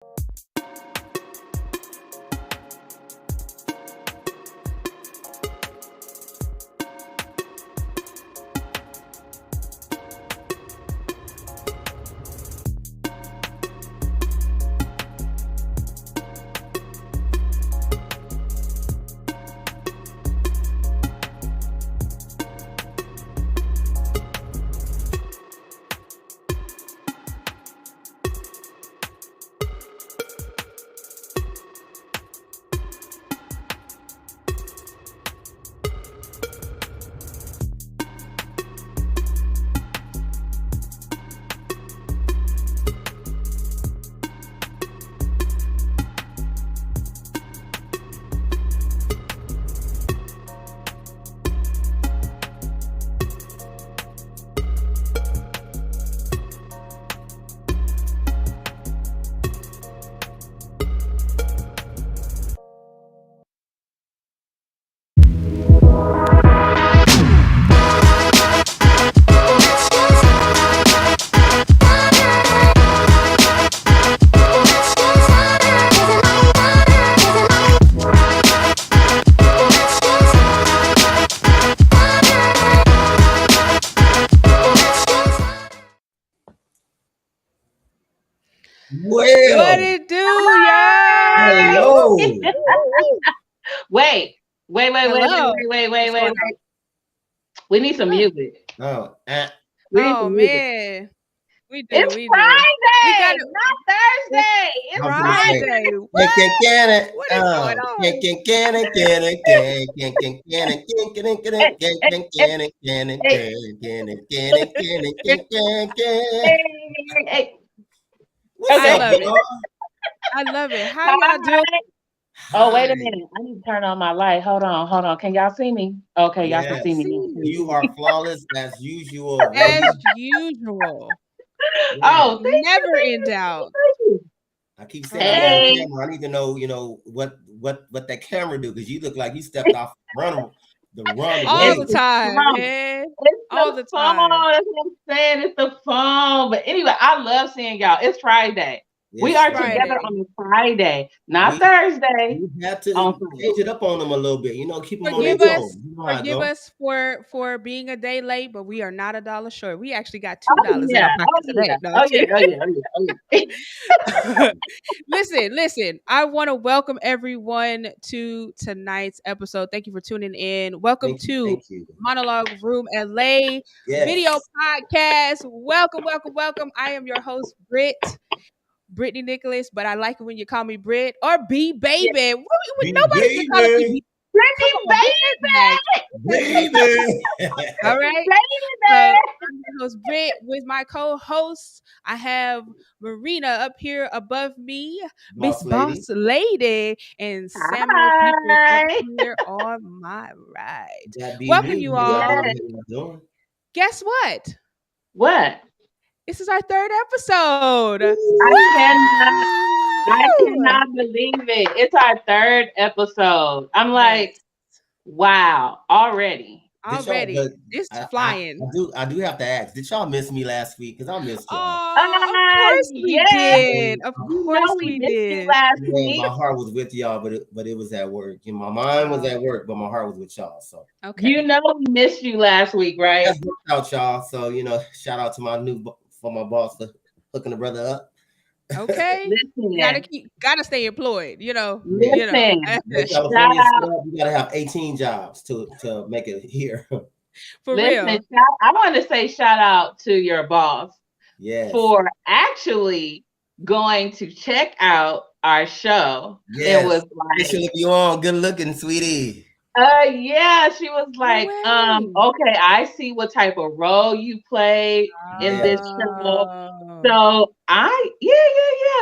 Well, What it do, y'all? hello. Wait. Hello. We need some music. Oh, We need Oh some music. man, we do. It's We do. Friday, We got it. not Thursday. It's I was gonna say, Friday. What What is going on? Hey. What's Okay. up, I love it. y'all? I love it. How y'all doing? Oh, wait a Hi. minute. I need to turn on my light. Hold on. Can y'all see me? Okay, y'all can Yes. see me now. You are flawless as usual. As usual. Oh, thank Never you. in doubt. I keep saying I'm on Hey. camera. I need to know, what that camera do, because you look like you stepped off the run All away. the time, phone. man. It's All the the phone. time. That's what I'm saying. It's the phone. But anyway, I love seeing y'all. It's Friday. We It's are Friday. together on a Friday, not Thursday. You have to On Friday. change it up on them a little bit. Keep them on their Forgive us. toes. You know how it Forgive go. us for being a day late, but we are not $1 short. We actually got $2 in Yeah. our pocket today. No, I'm kidding. Listen. I want to welcome everyone to tonight's episode. Thank you for tuning in. Welcome to Thank you. Monologue Room LA video podcast. Welcome. I am your host, Brittany Nicholas, but I like it when you call me Britt or B Baby. Nobody can call me B. Baby. All right. So, I'm your host Britt with my co-hosts. I have Marina up here above me, Miss Boss Lady, and Samuel Pickles up here on my right. Welcome you all. Guess what? What? This is our third episode. I cannot believe it. It's our third episode. I'm like, wow, already. It's flying. I do have to ask. Did y'all miss me last week? Because I missed y'all. Of course we did. Of course we did. Last week. My heart was with y'all, but it was at work. My mind was at work, but my heart was with y'all. So okay. We missed you last week, right? That's worked out, y'all. So shout out to my boss for hooking the brother up. Okay. Gotta stay employed, Listen. In California, you gotta have 18 jobs to make it here. For real. I want to say shout out to your boss for actually going to check out our show. Yes. It was like, if you on, good looking, sweetie. Yeah, she was like, okay, I see what type of role you play in this show. So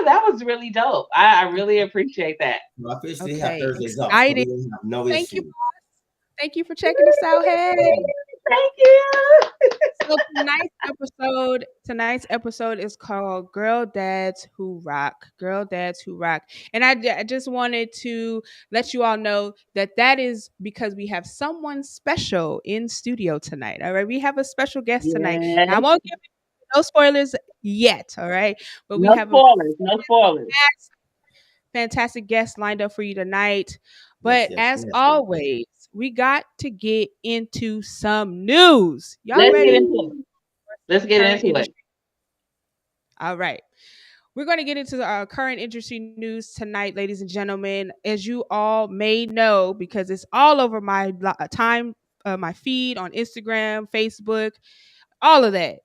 that was really dope. I really appreciate that. I officially have Thursdays off. So no Thank issue. you. Thank you for checking us out. Hey. Thank you. So tonight's episode is called Girl Dads Who Rock. Girl Dads Who Rock. And I just wanted to let you all know that is because we have someone special in studio tonight. All right. We have a special guest tonight. And I won't give no spoilers yet. All right, but we No have a spoilers. No spoilers. fantastic guest lined up for you tonight. Yes, But yes, as yes. always, we got to get into some news. Y'all Let's get ready? into it. Let's get Current into it. industry. All right. We're going to get into our current industry news tonight, ladies and gentlemen. As you all may know, because it's all over my my feed on Instagram, Facebook, all of that.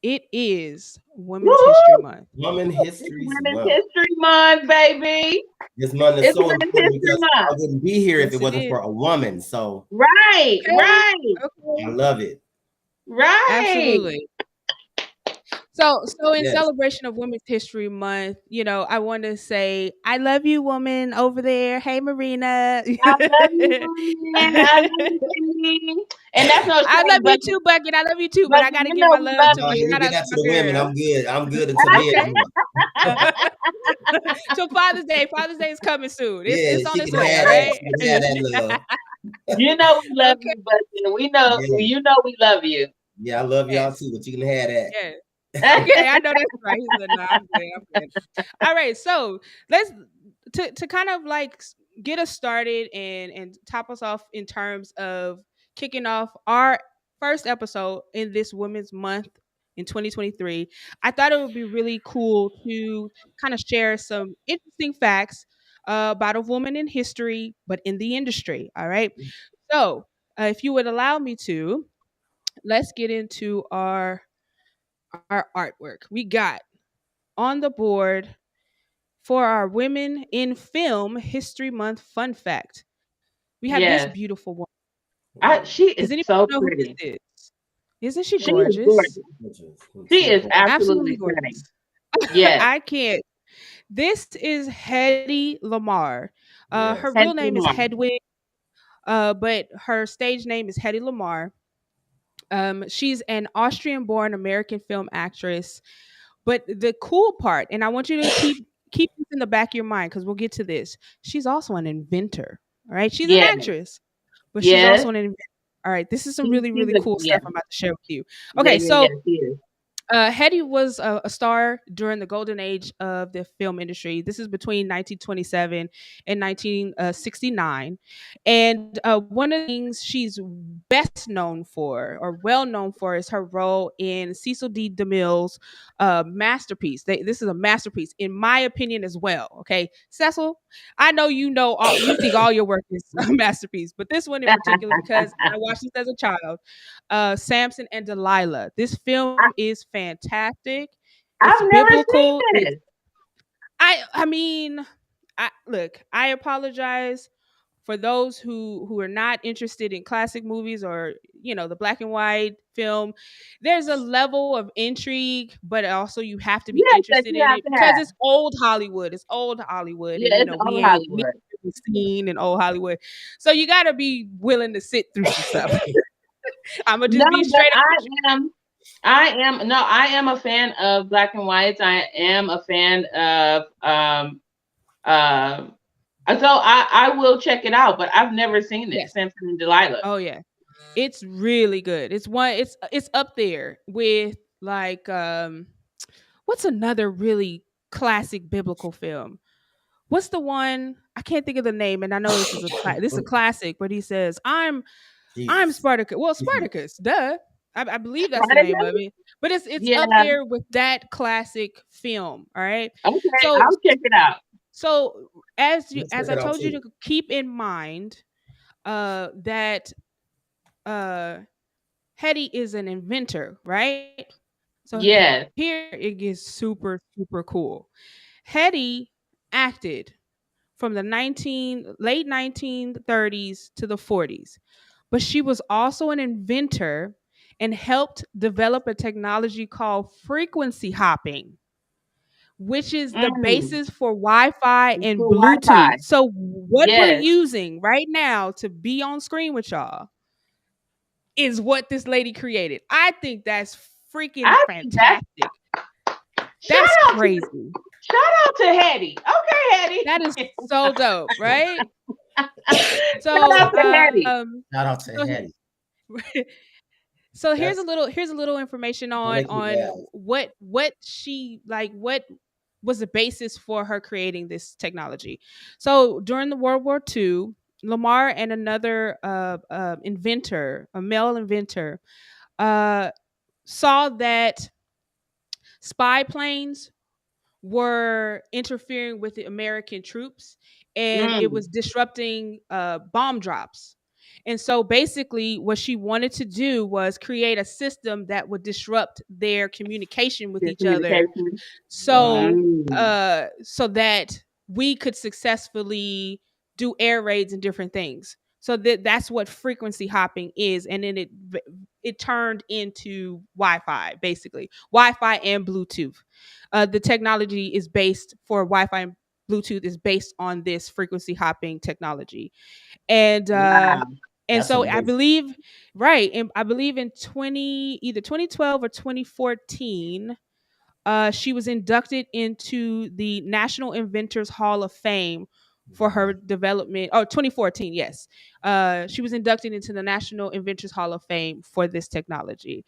It is Women's History Woo! Month. Women It's History Women's Month. History Month, baby. This month is It's so Women's important History because I Month. wouldn't be here if Yes, it it wasn't is. for a woman. So Right, Okay. right, Okay. I love it. right. Absolutely. So in Yes. celebration of Women's History Month, I want to say I love you, woman over there. Hey, Marina. I love you, woman. I love you, Cindy. And that's no I love shade, you too, Bucket. I love you too, but but I got to you give know my we love love to No, my you you. shout get out that to to my the women. girl. I'm good. I'm good until Okay. men. So Father's Day is coming soon. Yeah, It's on she its can way. have All that. right. She can have that love. You know we love Okay. you, but we know Yeah, you know we love you. yeah, I love y'all Yes. too, but you can have that. Yes. Okay, I know that's right. He said, "No, I'm good. I'm good." All right, so let's to kind of like get us started and top us off in terms of kicking off our first episode in this Women's Month in 2023. I thought it would be really cool to kind of share some interesting facts about a woman in history, but in the industry. All right, so if you would allow me to, let's get into our artwork. We got on the board for our Women in Film History Month fun fact. We have this Yes. beautiful woman. She Does is anybody so know who this pretty. is? Isn't she She is gorgeous? gorgeous. She is Absolutely absolutely stunning. gorgeous. Yes. I can't. This is Hedy Lamar. Her Yes. real Thank you, name is Mom. Hedwig, but her stage name is Hedy Lamar. She's an Austrian-born American film actress. But the cool part, and I want you to keep this in the back of your mind because we'll get to this. She's also an inventor. All right. She's an Yes. actress, but she's Yes. also an inventor. All right. This is some She's really, really cool yeah. stuff I'm about to share with you. Yeah, Okay, yeah, so yeah, she is. Hedy was a star during the golden age of the film industry. This is between 1927 and 1969. And one of the things she's best known for, or well known for, is her role in Cecil D. DeMille's masterpiece. This is a masterpiece, in my opinion, as well. Okay, Cecil, I know you think all your work is a masterpiece, but this one in particular, because I watched this as a child, Samson and Delilah. This film is fantastic. It's I've never seen biblical. this. I mean, I apologize for those who are not interested in classic movies or the black and white film. There's a level of intrigue, but also you have to be Yes, that interested you in have it to because have. it's old Hollywood. It's old Hollywood, and Yeah, it's we old ain't Hollywood. really seen in old Hollywood. So you got to be willing to sit through some stuff. I'm gonna No, just be but straight up. I am a fan of black and whites. I am a fan of so I will check it out, but I've never seen it. Yes. Samson and Delilah. Oh yeah, it's really good. It's up there with like what's another really classic biblical film? What's the one? I can't think of the name, and I know this is a classic. But he says, "I'm Jesus. Spartacus." Well, Spartacus, duh. I believe that's the Spartacus? name of it. But it's Yeah. up there with that classic film. All right. Okay, So I'll check it out. so Let's as check I it out told you too. to keep in mind, that Hedy is an inventor, right? So Yes. here it gets super, super cool. Hedy acted from the late 1930s to the 40s, but she was also an inventor and helped develop a technology called frequency hopping, which is the basis for Wi-Fi and For Wi-Fi. Bluetooth. So what we're Yes. using right now to be on screen with y'all is what this lady created. I think that's freaking fantastic. That's crazy. Shout out to Hedy. Okay, Hedy. That is so dope, right? So Shout out to Hedy. Shout out to Hedy. So here's a little information on Yeah. what she like, what was the basis for her creating this technology. So during the World War II, Lamar and another inventor, a male inventor, saw that spy planes were interfering with the American troops, and it was disrupting bomb drops. And so basically what she wanted to do was create a system that would disrupt their communication with each other, so so that we could successfully do air raids and different things. So that's what frequency hopping is. And then it turned into Wi-Fi, basically Wi-Fi and Bluetooth. The technology is based for Wi-Fi and Bluetooth is based on this frequency hopping technology. And Wow. and That's so amazing. I believe, right, and I believe in either 2012 or 2014, she was inducted into the National Inventors Hall of Fame for her development. Oh, 2014, yes. She was inducted into the National Inventors Hall of Fame for this technology.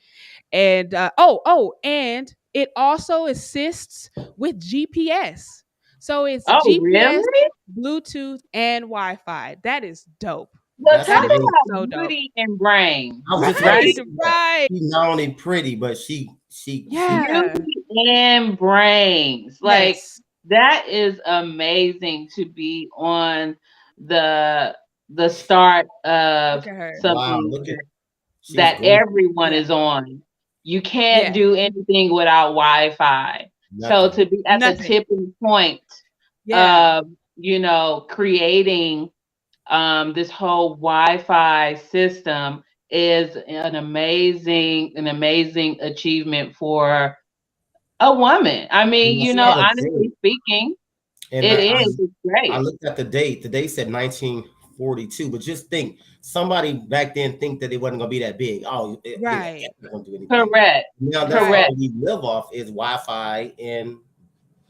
And and it also assists with GPS. So it's Oh, GPS, really? Bluetooth, and Wi-Fi. That is dope. Well, That's talk That is amazing. about so dope. beauty and brain, I was just right? right. Right. She's not only pretty, but she Yeah. Beauty and brains. Like, Yes. that is amazing to be on the start of Look at her. wow. something Look at she's that gorgeous. everyone Yeah. is on. You can't Yeah. do anything without Wi-Fi. So Nothing. to be at the Nothing. tipping point Yeah. of, creating this whole Wi-Fi system is an amazing achievement for a woman. I mean, And I saw the honestly date, speaking, and it is. It's I great. looked at the date. The date said 1942. But just think, somebody back then think that it wasn't gonna be that big. Oh, Right. it's not gonna do anything. Correct. Now that's Right. all we live off is Wi-Fi and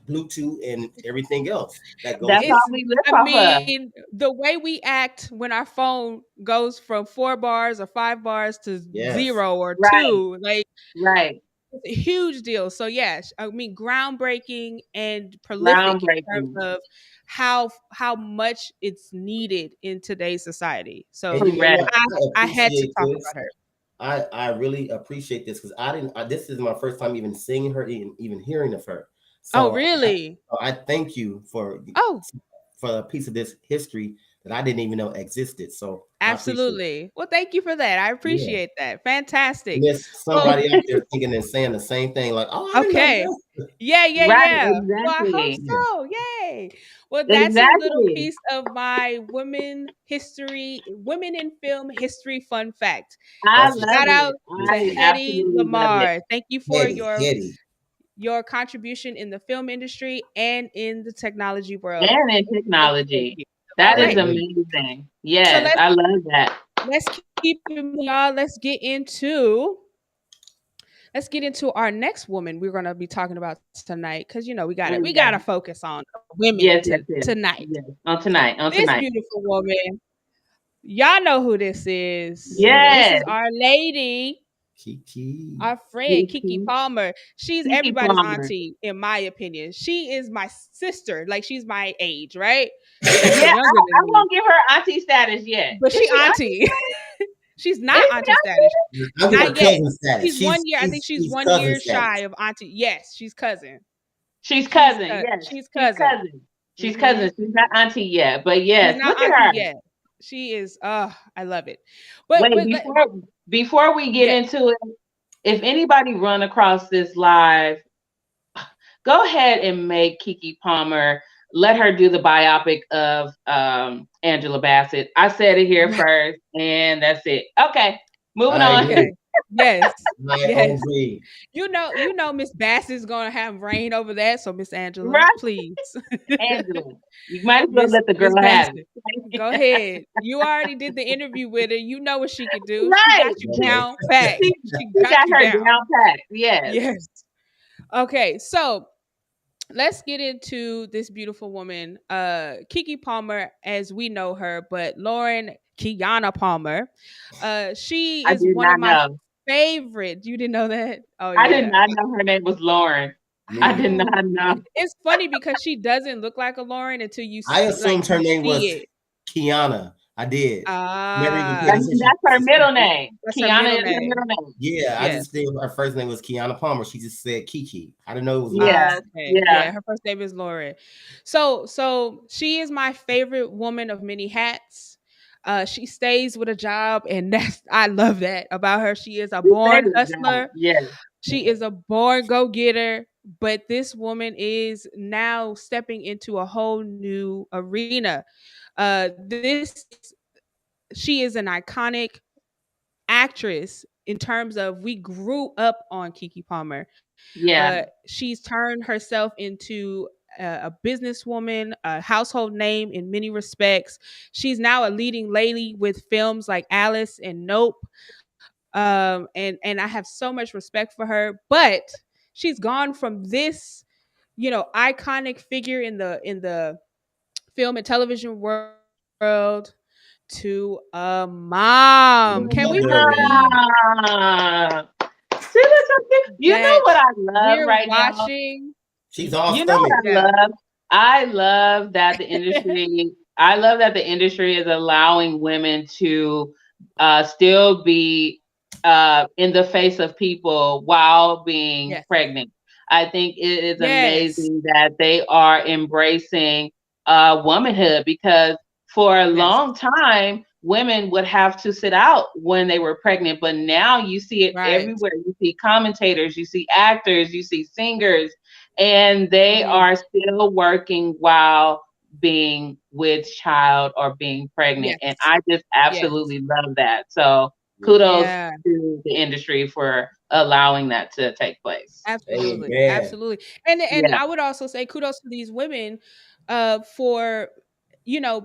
Bluetooth and everything else that goes That's with all It's, we live I off of. mean, the way we act when our phone goes from 4 bars or 5 bars to Yes. 0 or Right. 2, like, Right. it's a huge deal. So yes, I mean, groundbreaking and prolific in terms Groundbreaking. of how much it's needed in today's society. So And you know Correct. what? I had to appreciate talk this. about her. I really appreciate this because I didn't. This is my first time even seeing her, even hearing of her. Oh, So really? I thank you for Oh, a piece of this history that I didn't even know existed. So I appreciate it. absolutely. Well, thank you for that. I Yeah. appreciate that. Fantastic. And there's Well, somebody out there thinking and saying the same thing, like, "Oh, I didn't know okay. this." Yeah. Right. Well, I hope Exactly. Yeah. so. Yay. Well, that's a little Exactly. piece of my women in film history fun fact. I That's love Shout it. out to I Hetty absolutely love it. Lamar. Thank you for Hetty. your contribution in the film industry and in the technology world. And in Thank you. technology. All That is right. amazing. So Yes, I love that. let's keep it moving, y'all. Let's get into our next woman we're going to be talking about tonight, because we gotta focus on women Yes. tonight. Yes. On tonight. This beautiful woman, y'all know who this is. This Yes. is our lady, Kiki. our friend Kiki Kiki. Palmer. She's Kiki everybody's Palmer. auntie, in my opinion. She is my sister. Like, she's my age, right? Yeah, She's younger I than me, won't give her auntie status yet. but Is she she auntie. She's not Is she auntie status. I'll give her Not yet. cousin status. She's 1 year. I think she's 1 cousin year status. shy of auntie. Yes, she's cousin. She's cousin. Yes. She's cousin. She's Mhm. cousin. She's not auntie yet. But yes, She's not look at auntie her. yet. She is. I love it. But Wait, before we get Yeah. into it, if anybody run across this live, go ahead and make Kiki Palmer. Let her do the biopic of Angela Bassett. I said it here first, and that's it. Okay, moving I on. agree. Okay. Yes. I Yes. agree. You know, Miss Bassett's gonna have reign over that. So, Miss Angela, Right. please. Angela, you might as well let the girl Miss have Bassett, it. go ahead. You already did the interview with her. You know what she could do. Right. She got you down pat. She She got you her down. down pat. Yes. Yes. Okay, so let's get into this beautiful woman, Kiki Palmer, as we know her, but Lauren Kiana Palmer. She I is did one not of my know. favorite. You didn't know that? Oh I did yeah. not know her name was Lauren. I did Oh, not know. it's funny because she doesn't look like a Lauren until you I see, like assumed her you name see was it. Kiana. I did. Never even paid Ah, attention. That's her middle name. that's her Kiana middle is her name. middle name. Yeah, I Yes. just think her first name was Kiana Palmer. She just said Kiki. I didn't know it was Lauren. Yeah, Oh, okay. yeah, Yeah, her first name is Lauren. So she is my favorite woman of many hats. She stays with a job, and that's I love that about her. She is a she stayed born with John. hustler. Yes, She is a born go-getter, but this woman is now stepping into a whole new arena. This is she is an iconic actress in terms of we grew up on Kiki Palmer. yeah, She's turned herself into a businesswoman, a household name in many respects. She's now a leading lady with films like Alice and Nope. And I have so much respect for her, but she's gone from this, iconic figure in the film and television world to a mom. Can we believe yeah. See, that's okay. You know that what I love we're right now? watching? She's all You know what stomach. I Yeah. love? I love that the industry. I love that the industry is allowing women to still be in the face of people while being Yes. pregnant. I think it is Yes. amazing that they are embracing womanhood because for a Yes. long time women would have to sit out when they were pregnant, but now you see it Right. everywhere. You see commentators, you see actors, you see singers, and they Mhm. are still working while being with child or being pregnant. And Yes. I just Yes. absolutely love that. So kudos Yeah. to the industry for allowing that to take place. Absolutely. Amen. Absolutely. And Yeah. I would also say kudos to these women for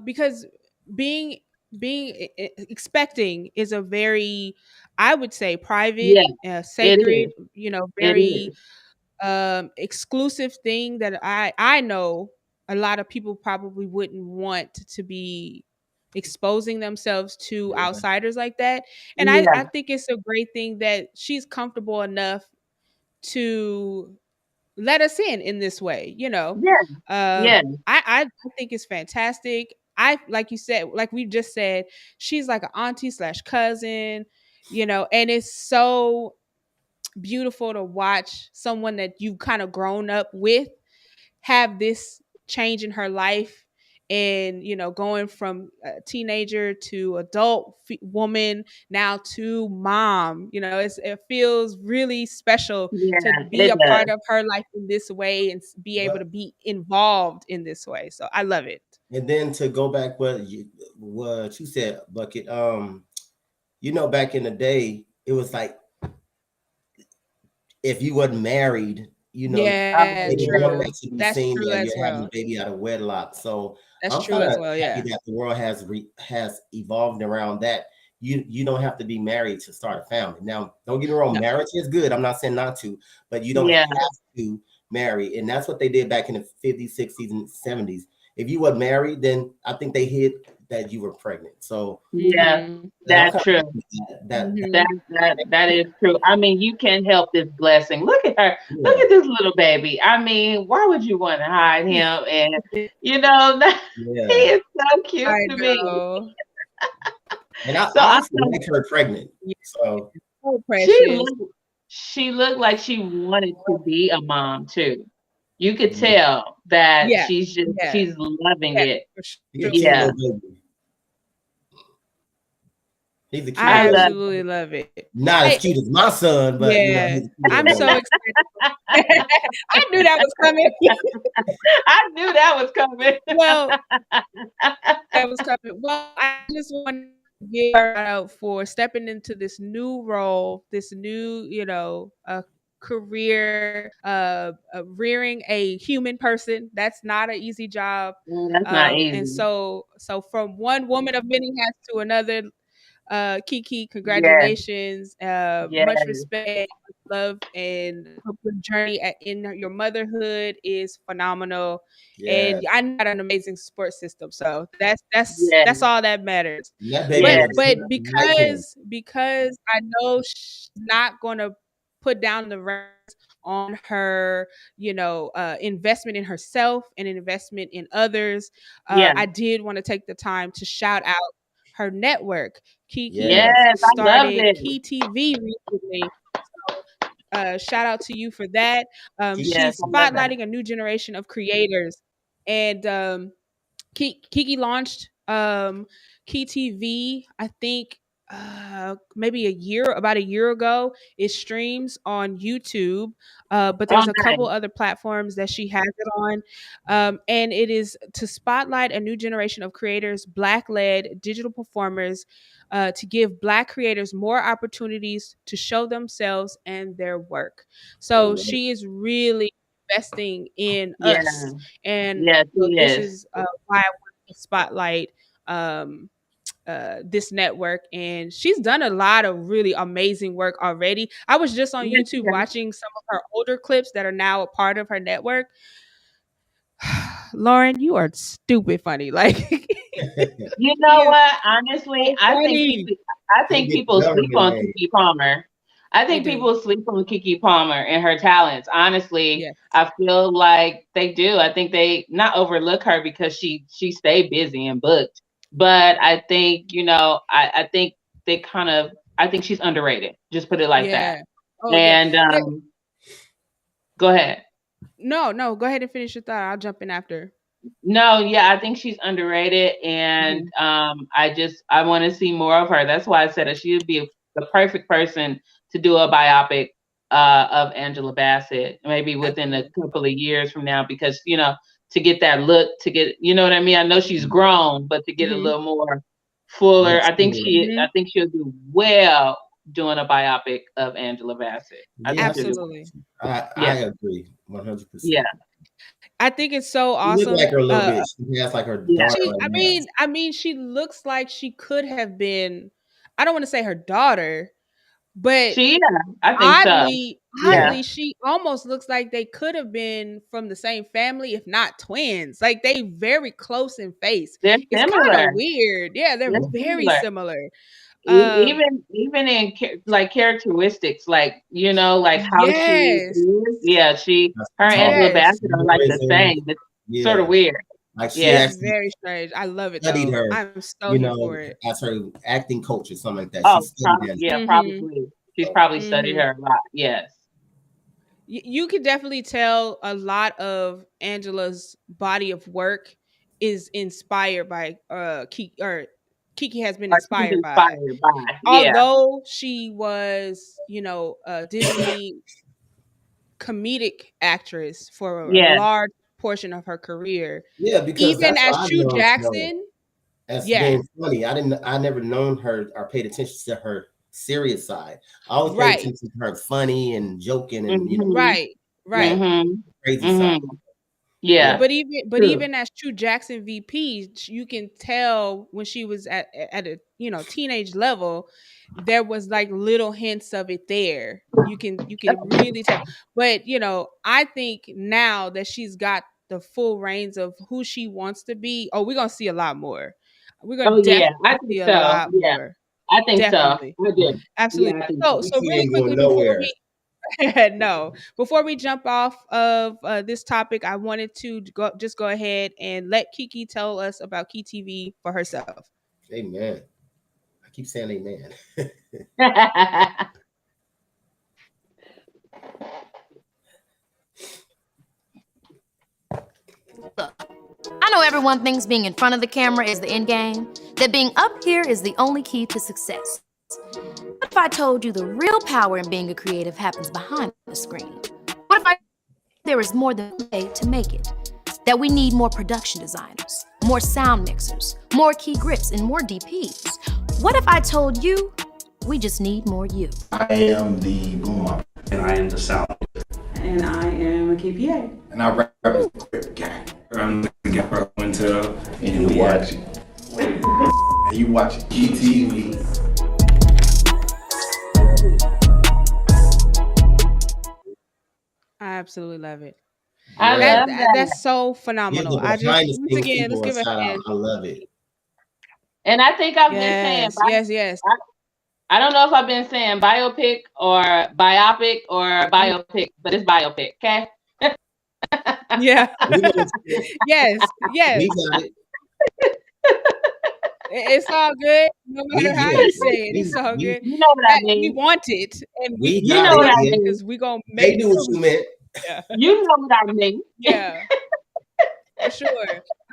because being expecting is a very, I would say, private, Yeah, it sacred, is. It very is. exclusive thing that I know a lot of people probably wouldn't want to be exposing themselves to Yeah. outsiders like that. And I Yeah. think it's a great thing that she's comfortable enough to let us in this way. Yeah. Yeah. I think it's fantastic. I like you said, like we just said, she's like an auntie slash cousin, and it's so beautiful to watch someone that you've kind of grown up with have this change in her life, and going from a teenager to adult woman, now to mom. It feels really special to Yeah. be It a does. part of her life in this way and be able to But be involved in this way, so I love it. and then to go back what you said, Bucket. Back in the day, it was like if you wasn't married, Yeah, they didn't want true. that to be That's seen true that as you're having a well. baby out of wedlock. So That's I'm true kind as of well. happy Yeah. that the world has evolved around that. You don't have to be married to start a family. Now, don't get me wrong, No. marriage is good. I'm not saying not to, but you don't Yeah. have to marry. And that's what they did back in the 50s, 60s, and 70s. If you were married, then I think they hid that you were pregnant. So Yeah. Mhm. I'm That's kind true. of happy that That Mhm. that is true. I mean, you can't help this blessing. Look at her. Look yeah, at this little baby. I mean, why would you want to hide him? And you know, he yeah. is so cute I to me. know. And I So I honestly like her pregnant. Yeah, So so she precious. looked like she wanted to be a mom too. You could tell that Yeah. Yeah. she's loving Yeah, it. for he a cute Yeah, little baby. He's a cute I I little baby. love absolutely love it. Not as Hey, cute as my son, but yeah, he's a cute I'm little so baby. excited. I knew that was coming. I knew that was coming. Well, that was coming. Well, I just want to give her out for stepping into this new role, this new, career, rearing a human person. That's not an easy job. That's not And easy. so from one woman of many hats to another, Kiki, congratulations. Yes. Much respect, love, and hope your journey in your motherhood is phenomenal. And I know you got an amazing support system, so that's all that matters. That baby But because I know she's not gonna put down the reins on her, investment in herself and an investment in others. I did want to take the time to shout out her network. Kiki started Key TV recently. So, shout out to you for that. She's spotlighting a new generation of creators. And Kiki launched Key TV, I think maybe about a year ago. It streams on YouTube, but there's a couple other platforms that she has it on. And it is to spotlight a new generation of creators, Black-led digital performers, to give Black creators more opportunities to show themselves and their work. So she is really investing in us. And this is why I want to spotlight this network, and she's done a lot of really amazing work already. I was just on YouTube watching some of her older clips that are now a part of her network. Lauren, you are stupid funny. Like, you know what? Honestly, I think people sleep on Keke Palmer. I think people sleep on Keke Palmer and her talents. Honestly, I feel like they do. I think they not overlook her because she stayed busy and booked. But I think, I think I think she's underrated. Just put it like that. And go ahead. No, go ahead and finish your thought. I'll jump in after. No, I think she's underrated, and I want to see more of her. That's why I said that she would be the perfect person to do a biopic of Angela Bassett, maybe within a couple of years from now, because to get that look, you know what I mean? I know she's grown, but to get a little more fuller, I think she'll do well doing a biopic of Angela Bassett. Absolutely. I agree 100%. Yeah. I think it's so awesome. She looks like her a little bit. She has like her daughter. I mean, she looks like she could have been. I don't want to say her daughter, but I think oddly, she almost looks like they could have been from the same family, if not twins. Like, they very close in face. They're it's kind of weird. Yeah, they're very similar. Even in like characteristics, like like how she is. Her and Angela Bassett are like the same. It's sort of weird. Like it's very strange. I love it. Studied her, I'm so here for it. As her acting coach or something like that. Probably. She's probably studied her a lot. Yes. You could definitely tell a lot of Angela's body of work is inspired by Kiki has been inspired by. Although she was, a Disney comedic actress for a large portion of her career. Yeah, because even as True Jackson, being funny. I never known her or paid attention to her serious side. I always paid attention to her funny and joking and crazy side. Yeah, but even as True Jackson VP, you can tell when she was at a teenage level, there was like little hints of it there. You can really tell. But I think now that she's got the full reins of who she wants to be, we're gonna see a lot more. We're gonna definitely see a lot more. I think definitely. So. I do. Absolutely. So really quickly before we jump off of this topic, I wanted to go ahead and let Kiki tell us about Key TV for herself. Amen. I keep saying amen. Look, I know everyone thinks being in front of the camera is the end game, that being up here is the only key to success. What if I told you the real power in being a creative happens behind the screen? What if there is more than a way to make it? That we need more production designers, more sound mixers, more key grips, and more DPs. What if I told you we just need more you? I am the boom up. And I am the sound. And I am a KPA. And I represent the grip gang. I'm the Gapper Winter. And you watch. And you watch GTV. absolutely love it. I love that. That's so phenomenal. I just once again, let's give a shout out. I love it. And I think I've been saying yes. I don't know if I've been saying biopic or biopic or biopic, but it's biopic, okay? Yeah. Yes. We got it. It's all good. No matter how you say it, it's all good. You know what I mean. We want it, and you know what I mean, because we gonna make it. They knew what you meant. Yeah. You know what I mean. Yeah. For sure.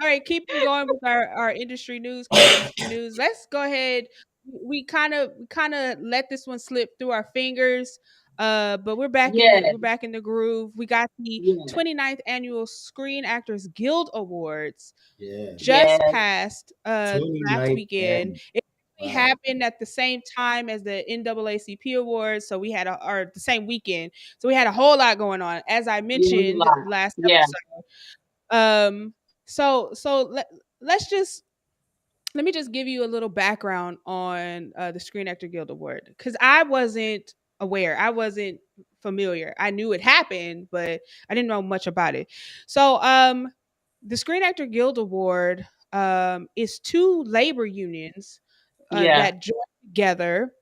All right, keeping going with our industry news. Let's go ahead. We kind of let this one slip through our fingers. But we're back we're back in the groove. We got the 29th annual Screen Actors Guild Awards just passed last weekend. It happened at the same time as the NAACP Awards, so we had the same weekend. So we had a whole lot going on, as I mentioned last episode. So let me just give you a little background on the Screen Actor Guild Award, because I wasn't aware. I wasn't familiar. I knew it happened, but I didn't know much about it. So the Screen Actor Guild Award is two labor unions that join together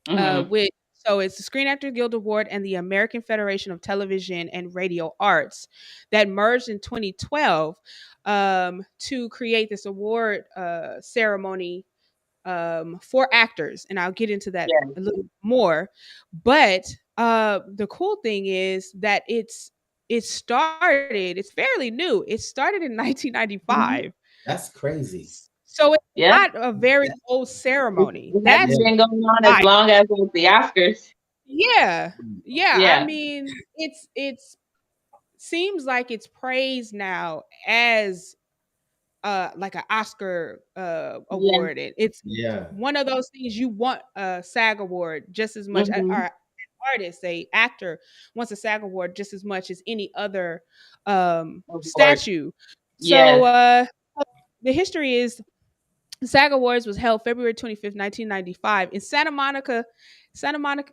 so it's the Screen Actor Guild Award and the American Federation of Television and Radio Arts that merged in 2012 to create this award ceremony for actors. And I'll get into that a little more. But the cool thing is that it's fairly new. It started in 1995. That's crazy. So it's not a very old ceremony. That's been going on as long as the Oscars. Yeah. I mean, it's seems like it's praised now as like an Oscar award. It's one of those things you want a SAG award just as much. Our artist, a actor, wants a SAG award just as much as any other statue. So the history is, the SAG Awards was held February 25th, 1995 in Santa Monica,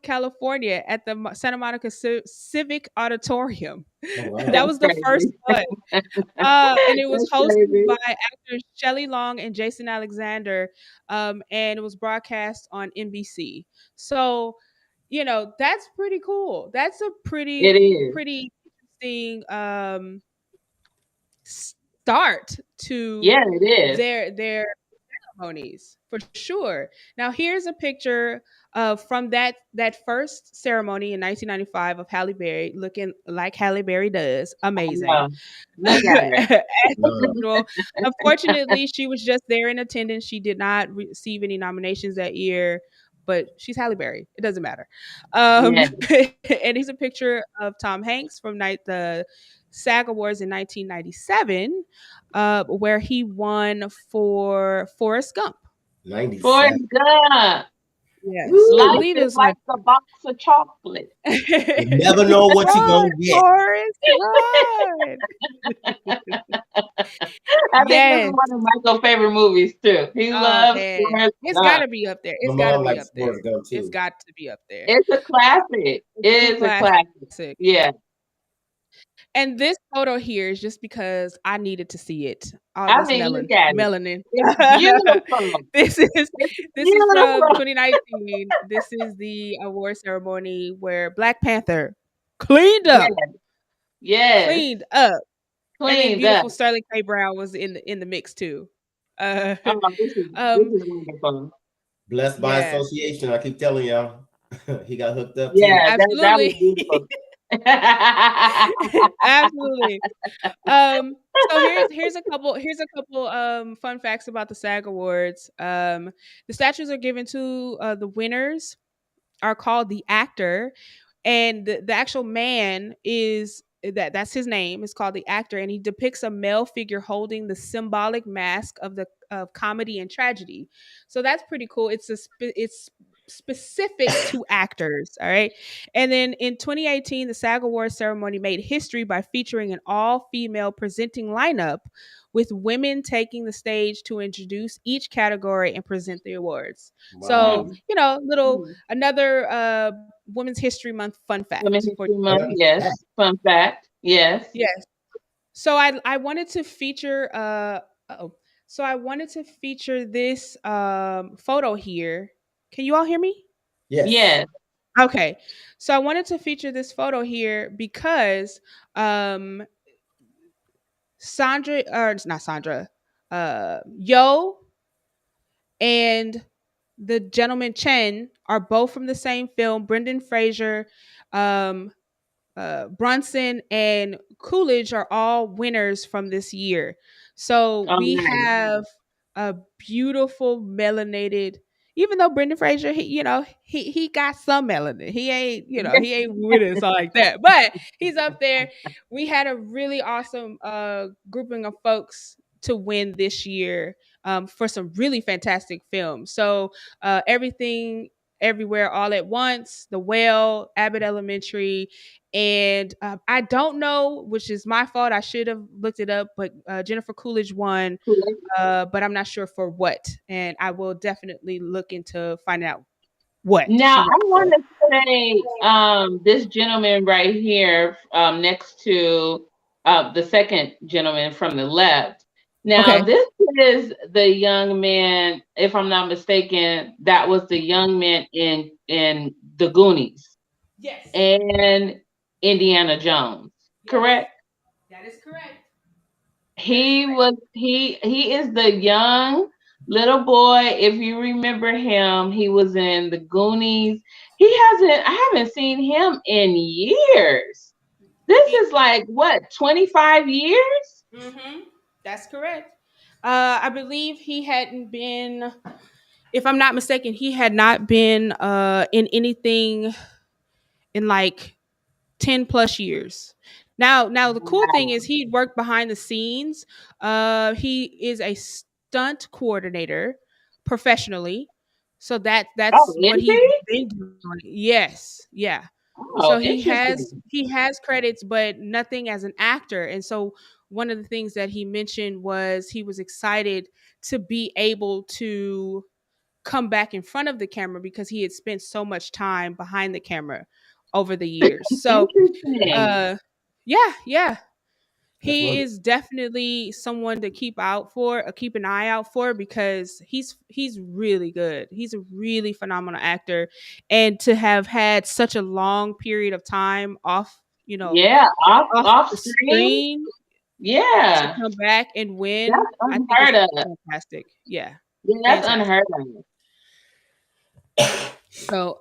California, at the Santa Monica Civic Auditorium. Oh, wow. That was the first one. And it was hosted by actors Shelley Long and Jason Alexander. And it was broadcast on NBC. So, that's pretty cool. That's a pretty interesting start to their ceremonies, for sure. Now here's a picture from that first ceremony in 1995 of Halle Berry, looking like Halle Berry does. Amazing. Unfortunately, she was just there in attendance. She did not receive any nominations that year, but she's Halle Berry. It doesn't matter. And here's a picture of Tom Hanks from the SAG Awards in 1997, where he won for Forrest Gump. 97. Forrest Gump. Yes. Life is like a box of chocolate. You never know what you're going to get. Forrest, I think this is one of Michael's favorite movies, too. He loves Forrest It's got to be up there. It's got to be up there. It's got to be up there. It's a classic. It is a classic. Yeah. And this photo here is just because I needed to see it. Melanin. It's beautiful. This is from 2019. This is the award ceremony where Black Panther cleaned up. Yeah. Cleaned up. And beautiful Sterling K. Brown was in the mix too. This is wonderful. Blessed by association. I keep telling y'all. He got hooked up. Yeah, absolutely. That was beautiful. Absolutely. So here's a couple fun facts about the SAG Awards. The statues are given to the winners are called the actor, and the actual man is that's his name. It's called the actor, and he depicts a male figure holding the symbolic mask of comedy and tragedy. So that's pretty cool. It's specific to actors. All right. And then in 2018, the SAG Awards ceremony made history by featuring an all-female presenting lineup with women taking the stage to introduce each category and present the awards. Wow. So, another Women's History Month fun fact. Women's History Month, yes. Fun fact. Yes. Yes. So I wanted to feature so I wanted to feature this photo here. Can you all hear me? Yes. Yes. Okay. So I wanted to feature this photo here because Sandra, or it's not Sandra, Yo and the gentleman Chen are both from the same film. Brendan Fraser, Brunson, and Coolidge are all winners from this year. So we have a beautiful melanated. Even though Brendan Fraser, he got some melanin. He ain't with us all like that, but he's up there. We had a really awesome grouping of folks to win this year for some really fantastic films. So Everything Everywhere All at Once, The Whale, Abbott Elementary, and I don't know, which is my fault. I should have looked it up, but Jennifer Coolidge won, but I'm not sure for what. And I will definitely look into finding out what. Now, I want to say this gentleman right here next to the second gentleman from the left. Now, this is the young man, if I'm not mistaken, that was the young man in The Goonies. Yes. And Indiana Jones, correct? That is correct. He is the young little boy. If you remember him, he was in The Goonies. I haven't seen him in years. This is like what, 25 years? Mm-hmm. That's correct. I believe he hadn't been, if I'm not mistaken, he had not been in anything in like 10 plus years. Now the cool thing is he worked behind the scenes. He is a stunt coordinator professionally. So that's what he's been doing. Yes. Yeah. So he has credits, but nothing as an actor. And so one of the things that he mentioned was he was excited to be able to come back in front of the camera because he had spent so much time behind the camera over the years. So yeah. He is definitely someone to keep an eye out for, because he's really good. He's a really phenomenal actor, and to have had such a long period of time off, off the screen, to come back and win, that's unheard of. Fantastic. Yeah, that's unheard of. So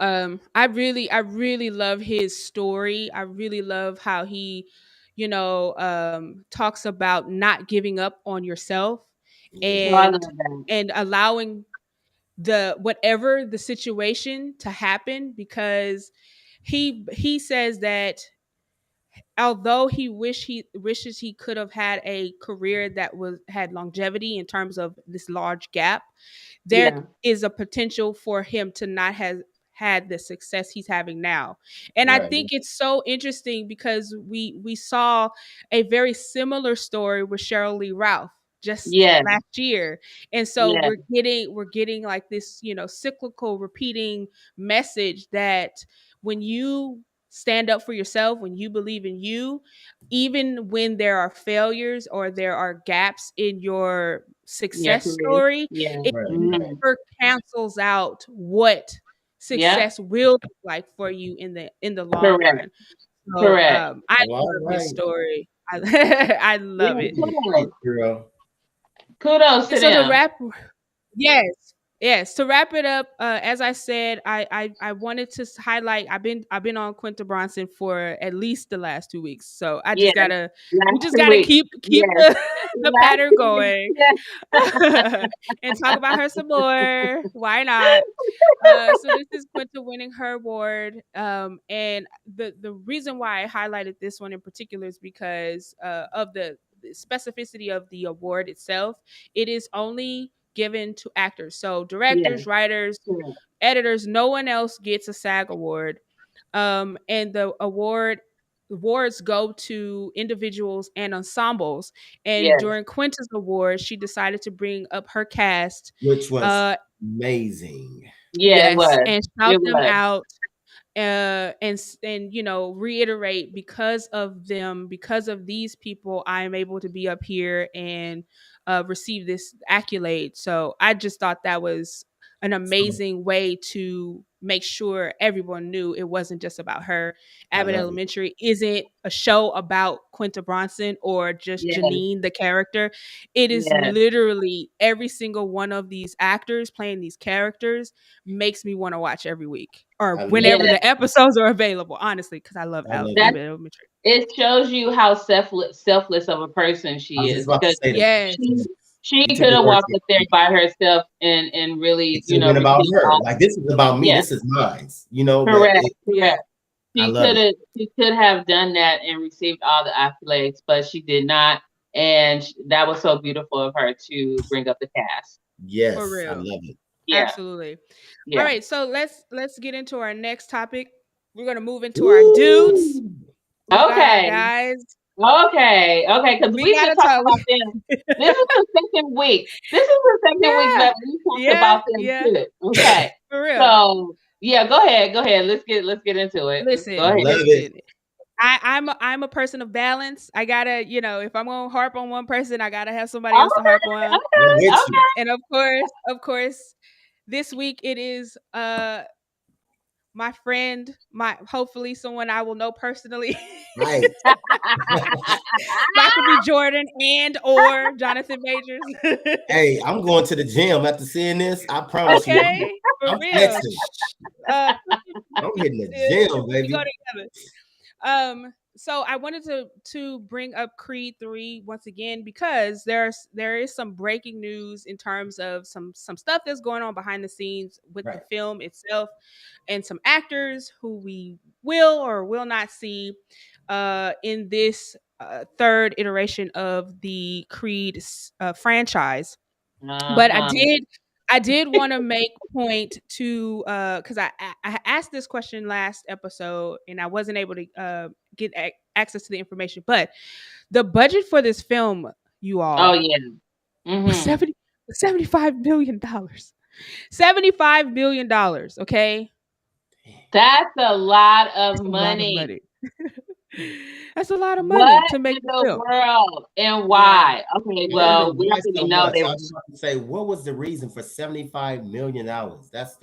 I really love his story. I really love how he talks about not giving up on yourself and allowing whatever the situation to happen, because he says that although he wishes he could have had a career that had longevity in terms of this large gap, there is a potential for him to not have had the success he's having now. And I think it's so interesting because we saw a very similar story with Cheryl Lee Ralph just last year. And so we're getting like this, cyclical repeating message that when you stand up for yourself, when you believe in you, even when there are failures or there are gaps in your success story, it never cancels out what success will look like for you in the long run. So, I love his story. I love it. Kudos to them. To wrap, yes. To wrap it up, as I said, I wanted to highlight. I've been on Quinta Brunson for at least the last 2 weeks, so we just gotta keep the pattern going and talk about her some more. Why not? So this is Quinta winning her award, and the reason why I highlighted this one in particular is because of the specificity of the award itself. It is only given to actors. So directors, writers, editors, no one else gets a SAG award. And the award awards go to individuals and ensembles. And during Quinta's awards, she decided to bring up her cast, which was amazing. Yeah, it was. And shout them out. And reiterate, because of them, because of these people, I am able to be up here and receive this accolade. So I just thought that was an amazing way to make sure everyone knew it wasn't just about her. Abbott Elementary isn't a show about Quinta Bronson or just Janine, the character. It is literally every single one of these actors playing these characters makes me want to watch every week or whenever the episodes are available, honestly, because I love Abbott Elementary. It shows you how selfless of a person she is. Because she could have walked up there by herself and really, it's been about her. Like, this is about me. This is mine. Correct. She could have done that and received all the accolades, but she did not. And that was so beautiful of her to bring up the cast. Yes, for real. I love it. Yeah. Absolutely. Yeah. All right, so let's get into our next topic. We're gonna move into our dudes. Okay, guys. Okay, because we should talk about them. This is the second week. This is the second week that we talked about them too. Okay, for real. So go ahead. Let's get into it. Listen, go ahead. Listen. I'm a person of balance. I gotta, if I'm gonna harp on one person, I gotta have somebody else to harp on. Okay. And of course, this week it is my friend, hopefully someone I will know personally. Right. Michael B. Jordan and or Jonathan Majors. Hey, I'm going to the gym after seeing this. I promise you. For real. I'm hitting the gym, baby. We go together. So I wanted to bring up Creed 3 once again because there is some breaking news in terms of some stuff that's going on behind the scenes with the film itself, and some actors who we will or will not see in this third iteration of the Creed franchise. But I did want to make point to because I asked this question last episode and I wasn't able to get access to the information. But the budget for this film, you all, was $75 million. $75 million. Okay, that's a lot of money. That's a lot of money to make the film. World and why? Okay, well, we already know they. I was about to say, what was the reason for $75 million? That's.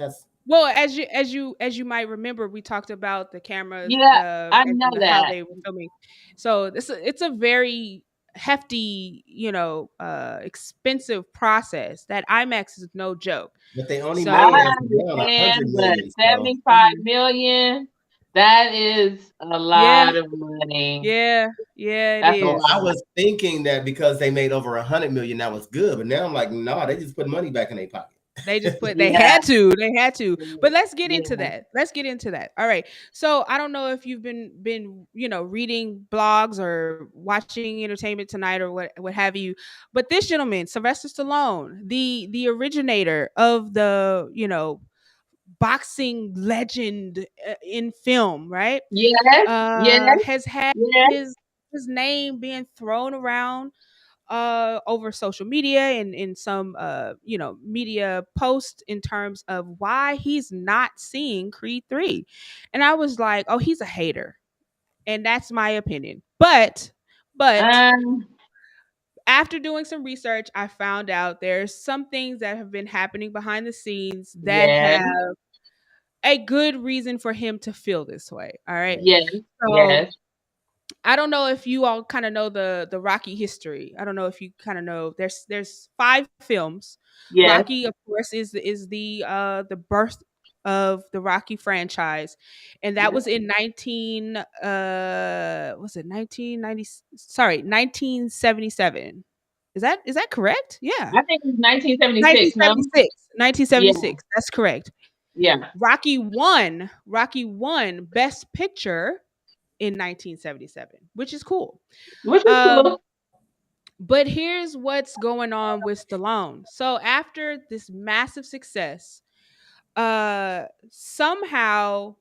Well, as you might remember, we talked about the cameras. Yeah, I know that how they were filming. So it's a very hefty, expensive process. That IMAX is no joke. But they only made $75 million. That is a lot of money. Yeah, it is. I was thinking that because they made over $100 million, that was good. But now I'm like, no, they just put money back in their pocket. They just put. They had to. But let's get into that. All right. So I don't know if you've been reading blogs or watching Entertainment Tonight or what have you. But this gentleman, Sylvester Stallone, the originator of the boxing legend in film, right? Yes. Has had his name being thrown around over social media and in some media posts in terms of why he's not seeing Creed 3. And I was like, oh, he's a hater. And that's my opinion. But after doing some research, I found out there's some things that have been happening behind the scenes that have a good reason for him to feel this way. All right. Yes. I don't know if you all kind of know the Rocky history. I don't know if you kind of know. There's 5 films. Yes. Rocky, of course, is the birth of the Rocky franchise, and that was in 1977. Is that correct? Yeah. I think it's 1976. 1976. Yeah. That's correct. Yeah. Rocky won Best Picture in 1977, which is cool. But here's what's going on with Stallone. So after this massive success, somehow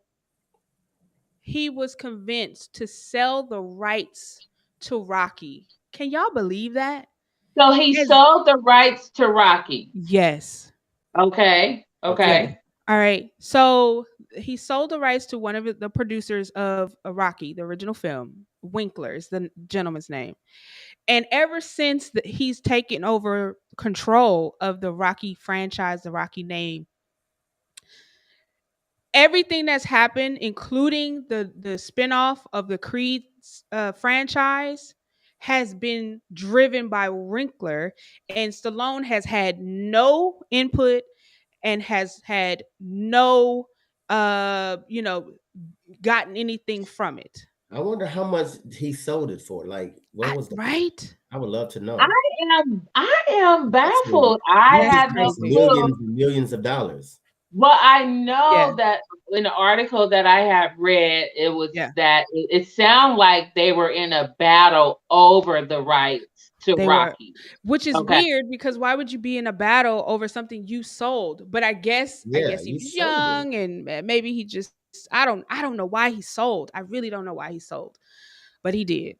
he was convinced to sell the rights to Rocky. Can y'all believe that? So he sold the rights to Rocky. Yes. Okay. Yeah. All right. So he sold the rights to one of the producers of Rocky, the original film. Winkler is the gentleman's name. And ever since he's taken over control of the Rocky franchise, the Rocky name, everything that's happened, including the spinoff of the Creed franchise, has been driven by Winkler, and Stallone has had no input and has had no, gotten anything from it. I wonder how much he sold it for. Like, what was the right? I would love to know. I am baffled. I had no millions and millions of dollars. Well, I know that in the article that I have read, it was that it sounded like they were in a battle over the rights to Rocky. Which is weird, because why would you be in a battle over something you sold? But I guess he was young, and maybe he just I don't know why he sold. I really don't know why he sold, but he did,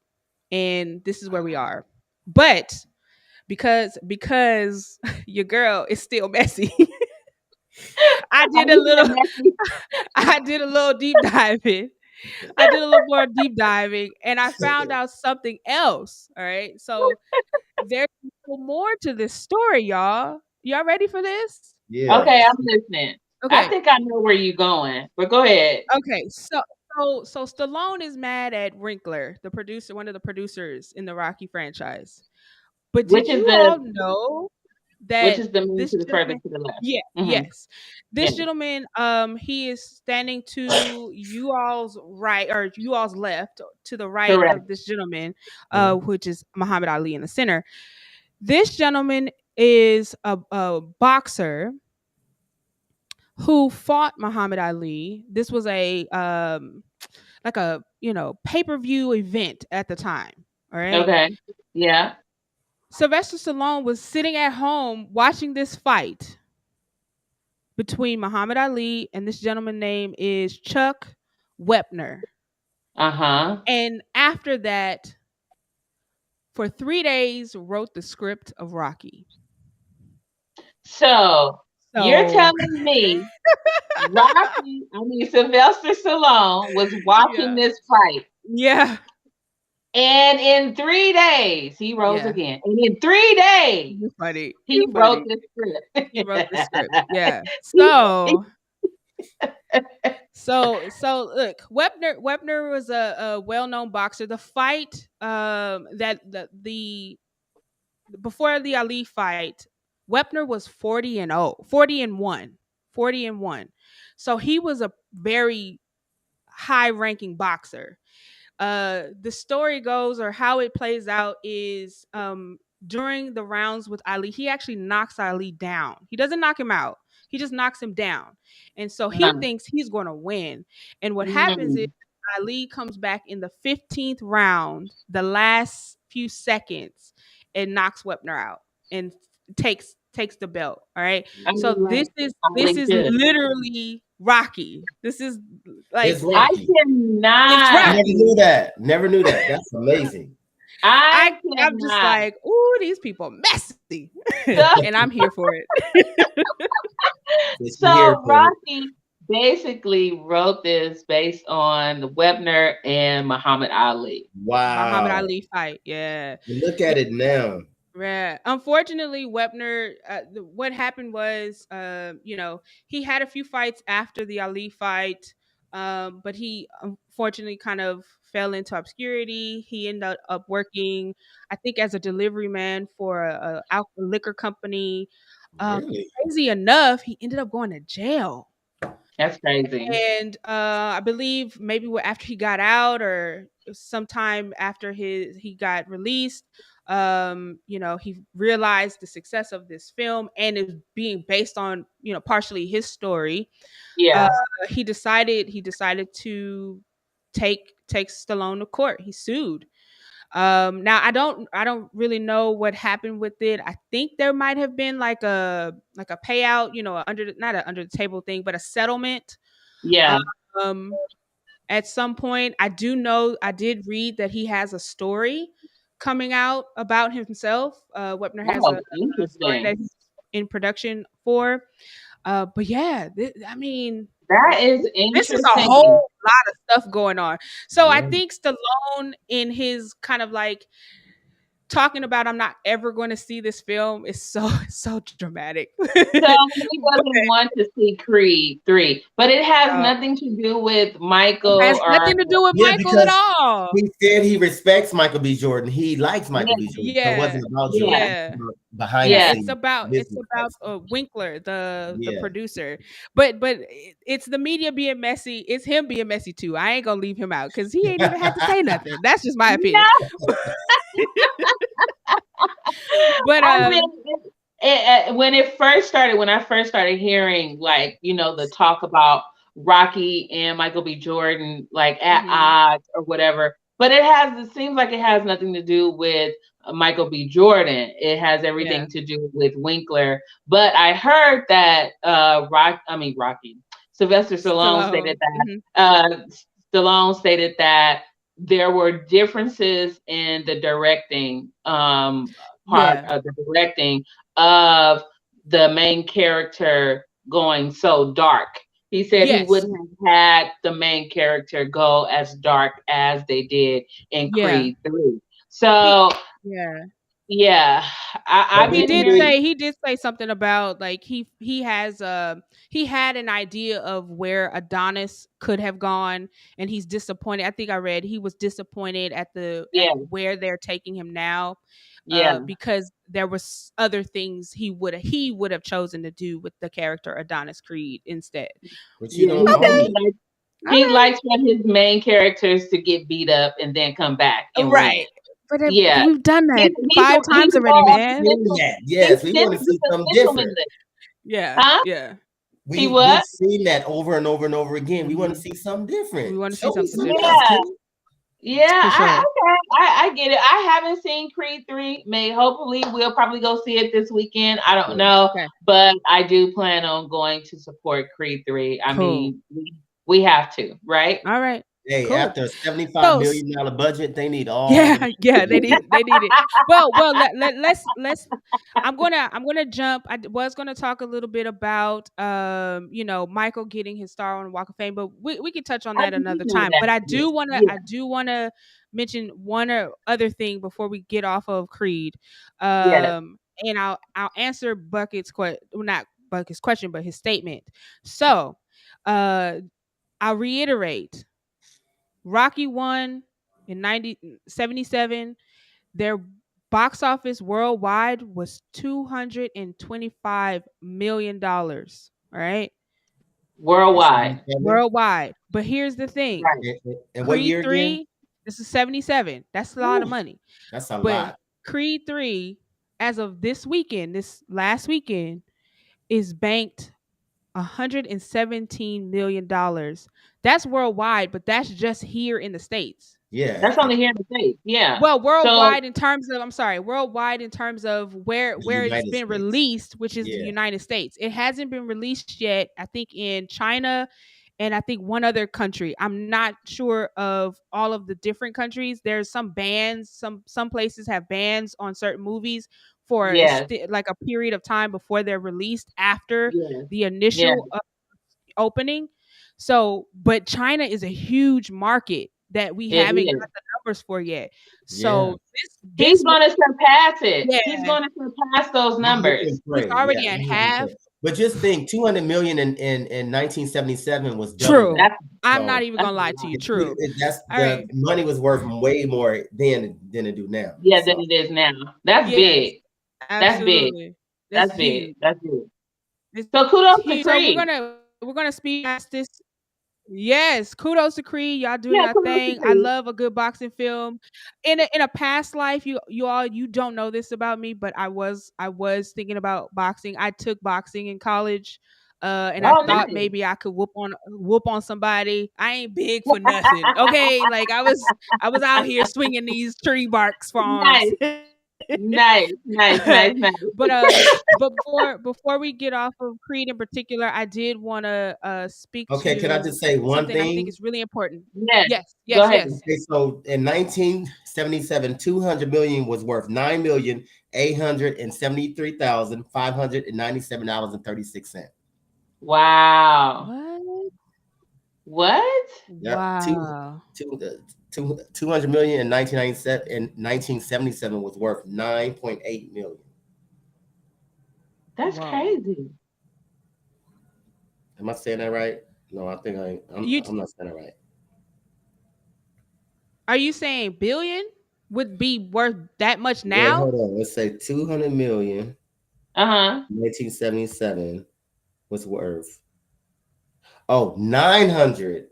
and this is where we are. But because your girl is still messy. I did a little deep diving. I did a little more deep diving, and I found out something else. All right. So there's more to this story, y'all. Y'all ready for this? Yeah. Okay, I'm listening. Okay. I think I know where you're going, but go ahead. Okay. So Stallone is mad at Winkler, the producer, one of the producers in the Rocky franchise. But did you all know that which is the move to the further to the left? Yeah. Mm-hmm. Yes. This gentleman, he is standing to you all's right, or you all's left, to the right of this gentleman, which is Muhammad Ali in the center. This gentleman is a boxer who fought Muhammad Ali. This was a like a pay-per-view event at the time. All right. Okay. Yeah. Sylvester Stallone was sitting at home watching this fight between Muhammad Ali and this gentleman name is Chuck Wepner. And after that, for 3 days, wrote the script of Rocky. So you're telling me Sylvester Stallone was watching this fight. Yeah. And in 3 days, he rose again. And in 3 days, he wrote the script. He wrote the script. Yeah. So look, Wepner was a well-known boxer. The fight before the Ali fight, Wepner was 40-1. So he was a very high-ranking boxer. The story goes, or how it plays out, is during the rounds with Ali, he actually knocks Ali down. He doesn't knock him out. He just knocks him down. And so he thinks he's going to win. And what happens is Ali comes back in the 15th round, the last few seconds, and knocks Wepner out and takes the belt. All right. So this is literally Rocky. This is like I cannot. Never knew that. That's amazing. I'm just like, ooh, these people messy, and I'm here for it. So Rocky basically wrote this based on the Wepner and Muhammad Ali. Wow. Muhammad Ali fight. Yeah. Look at it now. Yeah. Unfortunately, Wepner, what happened was, he had a few fights after the Ali fight, but he unfortunately kind of fell into obscurity. He ended up working, I think, as a delivery man for a liquor company. Really? Crazy enough, he ended up going to jail. That's crazy. And I believe maybe after he got out, or sometime after he got released, he realized the success of this film, and it was being based on, partially his story. Yeah. He decided to take Stallone to court. He sued. Now I don't really know what happened with it. I think there might have been like a payout, not an under the table thing, but a settlement. Yeah. at some point. I did read that he has a story coming out about himself. Wepner has a story that he's in production for. But yeah, I mean, that is interesting. This is a whole lot of stuff going on. So I think Stallone, in his kind of like talking about I'm not ever going to see this film, is so dramatic. So he doesn't want to see Creed 3, but it has nothing to do with Michael. It has nothing to do with Michael at all. He said he respects Michael B. Jordan. He likes Michael B. Jordan. So it wasn't about Jordan. Yeah. Behind the scenes. It's about Winkler, the producer. But it's the media being messy. It's him being messy too. I ain't gonna leave him out because he ain't even had to say nothing. That's just my opinion. But I mean, when I first started hearing like, you know, the talk about Rocky and Michael B. Jordan like at odds or whatever, but it seems like it has nothing to do with Michael B. Jordan. It has everything to do with Winkler. But I heard that Rocky, Sylvester Stallone stated that Stallone stated that there were differences in the directing part of the directing of the main character going so dark. He said he wouldn't have had the main character go as dark as they did in Creed 3. So he did say something about like he had an idea of where Adonis could have gone, and he's disappointed. I think I read he was disappointed at where they're taking him now. Because there was other things he would have chosen to do with the character Adonis Creed instead. But you don't know. He likes for his main characters to get beat up and then come back. Right. But we've done that 5 times already, man. Yes, we want to see something different. We've seen that over and over and over again. We want to see something different. We want to see something different. I get it. I haven't seen Creed 3. Hopefully we'll probably go see it this weekend. I don't know, but I do plan on going to support Creed 3. I mean, we have to, right? All right. Hey, after a $75 million budget, they need all. They need it. Well, let's. I'm gonna jump. I was gonna talk a little bit about Michael getting his star on the Walk of Fame, but we can touch on that another time. But I do wanna mention one other thing before we get off of Creed. And I'll answer not Bucket's question, but his statement. So, I'll reiterate. Rocky won in 1977. Their box office worldwide was $225 million. All right. Worldwide. But here's the thing. And what year 3, again? This is 77. That's a lot of money. That's a lot. Creed 3, as of this last weekend, is banked $117 million. That's worldwide, but that's just here in the States. Yeah, that's only here in the States. Yeah. Well, worldwide in terms of where it's been released, which is the United States. It hasn't been released yet. I think in China, and I think one other country. I'm not sure of all of the different countries. There's some bans. Some places have bans on certain movies for like a period of time before they're released after the initial opening. So, but China is a huge market that we haven't got the numbers for yet. So he's going to surpass it. Yeah. He's going to surpass those numbers. He's already at half. But just think, 200 million in 1977 was double. True. I'm not even gonna lie to you. True. The money was worth way more then than it do now. Yeah, than it is now. That's big. Absolutely. That's big. That's big. So kudos to Creed. So we're gonna speed past this. Yes, kudos to Creed. Y'all do your thing. I love a good boxing film. In a past life, you don't know this about me, but I was thinking about boxing. I took boxing in college, and I thought maybe I could whoop on somebody. I ain't big for nothing. Okay, like I was out here swinging these tree barks for arms. Nice. But before we get off of Creed in particular, I did want to speak to. Okay, can I just say one something thing? I think is really important. Yes. Go ahead. Okay, so in 1977, 200 million was worth $9,873,597.36. Wow. What? Yep. Wow. 200 million in 1977 was worth 9.8 million. That's crazy. Am I saying that right? No, I think I'm not saying that right. Are you saying billion would be worth that much now? Wait, hold on. Let's say 200 million. 1977 was worth 900.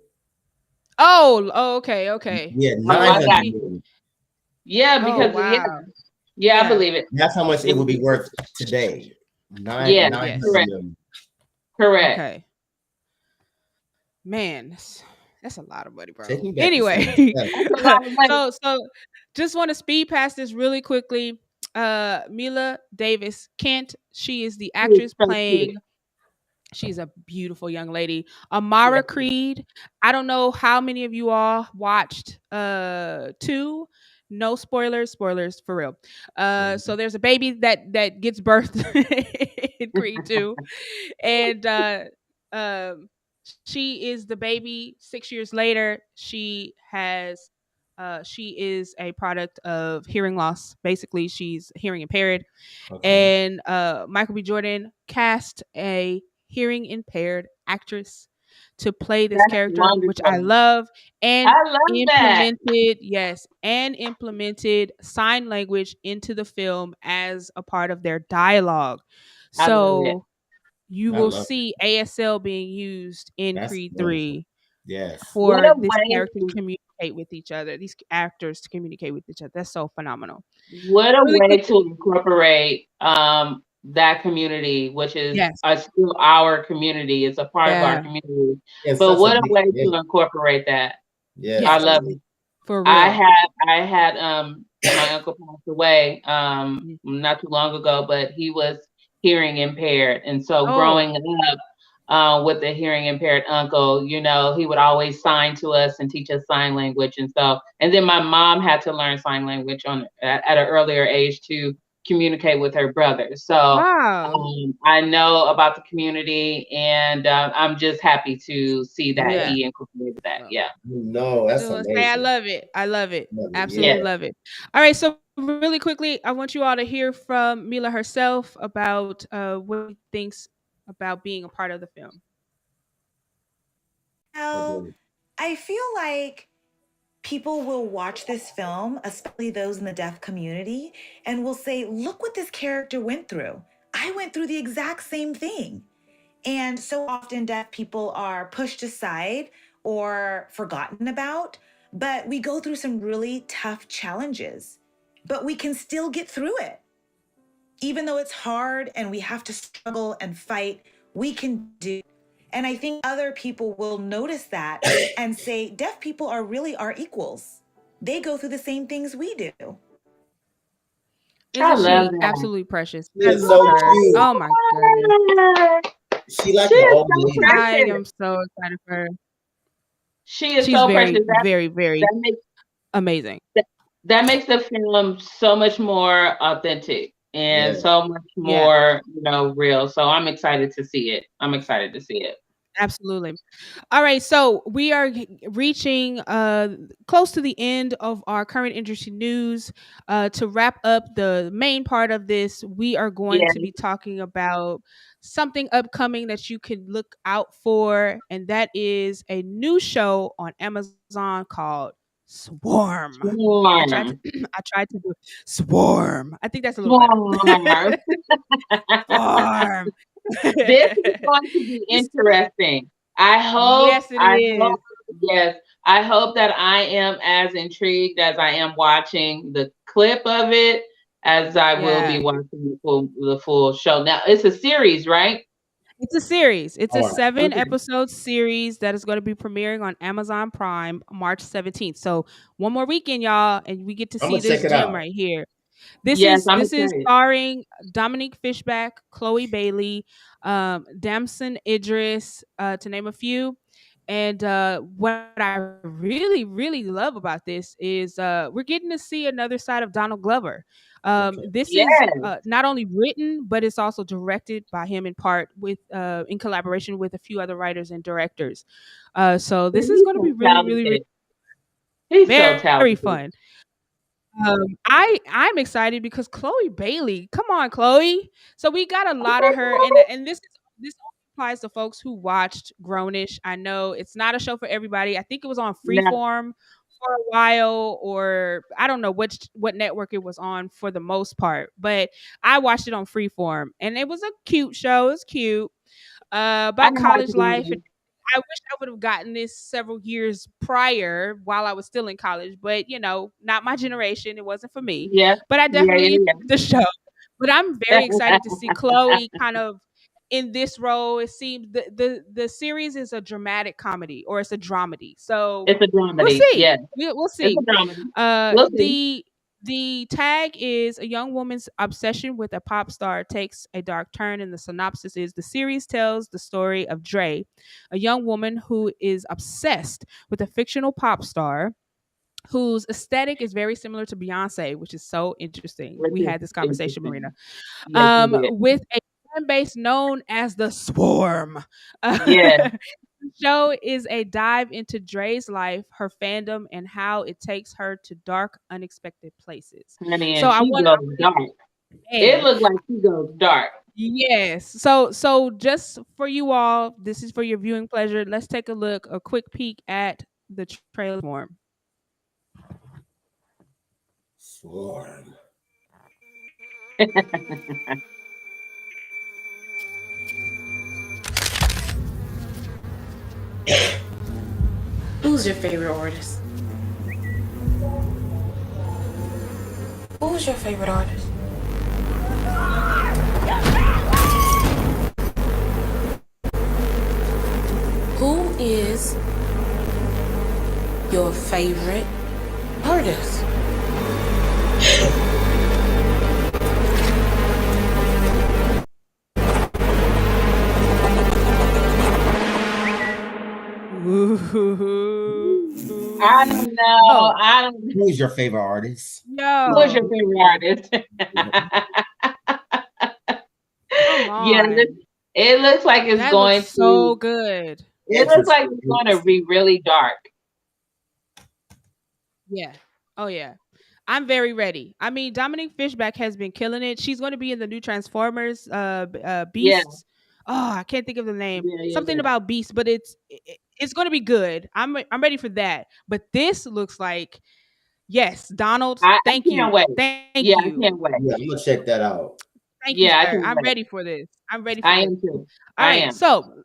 Oh, okay. Yeah, 900 million. Yeah, because I believe it. That's how much it would be worth today. 900 million. Correct. Okay. Man, that's a lot of money, bro. Anyway, so just want to speed past this really quickly. Mila Davis Kent, she is the actress playing. She's a beautiful young lady. Amara Creed. I don't know how many of you all watched 2. No spoilers for real. So there's a baby that gets birthed in Creed 2, and she is the baby. 6 years later, she is a product of hearing loss. Basically, she's hearing impaired. Okay. And Michael B. Jordan cast a hearing impaired actress to play this character, wonderful. Which I love, and implemented sign language into the film as a part of their dialogue. So you will see ASL being used in Creed 3. Yes. For this character to communicate with each other, these actors to communicate with each other. That's so phenomenal. What a way to incorporate that community, which is still our community. It's a part of our community. But what a way to incorporate that. Yeah, I love it. For real. I had my uncle passed away not too long ago, but he was hearing impaired, and so growing up with a hearing impaired uncle, he would always sign to us and teach us sign language, and then my mom had to learn sign language at an earlier age to communicate with her brother. So I know about the community, and I'm just happy to see that he incorporated that. Yeah. No, that's amazing. I love it. Absolutely love it. All right, so really quickly, I want you all to hear from Mila herself about what she thinks about being a part of the film. Well, I feel like people will watch this film, especially those in the deaf community, and will say, look what this character went through. I went through the exact same thing. And so often deaf people are pushed aside or forgotten about, but we go through some really tough challenges, but we can still get through it. Even though it's hard and we have to struggle and fight, we can do it. And I think other people will notice that and say, deaf people are really our equals. They go through the same things we do. Isn't she absolutely precious? She's so cute. Oh my goodness. She like an old lady. I am so excited for her. She's so very, precious. Very, very amazing. That makes the film so much more authentic and so much more, real. So I'm excited to see it. Absolutely. All right. So we are reaching close to the end of our current industry news. To wrap up the main part of this, we are going to be talking about something upcoming that you can look out for. And that is a new show on Amazon called Swarm. I tried to do Swarm. I think that's a little better. Swarm. This is going to be interesting. I hope. Yes, it is. I hope that I am as intrigued as I am watching the clip of it as I will be watching the full show. Now, it's a series, right? It's a series. It's a 7-episode series that is going to be premiering on Amazon Prime March 17th. So one more weekend, y'all, and we get to see this gem right here. This Yes, is I'm this is excited. starring Dominique Fishback, Chloe Bailey, Damson Idris, to name a few. And what I really love about this is we're getting to see another side of Donald Glover. This is Yes. not only written, but it's also directed by him in part with in collaboration with a few other writers and directors. So this is He's going to so be really talented. He's so very talented. fun. I'm excited because Chloe Bailey, come on, Chloe. So we got a lot of her, and this only applies to folks who watched Grownish. I know it's not a show for everybody. I think it was on No. Freeform for a while, or I don't know what network it was on for the most part, but I watched it on Freeform, and it was a cute show. It was cute about didn't watch college it life. either. I wish I would have gotten this several years prior while I was still in college, but not my generation. It wasn't for me. Yeah. But I Yeah, definitely yeah, enjoyed the show. But I'm yeah. very excited to see Chloe kind of in this role. It seems the series is a dramatic comedy, or it's a dramedy. So It's a we'll dramedy. see. Yeah. We'll It's see. a dramedy. We'll see. The tag is a young woman's obsession with a pop star takes a dark turn, and the synopsis is the series tells the story of Dre, a young woman who is obsessed with a fictional pop star whose aesthetic is very similar to Beyonce, which is so interesting. Which We is had this conversation, Marina. interesting. Yes, we did. With a fan base known as the Swarm. Yeah. The show is a dive into Dre's life, her fandom, and how it takes her to dark, unexpected places. Honey, So and I she want goes dark. It Man, looks like she goes dark. yes. So just for you all, this is for your viewing pleasure. Let's take a quick peek at the trailer form. Swarm. Who's your favorite artist? Who's your favorite artist? Who is your favorite artist? I don't know. Oh. I don't. Who's your favorite artist? Yo. Who's your favorite artist? Come on. Yeah, it looks like it's That going looks so good. It looks like it's going to be really dark. Yeah. Oh yeah. I'm very ready. I mean, Dominique Fishback has been killing it. She's going to be in the new Transformers, Beasts. Yeah. Oh, I can't think of the name. Yeah, Something about Beast, but it's going to be good. I'm ready for that. But this looks like, yes, Donald. Thank you. Can't wait. Thank Yeah, you. I can't wait. Yeah, I'm gonna check that out. Thank you, Yeah, sir. I'm ready for this. I'm ready for I this. am too. All I right, am. so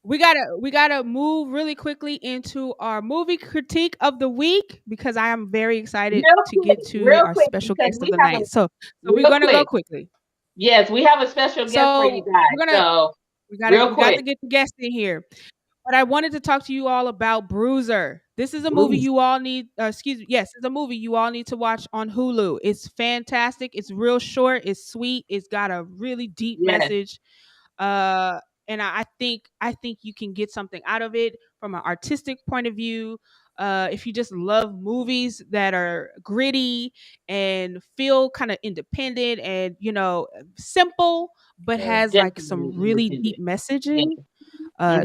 we gotta move really quickly into our movie critique of the week, because I am very excited to get to our special guest of the night. So we're gonna go quickly. Yes, we have a special guest for you guys. We got to get the guest in here. But I wanted to talk to you all about Bruiser. This is a movie you all need. Yes, it's a movie you all need to watch on Hulu. It's fantastic. It's real short. It's sweet. It's got a really deep message. And I think you can get something out of it from an artistic point of view. If you just love movies that are gritty and feel kind of independent and simple, but has like some really deep messaging.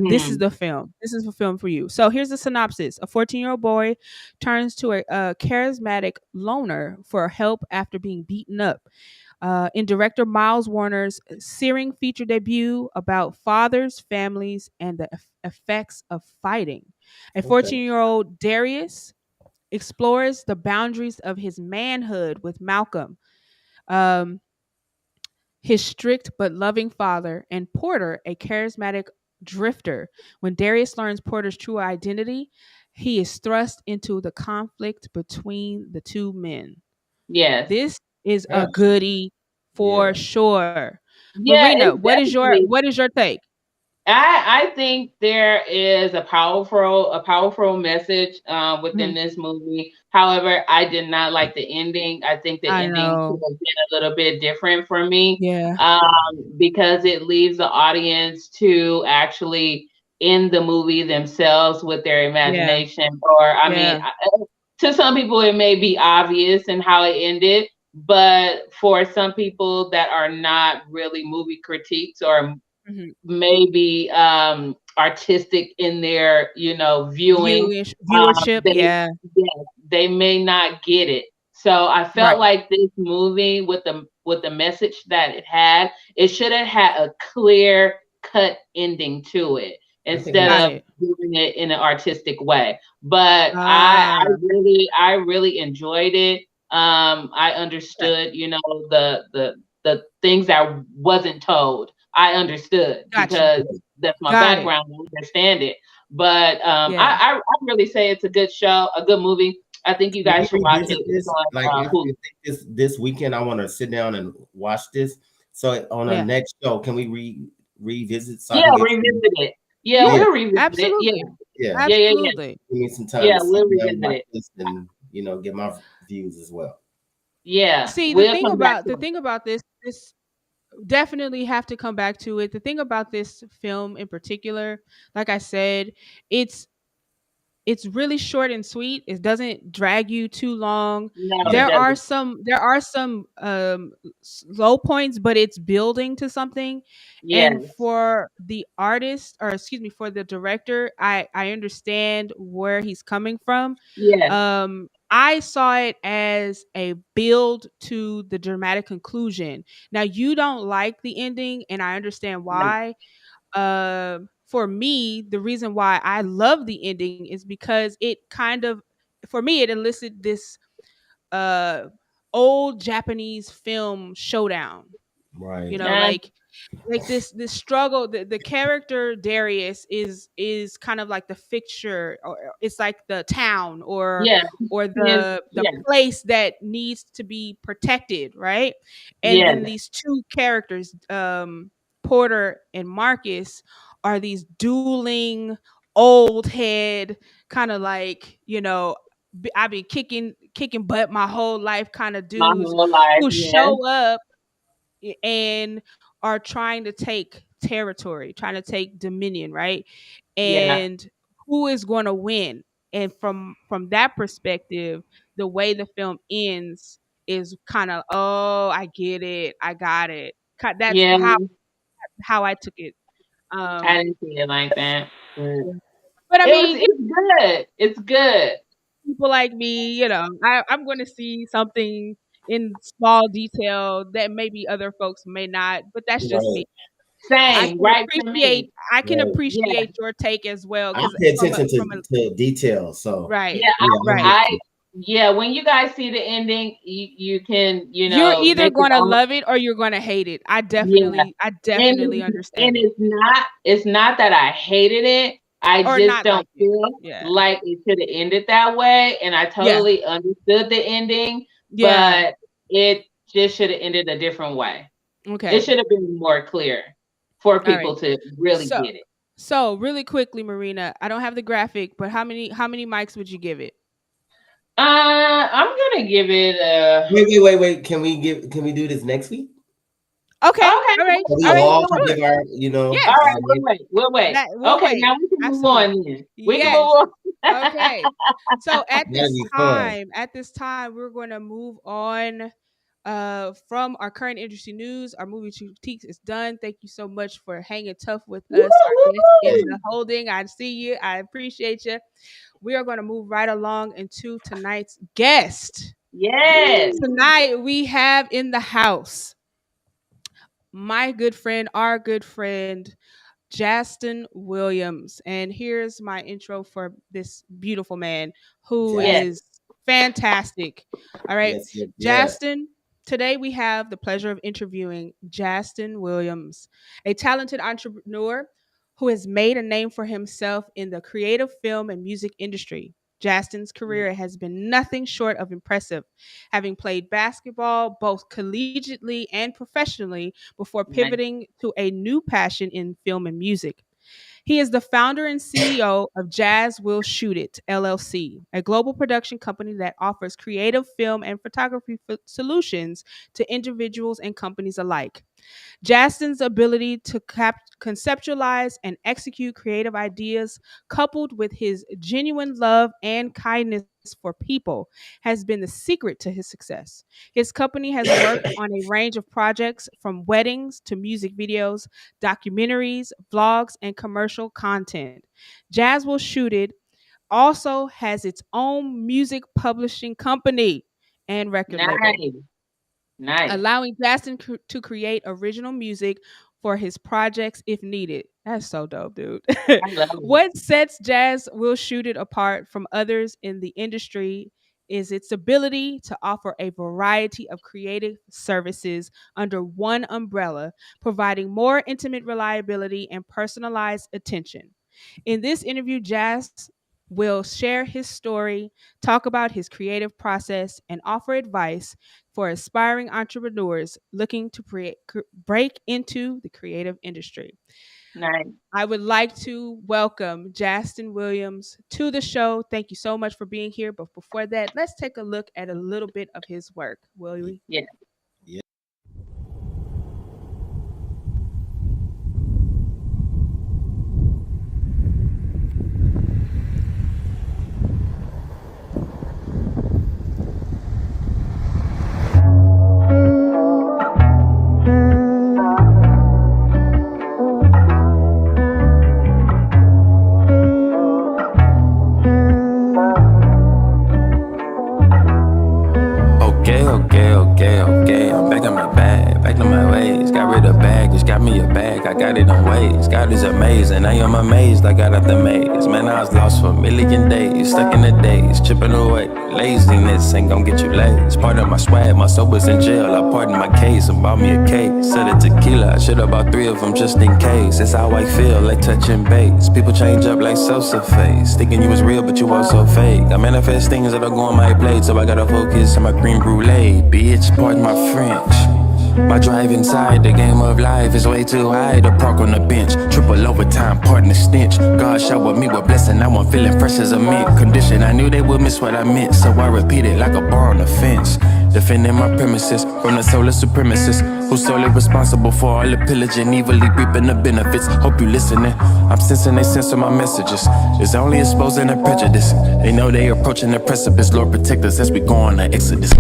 This is the film. This is a film for you. So here's the synopsis. A 14-year-old boy turns to a charismatic loner for help after being beaten up. In director Miles Warner's searing feature debut about fathers, families, and the effects of fighting. A 14-year-old Darius explores the boundaries of his manhood with Malcolm, his strict but loving father, and Porter, a charismatic drifter. When Darius learns Porter's true identity, he is thrust into the conflict between the two men. Yes. This is a goodie for sure. Yeah, Marina, what is your take? I think there is a powerful message within this movie. However, I did not like the ending. I think the ending could have been a little bit different for me. Yeah. Because it leaves the audience to actually end the movie themselves with their imagination. Or, I mean, to some people, it may be obvious in how it ended. But for some people that are not really movie critiques or maybe artistic in their, viewing, viewership, they may not get it. So I felt like this movie with the message that it had, it should have had a clear cut ending to it instead of doing it in an artistic way. But I really enjoyed it. I understood, the things that wasn't told. I understood because that's my background. I understand it. But I really say it's a good show, a good movie. I think you guys should watch it. This weekend, I want to sit down and watch this. So on our next show, can we revisit? So revisit it. Yeah, we'll revisit absolutely. it. Absolutely. Give me some time. Yeah, we'll revisit it and get my views as well. Yeah. See, the thing about this definitely have to come back to it. The thing about this film in particular, like I said, it's really short and sweet. It doesn't drag you too long. No, there are some low points, but it's building to something. Yes. And for the artist, or excuse me, for the director, I understand where he's coming from. Yeah. I saw it as a build to the dramatic conclusion. Now, you don't like the ending, and I understand why. For me, the reason why I love the ending is because it kind of, for me, it elicited this old Japanese film showdown. Right. Like this struggle. The character Darius is kind of like the fixture, or it's like the town or the place that needs to be protected, right? And then these two characters, Porter and Marcus, are these dueling old head, kind of like, I've been kicking butt my whole life kind of dudes who show up and are trying to take territory, trying to take dominion, right? And who is going to win? And from that perspective, the way the film ends is kind of, oh, I get it, I got it. That's how I took it. I didn't see it like that. But I mean, it's good. It's good. People like me, I'm going to see something in small detail that maybe other folks may not, but that's just me. Same, I can appreciate your take as well. I pay attention to details. So when you guys see the ending, you can, you're either going to love it or you're going to hate it. I definitely understand. And it's not that I hated it. I just don't feel like it should have ended that way. And I totally understood the ending, but it just should have ended a different way. Okay. It should have been more clear for people to really get it. So really quickly, Marina, I don't have the graphic, but how many mics would you give it? I'm gonna give it Wait. Can we do this next week? Okay. All right. All give our, Yes. All right, we'll wait. Okay, now we can move on then. We can move on. Okay. So at this time, we're going to move on from our current industry news. Our movie critiques is done. Thank you so much for hanging tough with us. Our guest is the holding. I see you. I appreciate you. We are going to move right along into tonight's guest. Yes. Tonight we have in the house my good friend, our good friend, Jazzton Williams. And here's my intro for this beautiful man who is fantastic. All right. Jazzton, today we have the pleasure of interviewing Jazzton Williams, a talented entrepreneur who has made a name for himself in the creative film and music industry. Jazzton's career has been nothing short of impressive, having played basketball both collegiately and professionally before pivoting to a new passion in film and music. He is the founder and CEO of Jazz Will Shoot It, LLC, a global production company that offers creative film and photography solutions to individuals and companies alike. Jazzton's ability to conceptualize and execute creative ideas, coupled with his genuine love and kindness for people, has been the secret to his success. His company has worked on a range of projects from weddings to music videos, documentaries, vlogs, and commercial content. Jazz Will Shoot It also has its own music publishing company and record label, allowing Jazzton to create original music for his projects if needed. That's so dope, dude. What sets Jazz Will Shoot It apart from others in the industry is its ability to offer a variety of creative services under one umbrella, providing more intimate reliability and personalized attention. In this interview, Jazz will share his story, talk about his creative process, and offer advice for aspiring entrepreneurs looking to break into the creative industry. Nice. I would like to welcome Jazzton Williams to the show. Thank you so much for being here. But before that, let's take a look at a little bit of his work, will we? Yeah. Okay. I'm back in my bag, back to my ways. Got rid of baggage, got me a bag. I got it in ways. God is amazing. I am amazed. I got out the maze. Man, I was lost for a million days, stuck in the days, chipping away. Laziness ain't gon' get you lazy. Part of my swag, my soul was in jail. I pardoned my case and bought me a case. Said it tequila, I should've bought 3 of them just in case. That's how I feel, like touching base. People change up like Sosa face. Thinking you was real, but you was so fake. I manifest things that'll go on my plate, so I gotta focus on my cream brulee. Bitch, pardon my French. My drive inside the game of life is way too high to park on the bench. Triple overtime, pardon the stench. God showered me with blessing, now I'm feeling fresh as a mint condition. I knew they would miss what I meant, so I repeat it like a bar on the fence. Defending my premises from the soulless supremacists who's solely responsible for all the pillaging, evilly reaping the benefits. Hope you listening. I'm sensing they censor my messages. It's only exposing the prejudice. They know they approaching the precipice. Lord protect us as we go on the exodus.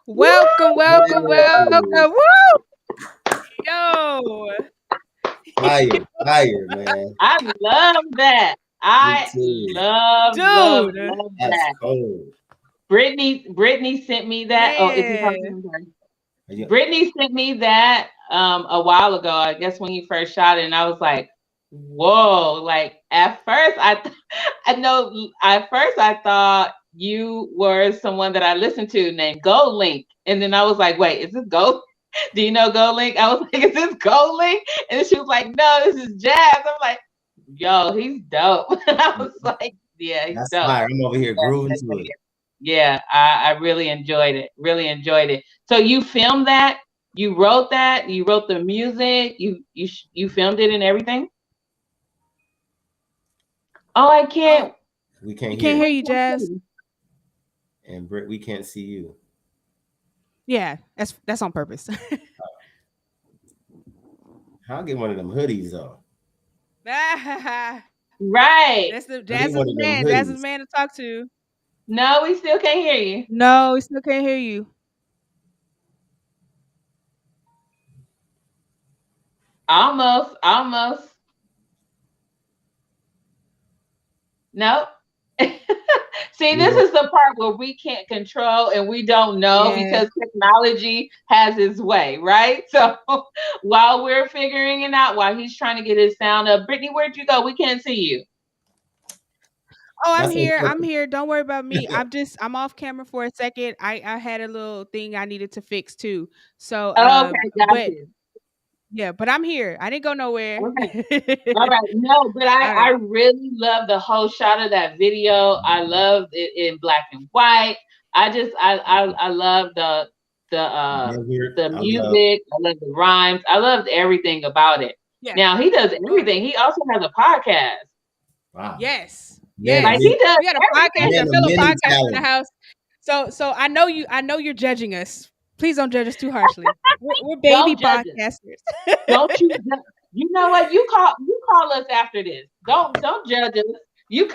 Welcome. Woo! Yo. Fire, man. I love that. I love that. That's cold. Brittany sent me that. Man. Oh, if you're talking, Brittany sent me that a while ago, I guess when you first shot it, and I was like, whoa. Like at first I thought you were someone that I listened to named Gold Link. And then I was like, wait, is this Gold? Do you know Gold Link? I was like, is this Gold Link? And then she was like, no, this is Jazz. I'm like, yo, he's dope. I was like, yeah, he's dope. Fire. I'm over here grooving to it. Yeah, I really enjoyed it. So you filmed that? You wrote that? You wrote the music? You filmed it and everything? Oh, I can't. We can't hear you, Jazz. And Britt, we can't see you. Yeah, that's on purpose. I'll get one of them hoodies though. Right. That's the Jazz's man. Jazz's man to talk to. No, we still can't hear you. No, we still can't hear you. Almost. Nope. See, this is the part where we can't control and we don't know because technology has its way, right? So while we're figuring it out, while he's trying to get his sound up, Brittany, where'd you go? We can't see you. Oh, I'm here. Don't worry about me. I'm off camera for a second. I had a little thing I needed to fix too. So okay, got you. Yeah, but I'm here. I didn't go nowhere. Okay. All right. No, but I really love the whole shot of that video. I love it in black and white. I love the the music. I love the rhymes. I loved everything about it. Yeah. Now he does everything. He also has a podcast. Wow. Yes. Yes. Like he does. We had a podcast, a fellow podcast in the house. So I know you're judging us. Please don't judge us too harshly. We're baby podcasters. Don't you? You know what? You call us after this. Don't judge us. You.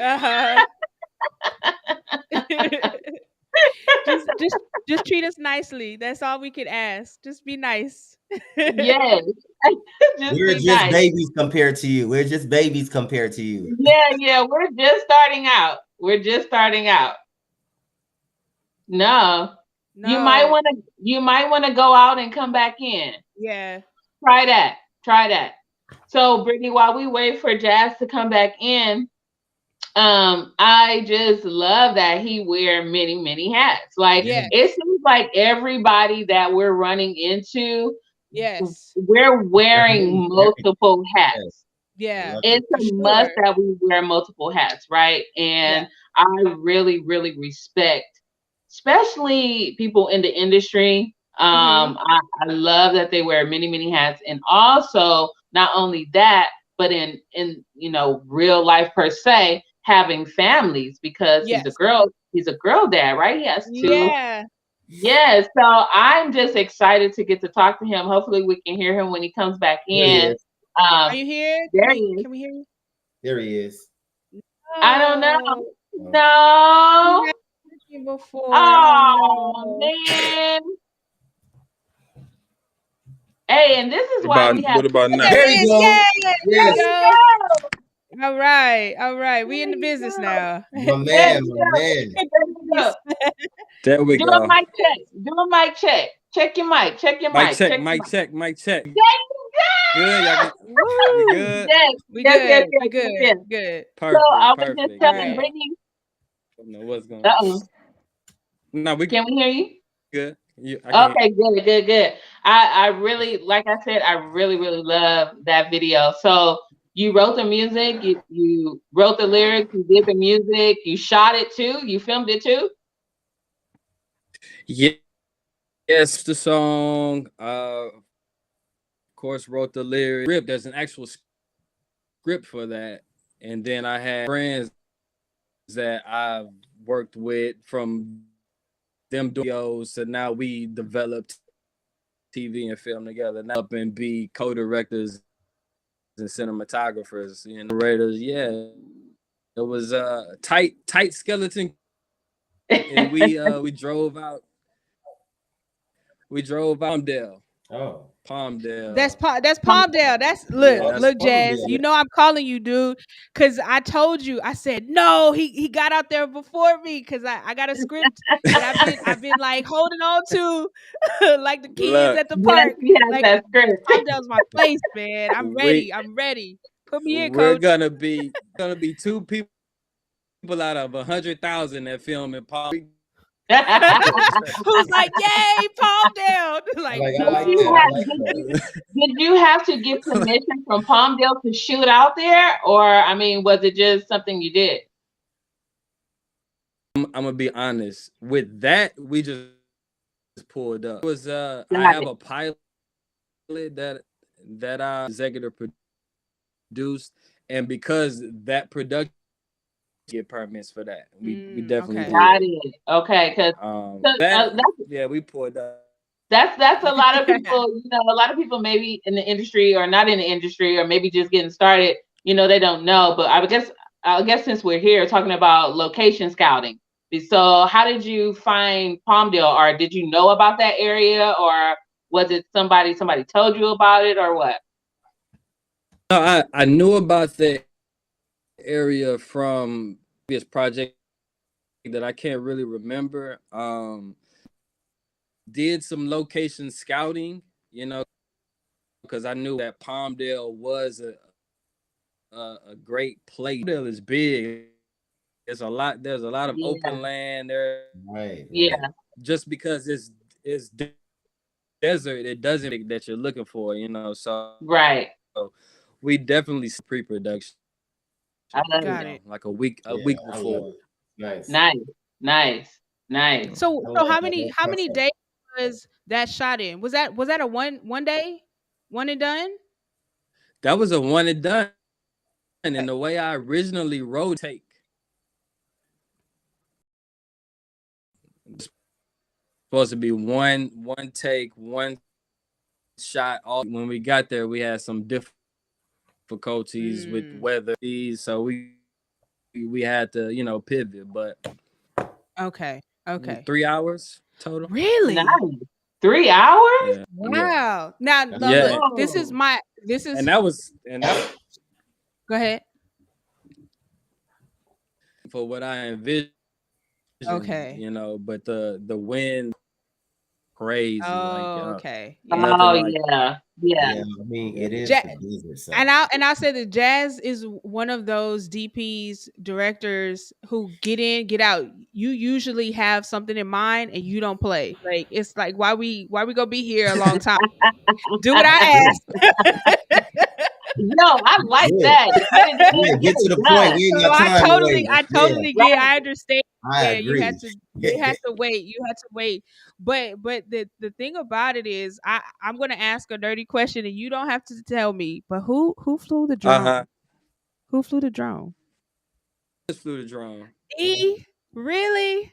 Just treat us nicely. That's all we could ask. Just be nice. Yes. We're just nice. Babies compared to you. We're just babies compared to you. Yeah. We're just starting out. No. You might want to go out and come back in. Yeah. Try that. So Brittany, while we wait for Jazz to come back in, I just love that he wear many hats. Like it seems like everybody that we're running into, we're wearing multiple hats. Yeah, it's a must that we wear multiple hats, right? And I really respect, especially people in the industry. I love that they wear many hats, and also not only that, but in real life per se, having families, because he's a girl dad, right? He has two. Yeah. So I'm just excited to get to talk to him. Hopefully we can hear him when he comes back in. Are you here? There he is. Can we hear you? There he is. I don't know. No. Before. Oh man. Hey, and this is why we have. What about now? There you go. Yes. All right. We in the business now. My man. There we go. Do a mic check. Check your mic. Mic check. There you go. Good. Y'all good. We good. Perfect. So I was just telling Brittany. I don't know what's going on. No, can we hear you? Good. Okay, good. I really, like I said, I really love that video. So you wrote the music, you wrote the lyrics, you did the music, you shot it too, you filmed it too. Yes, the song. Of course, wrote the lyrics. There's an actual script for that, and then I had friends that I've worked with from them videos, so now we developed TV and film together. Now up and be co-directors and cinematographers, narrators. Yeah, it was a tight skeleton, and we drove out. We drove Palmdale. Oh, Palmdale. That's Palmdale. Look, Jazz. You know I'm calling you, dude, because I told you. I said no. He got out there before me because I got a script that I've been like holding on to, like the kids at the park. Like, that script. Palmdale's my place, man. I'm ready. Put me in, coach. We're gonna be 2 people out of 100,000 that film in Palm. Who's like, yay, Palmdale? Did you have to get permission from Palmdale to shoot out there, or was it just something you did? I'm gonna be honest with that. We just pulled up. It was I have a pilot that I executive produced, and because that production get permits for that. We definitely got it. Okay, because we pulled up. That's a lot of people. A lot of people maybe in the industry or not in the industry or maybe just getting started. They don't know. But I guess since we're here talking about location scouting, so how did you find Palmdale, or did you know about that area, or was it somebody told you about it, or what? No, I knew about the area from this project that I can't really remember. Did some location scouting, because I knew that Palmdale was a great place. Palmdale is big. There's a lot of open land there. Right. Yeah. Just because it's desert, it doesn't mean that you're looking for, so right. So we definitely see pre-production. I love it. Like a week before. Nice. So how many days was that shot in? Was that a one day, one and done? That was a one and done. And the way I originally wrote take, supposed to be one take, one shot. All when we got there, we had some difficulties with weather, so we had to, you know, pivot. But okay, 3 hours total. Really? Nice. 3 hours? Yeah. Wow. Now, Yeah. look, this is and that was go ahead. For what I envisioned. Okay. You know, but the wind crazy. Okay. Yeah. I mean, it is the desert, so. And I'll say that Jazz is one of those DPs, directors who get in, get out. You usually have something in mind and you don't play. Like, it's like, why we gonna be here a long time? Do what I ask. No, I like that. Get to the point. We ain't got time I totally get. I understand. I agree. You had to wait. You had to wait. But the thing about it is, I'm gonna ask a nerdy question, and you don't have to tell me. But who flew the drone? Who flew the drone? Just flew the drone. Really?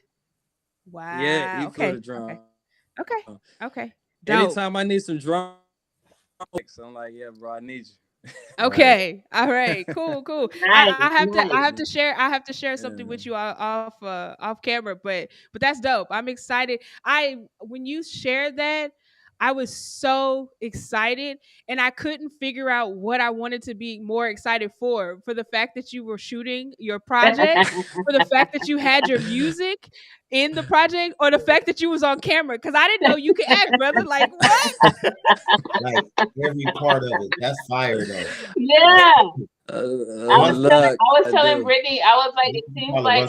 Wow. Yeah, he flew the drone. Okay. Anytime I need some drone, I'm like, yeah, bro, I need you. Okay. All right. Cool. I have to share something with you off camera, but that's dope. I'm excited. When you shared that, I was so excited, and I couldn't figure out what I wanted to be more excited for the fact that you were shooting your project, for the fact that you had your music in the project, or the fact that you was on camera, because I didn't know you could act, brother. Like, what? Like every part of it. That's fire, though. Yeah. I was telling Brittany, I was like, it seems like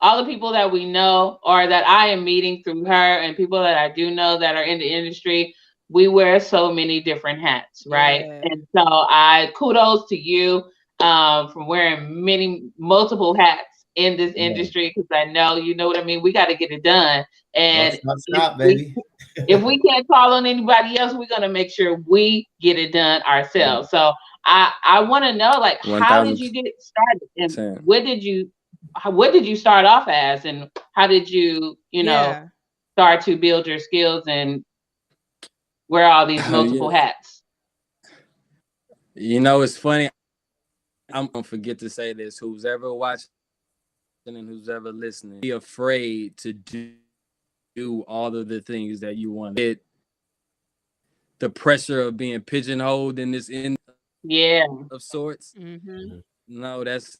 all the people that we know or that I am meeting through her and people that I do know that are in the industry, we wear so many different hats, right? Yeah. And so I kudos to you from wearing multiple hats in this industry, because I know, you know what I mean? We got to get it done. And baby. If we can't call on anybody else, we're going to make sure we get it done ourselves. So I want to know, like, 1, how did you get started? And what did you start off as? And how did you, start to build your skills and wear all these multiple hats? You know, it's funny. I'm going to forget to say this. Who's ever watching and who's ever listening, be afraid to do all of the things that you want. The pressure of being pigeonholed in this of sorts. Mm-hmm. No, it's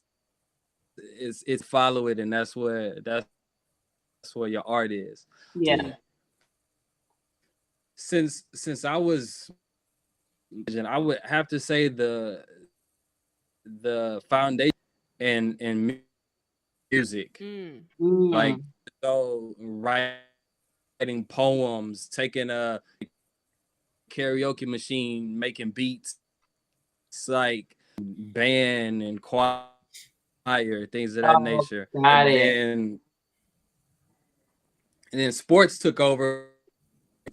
follow it, and that's where your art is. Yeah. Since I was, I would have to say the foundation and music, like, so writing poems, taking a karaoke machine, making beats, it's like band and choir, things of that nature. And then sports took over.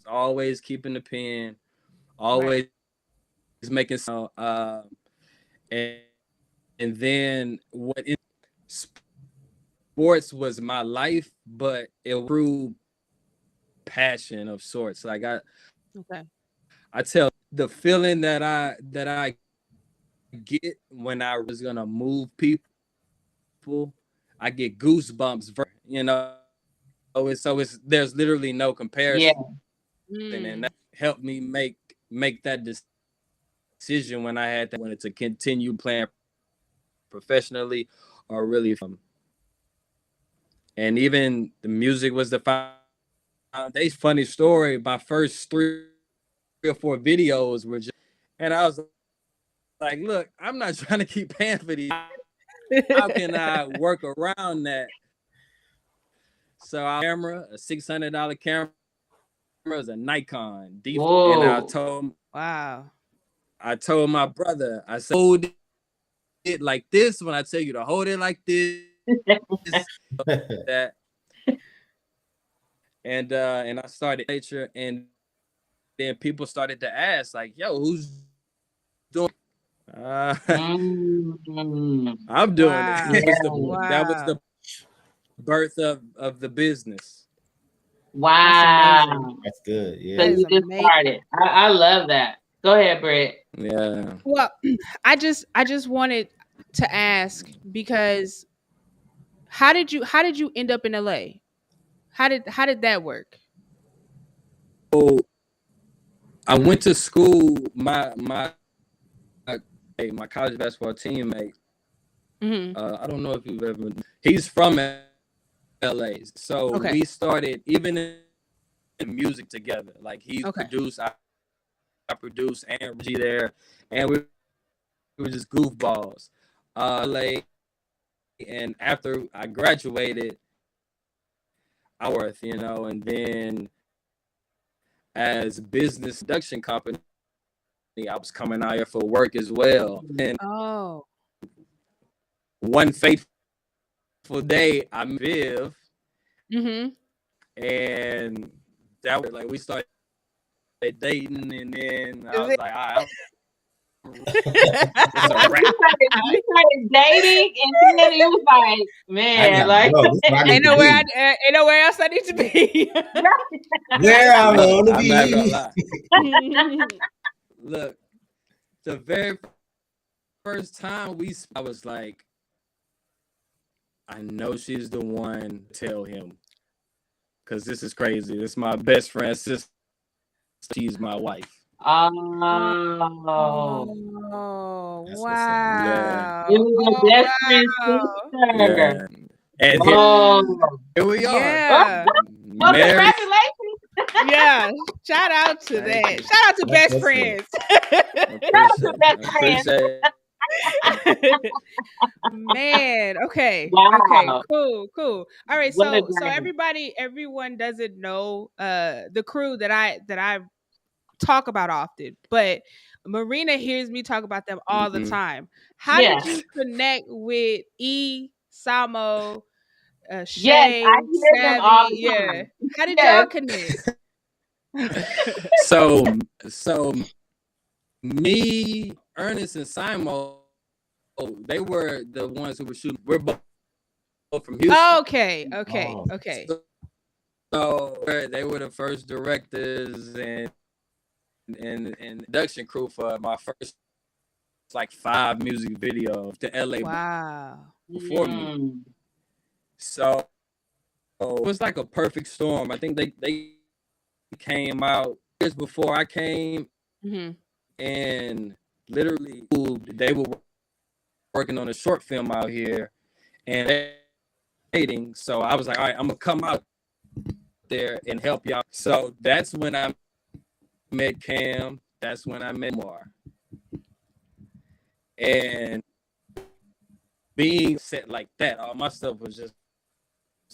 Always keeping the pen, always making sound. And then sports was my life, but it grew passion of sorts. Like I tell the feeling that I get when I was gonna move people, I get goosebumps. There's literally no comparison, and that helped me make that decision when I wanted to continue playing professionally or really from. And even the music was the foundation. Funny story, my first 3 or 4 videos were just, and I was like, look, I'm not trying to keep paying for these. How can I work around that? So a $600 camera is a Nikon. And I told my brother, I said, hold it like this when I tell you to hold it like this. That. and I started nature, and then people started to ask, like, "Yo, who's doing?" I'm doing it. That was the birth of the business. Wow, that's good. Yeah, so you just started. I love that. Go ahead, Britt. Yeah. Well, I just wanted to ask, because how did you end up in LA? How did that work? So I went to school. My college basketball teammate. I don't know if you've ever. He's from LA, so we started even in music together. Like he produced, I produced, and Reggie there, and we were just goofballs. LA, and after I graduated, and then as business production company, I was coming out here for work as well. And one fateful day, I met Viv, and that was like we started dating, and then I was like, all right. You started dating, and then he was like, "Man, like, ain't nowhere else I need to be." Where I'm not gonna lie. Look, the very first time I was like, I know she's the one to tell him, because this is crazy. This is my best friend's sister. She's my wife. Oh, wow! It was your best friend's sister. Yeah. And here we are. Yeah. Congratulations. Yeah. Shout out to that. Shout out to best friends. Shout out to best friends. Man, okay. Wow. Okay, cool. All right, so everyone doesn't know the crew that I talk about often, but Marina hears me talk about them all the time. How did you connect with E, Samo, Shay, I hear them all the time. How did y'all connect? So me, Ernest, and Simo, they were the ones who were shooting. We're both from Houston. Okay. So they were the first directors and production crew for my first 5 music videos to LA. Wow. Before me. So it was like a perfect storm. I think they came out years before I came, and literally they were working on a short film out here, and dating. So I was like, all right, I'm gonna come out there and help y'all. So that's when I met Cam. That's when I met Mar. And being set like that, all my stuff was just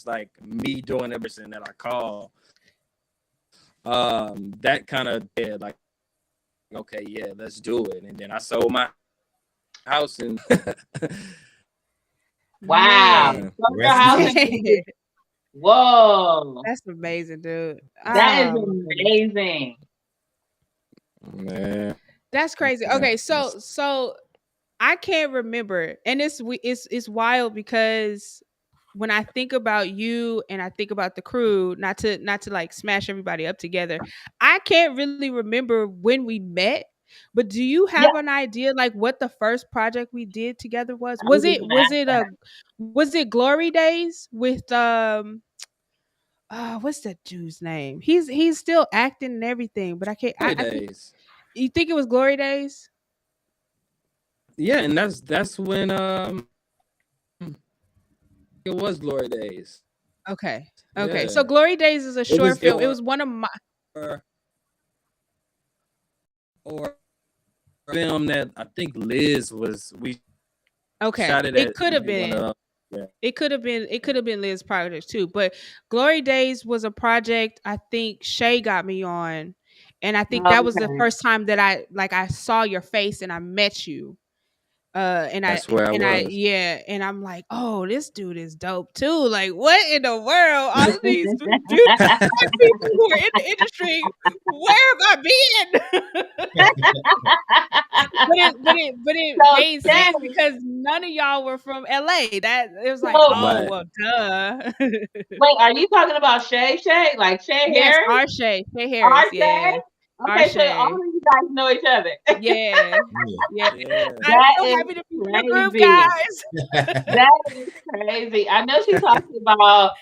like me doing everything that I call. That kind of did like, okay, yeah, let's do it. And then I sold my house and wow. Whoa. That's amazing, dude. That is amazing. Man. That's crazy. Okay, so I can't remember, and it's wild because when I think about you and I think about the crew, not to like smash everybody up together, I can't really remember when we met. But do you have an idea like what the first project we did together was? Was it Glory Days with what's that dude's name? He's still acting and everything, but I can't. You think it was Glory Days? Yeah, and that's when it was Glory Days. Okay. Yeah. So Glory Days is a short film. It was one of my or film that I think Liz was. We shot it. It could have been. It could have been Liz's project too. But Glory Days was a project I think Shay got me on, and I think that was the first time that I saw your face and I met you. And That's where I was. and I'm like, oh, this dude is dope too. Like, what in the world? All of these beautiful black people who are in the industry, where have I been? but it So, made sense because none of y'all were from LA. That it was like, oh well, duh. Wait, are you talking about Shay? Like Shay Yes, Harris? Shay Harris, yeah. Okay, so all of you guys know each other. Yeah. I'm so happy to be in the group, guys. That is crazy. I know she talks about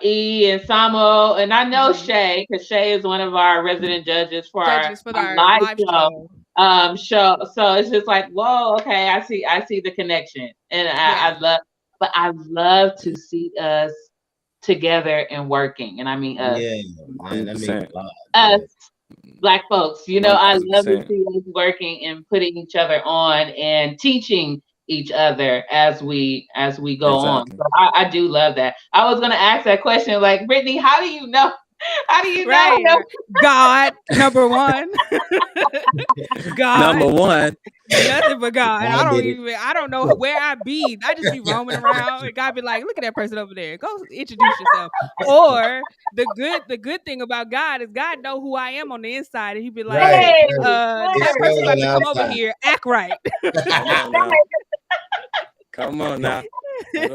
E and Samo, and I know Shay because Shay is one of our resident judges for our live show. So it's just like, whoa, okay, I see the connection, and I love to see us together and working, and I mean us. Yeah, man, that makes a lot. Us. Black folks, I love to 100%. see us working and putting each other on and teaching each other as we go on. So I do love that. I was gonna ask that question, like, Brittany, how do you know? How do you know? God, number one. God, number one. Nothing but God. I don't know where I be. I just be roaming around, and God be like, "Look at that person over there. Go introduce yourself." Or the good thing about God is God know who I am on the inside, and He be like, "That person about to come over here, act right." Come on now. I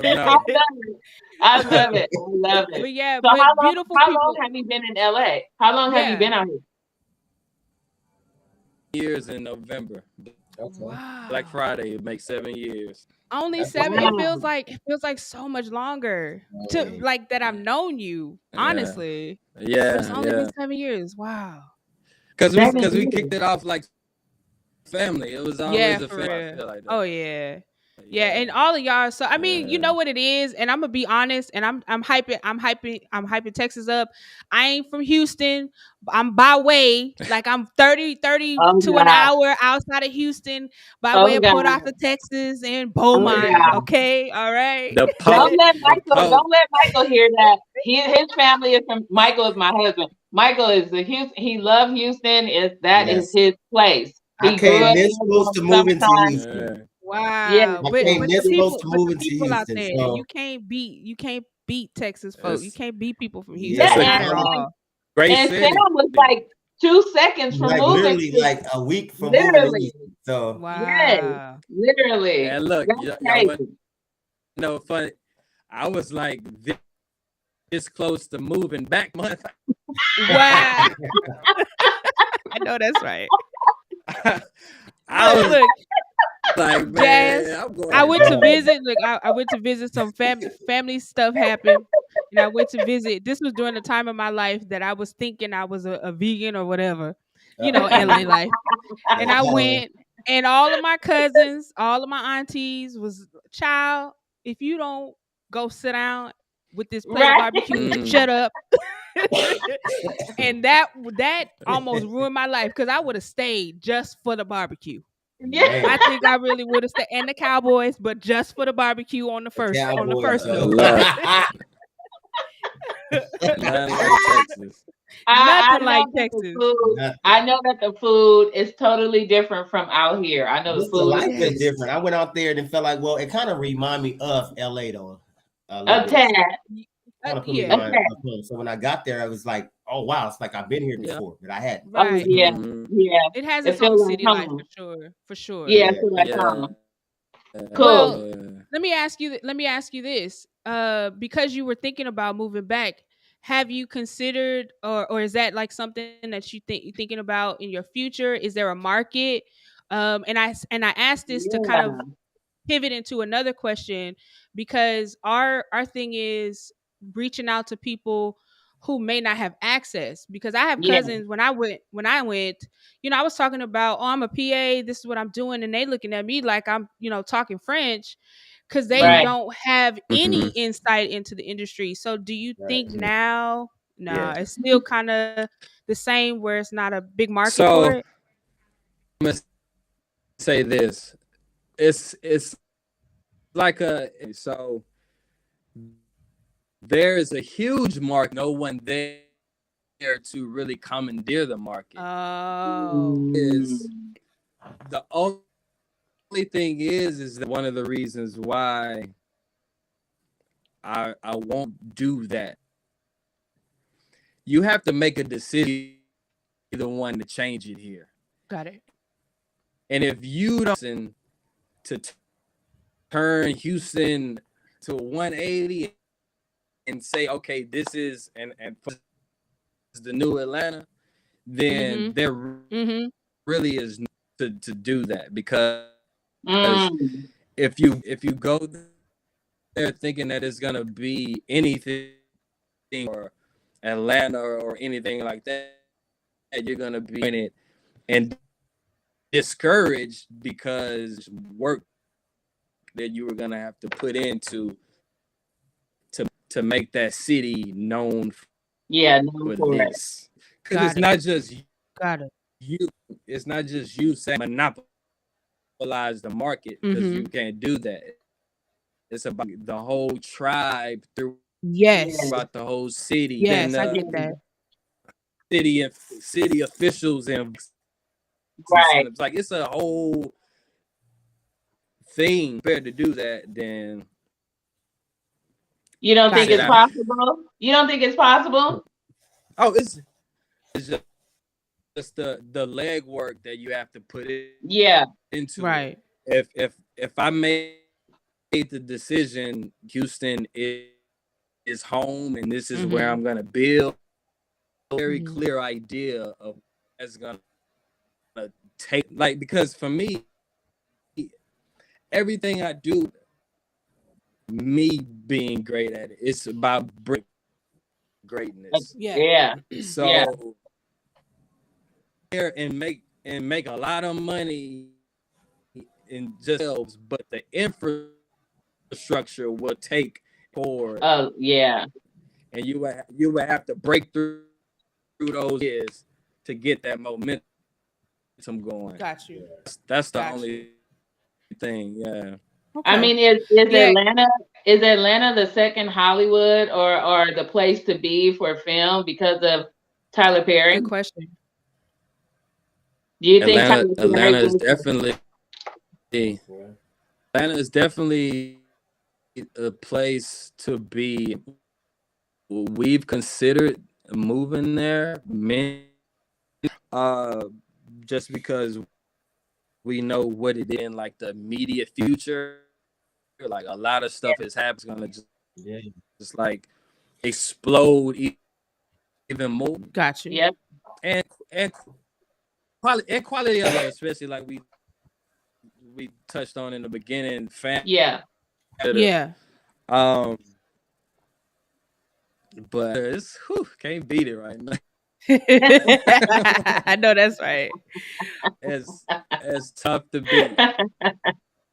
love it. But yeah, so how people. long have you been in LA? How long have you been out here? Years in November. Wow. Black Friday, it makes 7 years. Only 7. It feels like so much longer to like that I've known you. Honestly, it's only been 7 years. Wow. Because we kicked it off like family. It was always a family. I feel like that. Oh yeah. Yeah, and all of y'all. So I mean, you know what it is, and I'm gonna be honest, and I'm hyping Texas up. I ain't from Houston. I'm by way, like I'm 30 to an hour outside of Houston, by way of Port Arthur, Texas, and Beaumont. Okay, all right. Don't let Michael hear that. His family is from. Michael is my husband. Michael is Houston. He loves Houston. Is his place. I came this close to moving to Houston. Wow. Yeah, but the people out there, so. you can't beat Texas folks. You can't beat people from Houston. And Sam was like 2 seconds from moving. Literally like a week from moving. So wow. Literally. And look, no funny. I was like this close to moving back month. Wow. I know that's right. I was look. Like, Jazz, man, I went to visit. Look, I went to visit some family stuff happened, and I went to visit. This was during the time of my life that I was thinking I was a vegan or whatever, LA life. And I went, and all of my cousins, all of my aunties was, child, if you don't go sit down with this plate of barbecue, shut up. And that almost ruined my life because I would have stayed just for the barbecue. Yeah, I think I really would have stayed, and the Cowboys, but just for the barbecue on the first note. Nothing like Texas. I know that the food is totally different from out here. I know the food life is different. I went out there and felt like, well, it kind of reminded me of LA though. A tad. So when I got there, I was like, oh wow, it's like I've been here before, but I hadn't. Right. It has its own city life for sure. Yeah. Cool. Well, let me ask you this. Because you were thinking about moving back, have you considered, or is that like something that you're thinking about in your future? Is there a market? And I asked this to kind of pivot into another question, because our thing is reaching out to people who may not have access, because I have cousins. When I went, I was talking about, oh, I'm a PA, this is what I'm doing, and they looking at me like I'm, talking French, because they don't have any insight into the industry. So do you think now, it's still kind of the same, where it's not a big market for it? I'm gonna say this. It's like there is a huge market. No one there to really commandeer the market. Oh, is the only thing is that one of the reasons why I won't do that. You have to make a decision, the one to change it here. Got it. And if you don't to turn Houston to 180 and say, okay, this is and the new Atlanta, then there really is to do that, because if you go there thinking that it's gonna be anything or Atlanta or anything like that, you're gonna be in it and discouraged because work that you were gonna have to put into to make that city known for this. Because it's not just you. It's not just you saying monopolize the market, because you can't do that. It's about the whole tribe about the whole city. Yes, I get that. City officials and it's like it's a whole thing. Better to do that than. You don't think it's possible? You don't think it's possible? Oh, it's just the legwork that you have to put into right. It. If I made the decision, Houston is home and this is where I'm gonna build, a very clear idea of that's gonna take, like, because for me, everything I do, me being great at it, it's about greatness. So and make a lot of money in just, but the infrastructure will take forward. Oh yeah. And you would have to break through those years to get that momentum going. Got you. That's the only thing. Yeah. Okay. I mean, is Atlanta the second Hollywood or the place to be for film because of Tyler Perry? Good question. Do you think Atlanta is definitely a place to be? We've considered moving there, just because we know what it is in like the immediate future. Like a lot of stuff is happening, gonna just like explode even more. Got you. Yep. And quality of life, especially like we touched on in the beginning. Yeah. But it's can't beat it right now. I know that's right. It's tough to beat.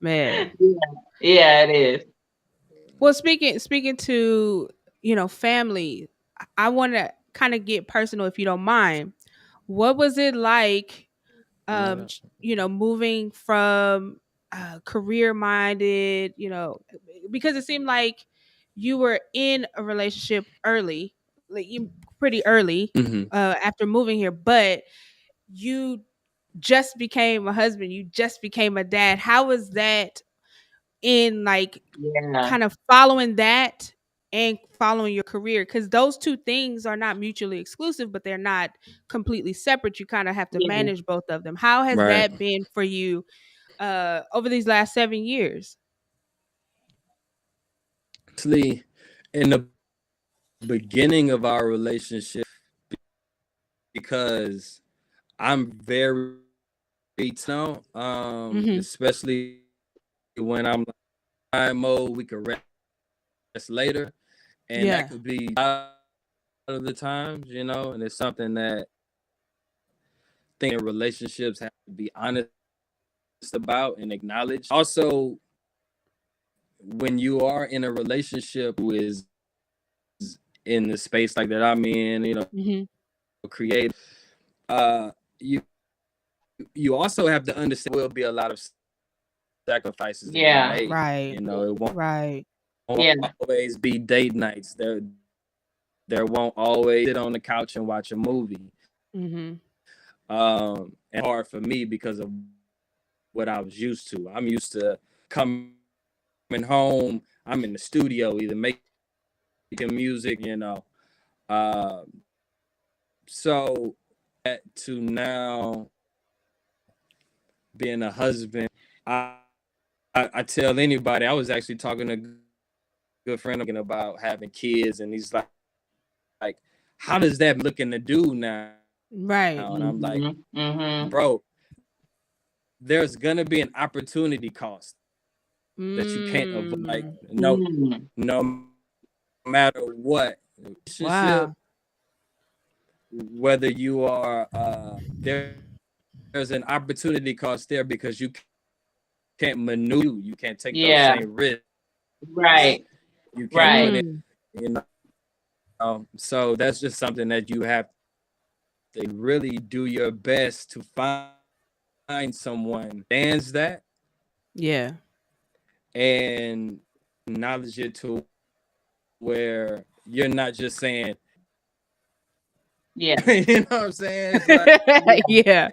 Man. Yeah, it is. Well, speaking to, family, I want to kind of get personal, if you don't mind. What was it like, moving from career minded, because it seemed like you were in a relationship early, like pretty early after moving here, but you just became a husband, you just became a dad. How was that in kind of following that and following your career? Because those two things are not mutually exclusive, but they're not completely separate. You kind of have to manage both of them. How has that been for you over these last 7 years? Actually, in the beginning of our relationship, because I'm very especially when I'm like mode, we could rest later, and that could be a lot of the times, and it's something that I think relationships have to be honest about and acknowledge. Also, when you are in a relationship who is in the space like that I'm in, creative, you also have to understand there will be a lot of sacrifices. Made. Right. It won't always be date nights. There won't always sit on the couch and watch a movie. And hard for me because of what I was used to. I'm used to coming home. I'm in the studio, either making music, So to now being a husband, I tell anybody. I was actually talking to a good friend about having kids, and he's like, how does that looking to do now? Right. And I'm like, bro, there's gonna be an opportunity cost that you can't avoid. Like, no matter what relationship, wow. whether you are there's an opportunity cost there because you can't maneuver, you can't take those same risks. Right. You can't put it, so that's just something that you have to really do your best to find someone who understands that. Yeah. And acknowledge it to where you're not just saying, you know what I'm saying? Like, yeah.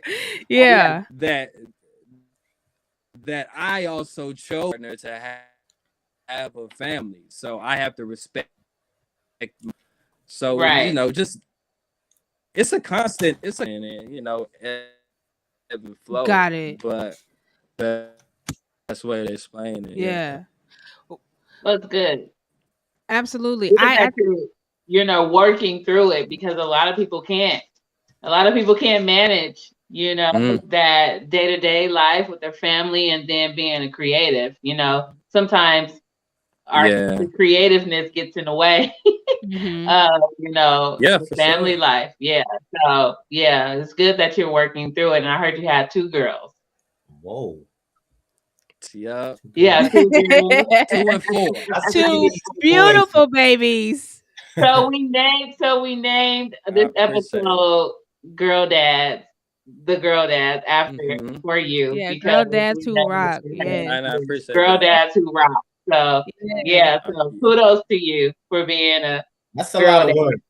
That I also chose to have a family, so I have to respect. So just it's a constant. It's ebb and flow. Got it. But that's the way to explain it. Yeah. That's good. Absolutely. Working through it, because a lot of people can't. A lot of people can't manage, that day-to-day life with their family and then being a creative. Sometimes the creativeness gets in the way of, family life. Yeah. So it's good that you're working through it. And I heard you had 2 girls. Whoa. Yeah. 2 girls. 2 and 4. 2 beautiful babies. So we named this episode Girl Dads, the Girl Dads after for you. Yeah, Girl Dads Who Rock. Yeah. I appreciate Girl Dads Who Rock. So so kudos to you for being that's a lot of work.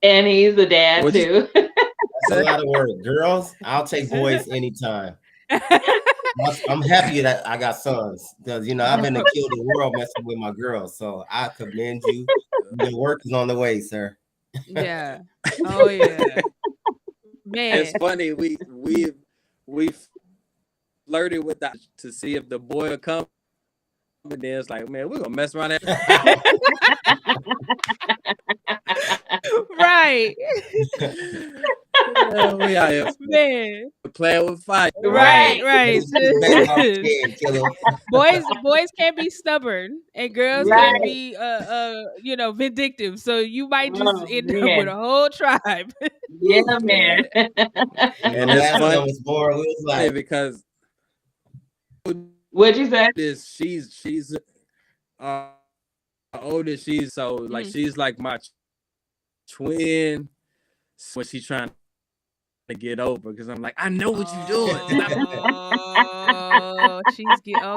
And he's a dad too. That's a lot of work. Girls, I'll take boys anytime. I'm happy that I got sons, because I've been to kill the world messing with my girls. So I commend you. The work is on the way, sir. Yeah. Oh yeah. Man, it's funny. We flirted with that to see if the boy would come. And then it's like, man, we're gonna mess around. Right. We out here, man, playing with fire. Right. boys can't be stubborn, and girls can't be vindictive. So you might just end up with a whole tribe. Yeah, man. And it's fun. Was born, we was like, because what'd you say? She's older. She's so like she's like my twin. When she's trying to get over, because I'm like, I know what you're doing. Oh,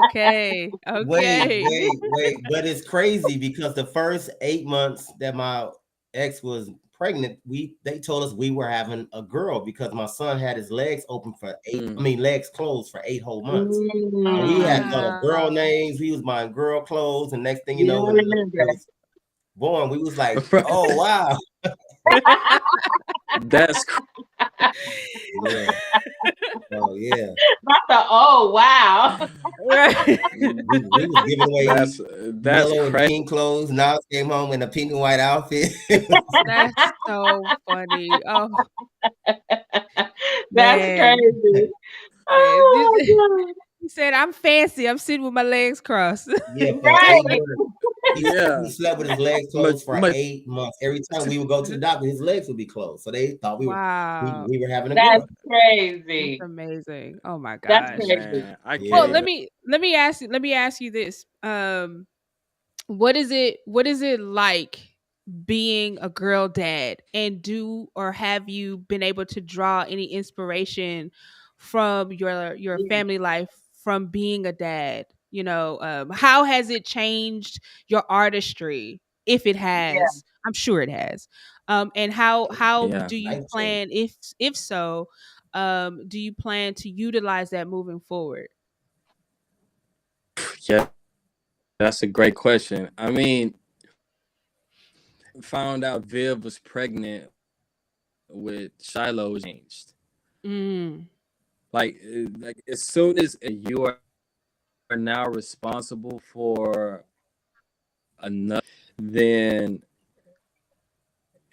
okay. Wait, but it's crazy because the first 8 months that my ex was pregnant, they told us we were having a girl because my son had his legs open for legs closed for 8 whole months. We had girl names. We was buying girl clothes, and next thing you know, when was born, we was like, oh wow. That's yeah. Oh yeah. Oh wow. we was giving away that's yellow and pink clothes. Now came home in a pink and white outfit. That's so funny. Oh, that's crazy. Oh, he said, "I'm fancy. I'm sitting with my legs crossed." Yeah, right. He slept with his legs closed for 8 months. Every time we would go to the doctor, his legs would be closed. So they thought we were having a That's girl. crazy. That's amazing. Oh my gosh. That's crazy. Well, let me ask you this. What is it like being a girl dad, and have you been able to draw any inspiration from your family life from being a dad? How has it changed your artistry, if it has? Yeah. I'm sure it has. And how do you plan, if so, do you plan to utilize that moving forward? Yeah, that's a great question. I mean, found out Viv was pregnant with Shiloh was changed. Like as soon as you are now responsible for another, then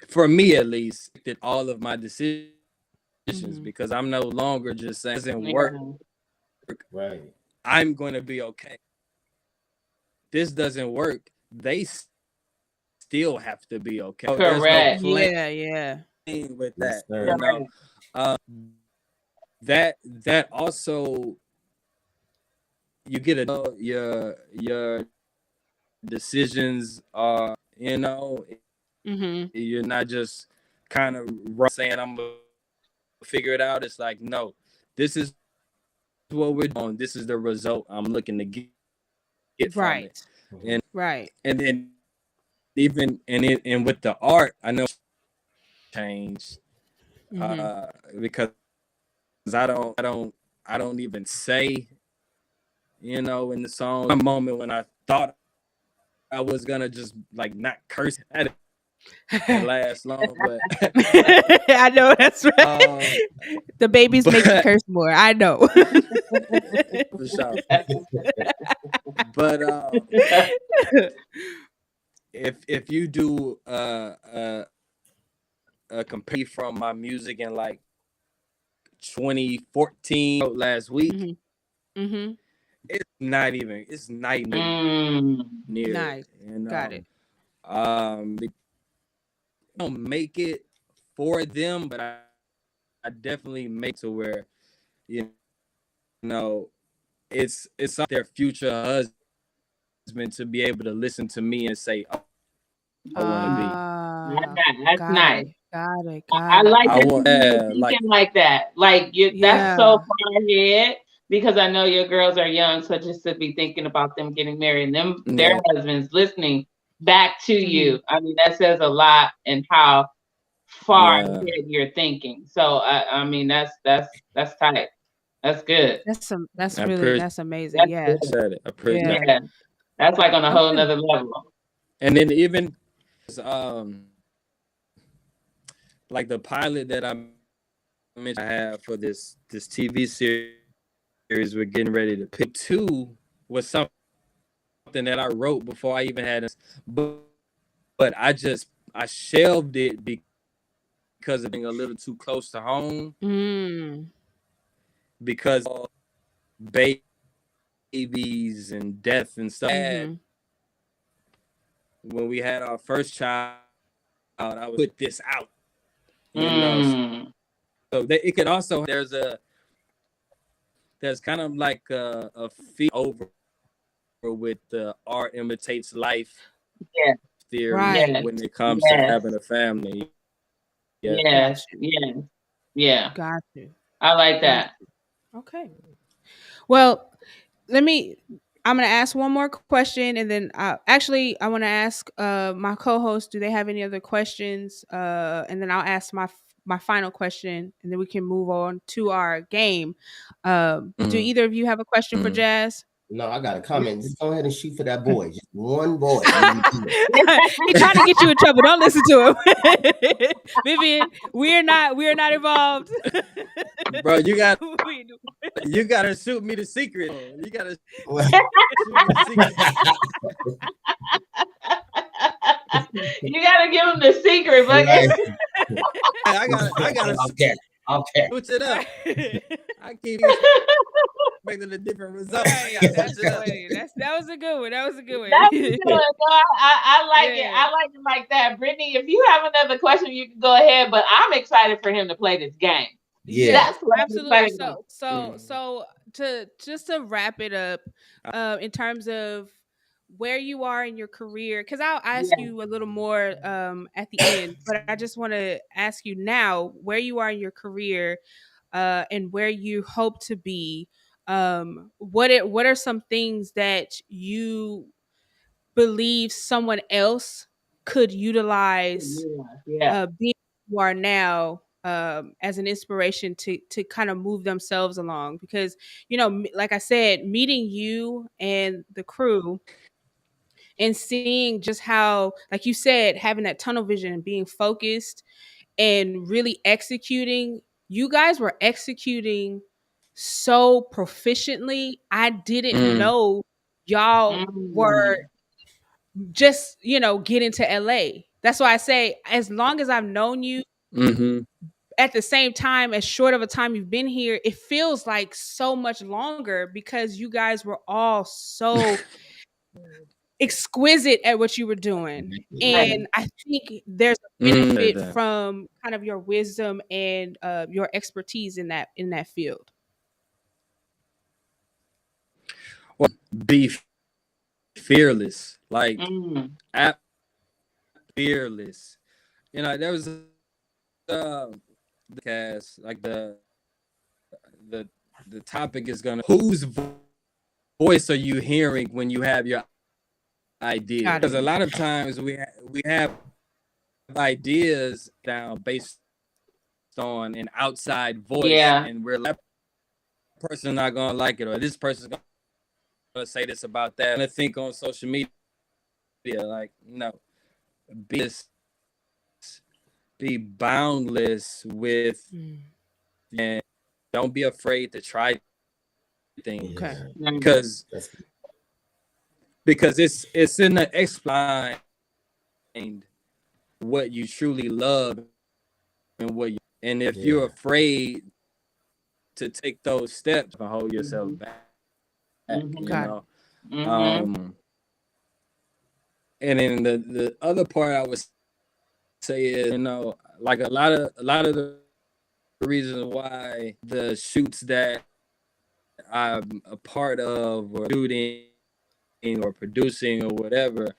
for me at least, that all of my decisions because I'm no longer just saying it doesn't work. Right. I'm going to be okay. This doesn't work. They still have to be okay. Correct. Yeah. With that, Yes, that also you get your decisions are you're not just kind of saying I'm gonna figure it out. It's like, no, this is what we're doing. This is the result I'm looking to get from it. And and then even and with the art, I know changed because I don't even say, in the song. A moment when I thought I was gonna just like not curse at it last long, but I know that's right. The babies make you curse more. I know. For sure. But if you do a compare from my music in like 2014 last week, it's not even near. Nice. Got it. I don't make it for them, but I definitely make to where it's their future husband to be able to listen to me and say, oh, I want to be. That's nice. Got it. I like thinking like that. Like that's so far ahead because I know your girls are young, so just to be thinking about them getting married and their husbands listening back to you. I mean, that says a lot in how far ahead you're thinking. So I mean, that's tight. That's good. That's amazing. That's like on a whole nother level. And then even like the pilot that I mentioned I have for this TV series we're getting ready to pick 2 was something that I wrote before I even had it, but I shelved it because of being a little too close to home. Because of babies and death and stuff. When we had our first child, I would put this out. So that it could also there's kind of like a feel over with the art imitates life theory when it comes to having a family. Yeah. Got you. I like that. Okay. Well, I'm going to ask one more question, and then I want to ask my co-host, do they have any other questions? And then I'll ask my final question, and then we can move on to our game. Do either of you have a question for Jazz? No, I got a comment. Just go ahead and shoot for that boy. Just one boy. He's trying to get you in trouble. Don't listen to him. Vivian, we're not involved. Bro, you gotta shoot me the secret. You gotta shoot me the secret. You gotta give him the secret, but I gotta okay. Switch it up. I keep expecting a different result. That was a good one. That's good. No, I like it. I like it like that. Brittany, if you have another question, you can go ahead. But I'm excited for him to play this game. Yeah, that's what absolutely. So to wrap it up, in terms of where you are in your career, because I'll ask you a little more at the end, but I just want to ask you now where you are in your career and where you hope to be. What are some things that you believe someone else could utilize being who you are now as an inspiration to kind of move themselves along, because like I said, meeting you and the crew and seeing just how, like you said, having that tunnel vision and being focused and really executing. You guys were executing so proficiently. I didn't know y'all were just, getting to LA. That's why I say, as long as I've known you, at the same time, as short of a time you've been here, it feels like so much longer, because you guys were all so exquisite at what you were doing. And I think there's a benefit from kind of your wisdom and your expertise in that field. Well, be fearless, like fearless. There was the cast, like the topic is gonna, whose voice are you hearing when you have your idea? Because a lot of times we have ideas down based on an outside voice, and we're like, that person not gonna like it, or this person's gonna say this about that. And I think on social media, like, no, be boundless with, and don't be afraid to try things, because it's in the explain what you truly love and if you're afraid to take those steps and hold yourself back, and then the other part I would say is, like a lot of the reasons why the shoots that I'm a part of, or shooting or producing or whatever,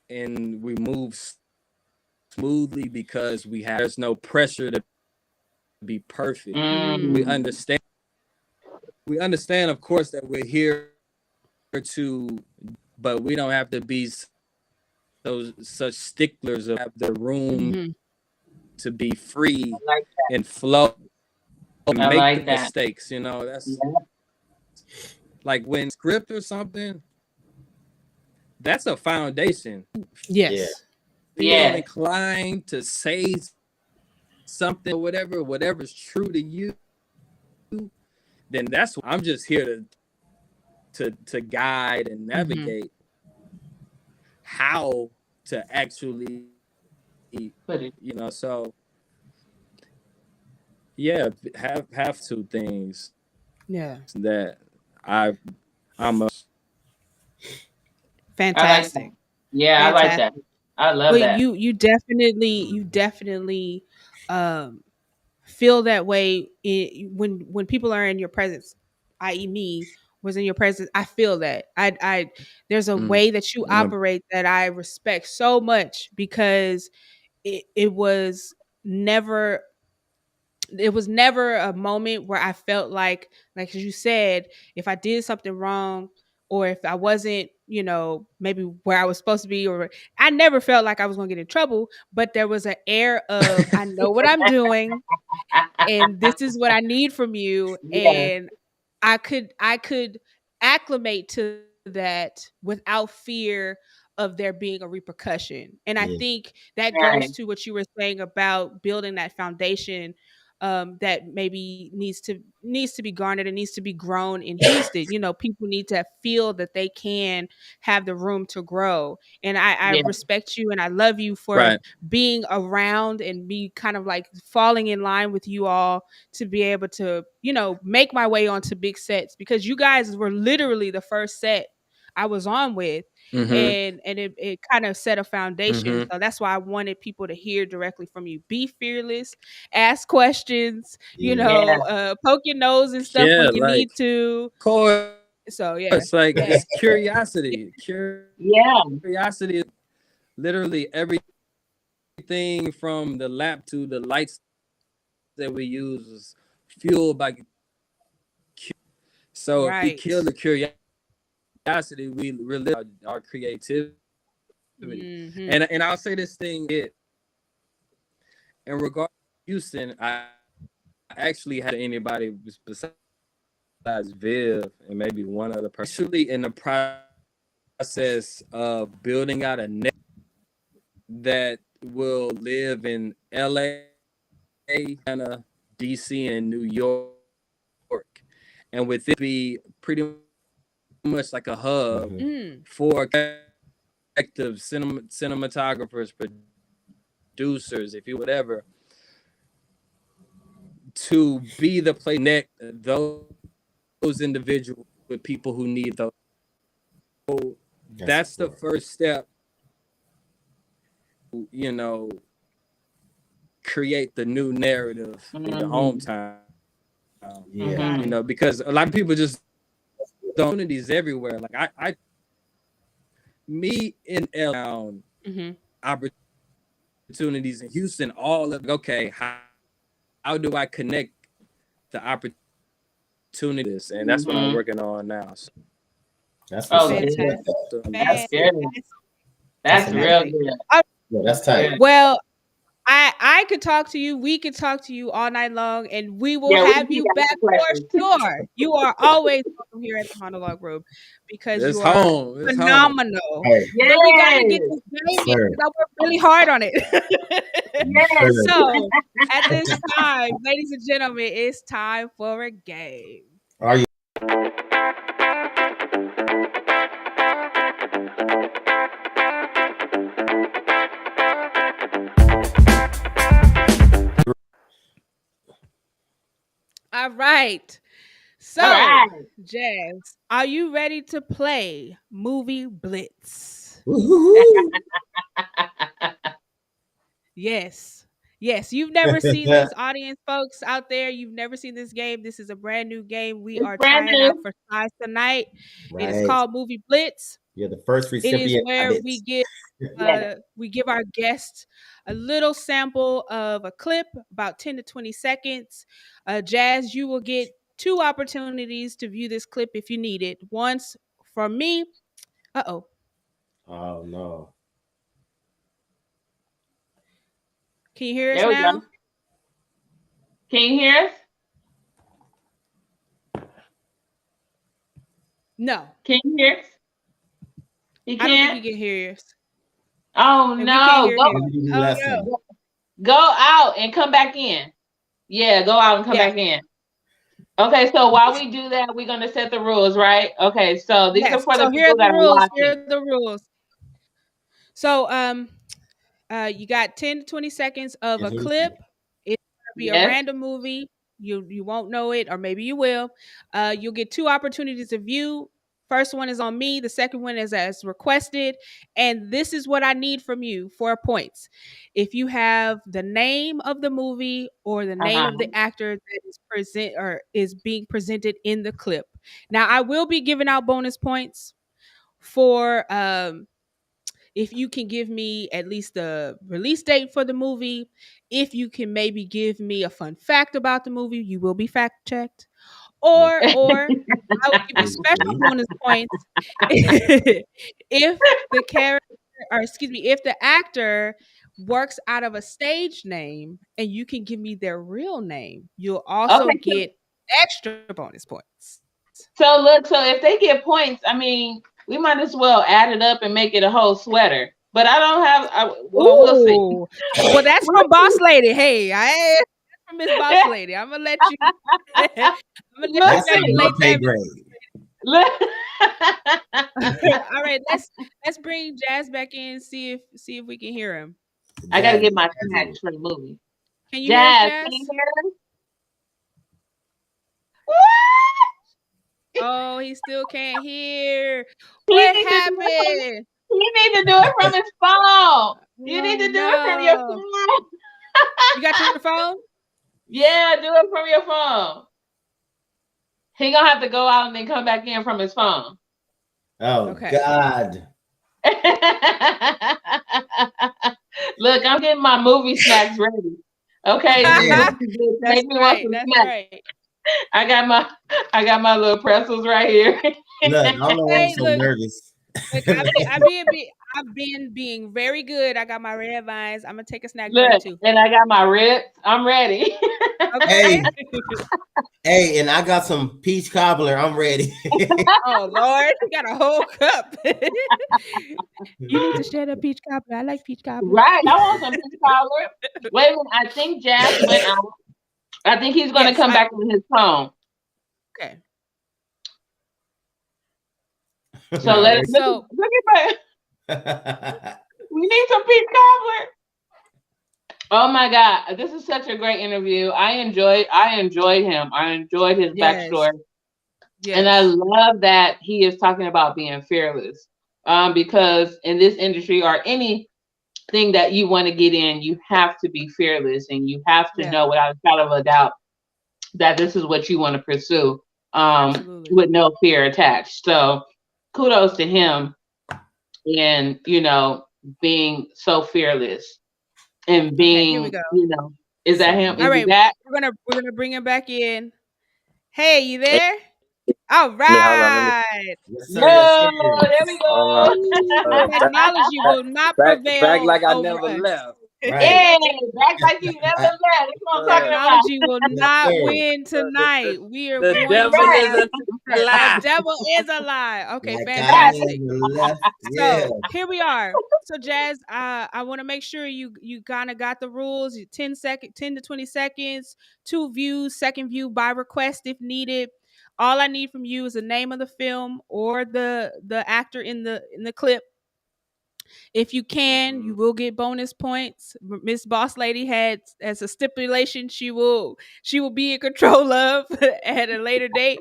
we move smoothly because there's no pressure to be perfect. We understand, of course, that we're here but we don't have to be such sticklers of have the room to be free and flow and make the mistakes. That's like when script or something, that's a foundation. Yes. Feel inclined to say something or whatever's true to you, then that's what I'm just here to guide and navigate how to actually so have two things that I'm a fantastic. I like that. I love that. You definitely feel that way when people are in your presence, i.e. me was in your presence. I feel that I there's a way that you operate that I respect so much, because it was never a moment where I felt like as you said, if I did something wrong, or if I wasn't, maybe where I was supposed to be, or I never felt like I was going to get in trouble, but there was an air of, I know what I'm doing and this is what I need from you. And I could acclimate to that without fear of there being a repercussion. And I think that goes to what you were saying about building that foundation that maybe needs to be garnered and needs to be grown in Houston. People need to feel that they can have the room to grow. And I respect you and I love you for being around and me kind of like falling in line with you all to be able to, make my way onto big sets, because you guys were literally the first set I was on with. And it kind of set a foundation. So that's why I wanted people to hear directly from you. Be fearless, ask questions, poke your nose and stuff when you need to. So it's like it's curiosity. Curiosity is literally everything from the lap to the lights that we use is fueled by. So if we kill the curiosity, we really our creativity. And I'll say this thing, in regard to Houston, I actually had anybody besides Viv and maybe one other person. Actually, in the process of building out a net that will live in LA, Atlanta, DC, and New York, and with it be pretty much like a hub for active cinematographers, producers, if you whatever, to be the place connect those individuals with people who need those. So that's the first step. You know, create the new narrative in your hometown. Yeah. You know, because a lot of people just don't opportunities everywhere. Like me in LA, opportunities in Houston, all of okay, how do I connect the opportunities? And that's what I'm working on now. So. That's fantastic. That's good. That's real good. Yeah, that's tight. Well, I could talk to you. We could talk to you all night long, and we will have you back for sure. You are always welcome here at the Monologue Room because you are phenomenal. But we gotta get this game because I worked really hard on it. So at this time, ladies and gentlemen, it's time for a game. Are you? All right. So, Jazz, are you ready to play Movie Blitz? Yes. Yes, you've never seen this, audience folks out there. You've never seen this game. This is a brand new game we are trying out for size tonight. It is called Movie Blitz. You're the first recipient. It is where we give our guests a little sample of a clip, about 10 to 20 seconds. Jazz, you will get 2 opportunities to view this clip if you need it. Once from me. Oh no. Can you hear us now? Go. Can you hear us? No. Can you hear us? You can't? I don't think you can hear us. Oh, no. Go out and come back in. Yeah, go out and come back in. Okay, so while we do that, we're going to set the rules, right? Okay, so these are for the people that are watching. Here are the rules. So, you got 10 to 20 seconds of a clip. It's going to be a random movie. You won't know it, or maybe you will. You'll get 2 opportunities to view. First one is on me. The second one is as requested. And this is what I need from you for points. If you have the name of the movie or the name of the actor that is being presented in the clip. Now, I will be giving out bonus points for if you can give me at least the release date for the movie. If you can maybe give me a fun fact about the movie, you will be fact checked. Or I will give you special bonus points if the character, or excuse me, if the actor works out of a stage name and you can give me their real name, you'll also get extra bonus points. So look, so if they get points, I mean, we might as well add it up and make it a whole sweater. But I don't have. We'll see. Well, that's from Boss Lady. Hey, that's from Miss Boss Lady. I'm gonna let you. I'm gonna let you regulate that. All right, let's bring Jazz back in. See if we can hear him. I gotta get my snacks for the movie. Can you hear us, Jazz? Can you hear us? Oh, he still can't hear. What happened? You need to do it from his phone. You need to do it from your phone. You got your phone? Yeah, do it from your phone. He gonna have to go out and then come back in from his phone. Oh, God. Look, I'm getting my movie snacks ready. Okay. That's right. I got my little pretzels right here. Look, I don't know why I'm so nervous. Look, I've been being very good. I got my red vines. I'm gonna take a snack Look, break too. and I got my ribs. I'm ready. Okay. Hey, and I got some peach cobbler. I'm ready. Oh Lord, you got a whole cup. You need to share that peach cobbler. I like peach cobbler. Right. I want some peach cobbler. Wait a minute. I think Jazz went out. I think he's going to come back with his phone. Okay. So look at that. We need some peach cobbler. Oh my God. This is such a great interview. I enjoyed him. I enjoyed his backstory. Yes. And I love that he is talking about being fearless. Because in this industry or anything that you want to get in, you have to be fearless and you have to know without a shadow of a doubt that this is what you want to pursue with no fear attached. So kudos to him and, being so fearless and being, is that him? All is right, that? we're gonna bring him back in. Hey, you there? All right. Yes, sir. No, there we go. Technology will not prevail. Back like I over never us. left. Right. Hey, back like you never left. That's what I'm talking about. Technology will not win tonight. We are The going devil to is a lie. The devil is a lie. Okay, Like fantastic. Yeah. So here we are. So Jazz, I want to make sure you kind of got the rules. 10 to 20 seconds, 2 views, second view by request if needed. All I need from you is the name of the film or the actor in the clip. If you can, you will get bonus points. Miss Boss Lady had as a stipulation she will be in control of at a later date.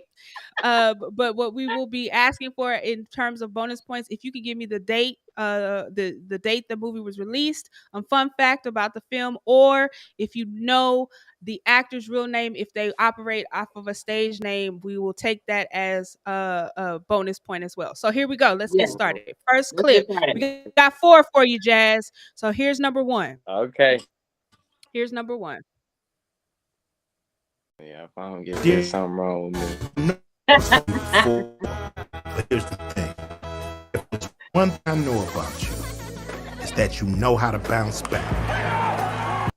But what we will be asking for in terms of bonus points, if you could give me the date, the date the movie was released, a fun fact about the film, or if you know the actor's real name, if they operate off of a stage name, we will take that as a bonus point as well. So here we go. Let's get started. First clip. We got 4 for you, Jazz. So here's number 1. Okay. Here's number 1. Yeah, if I don't get this, something wrong with me. But here's the thing. If there's one thing I know about you, is that you know how to bounce back.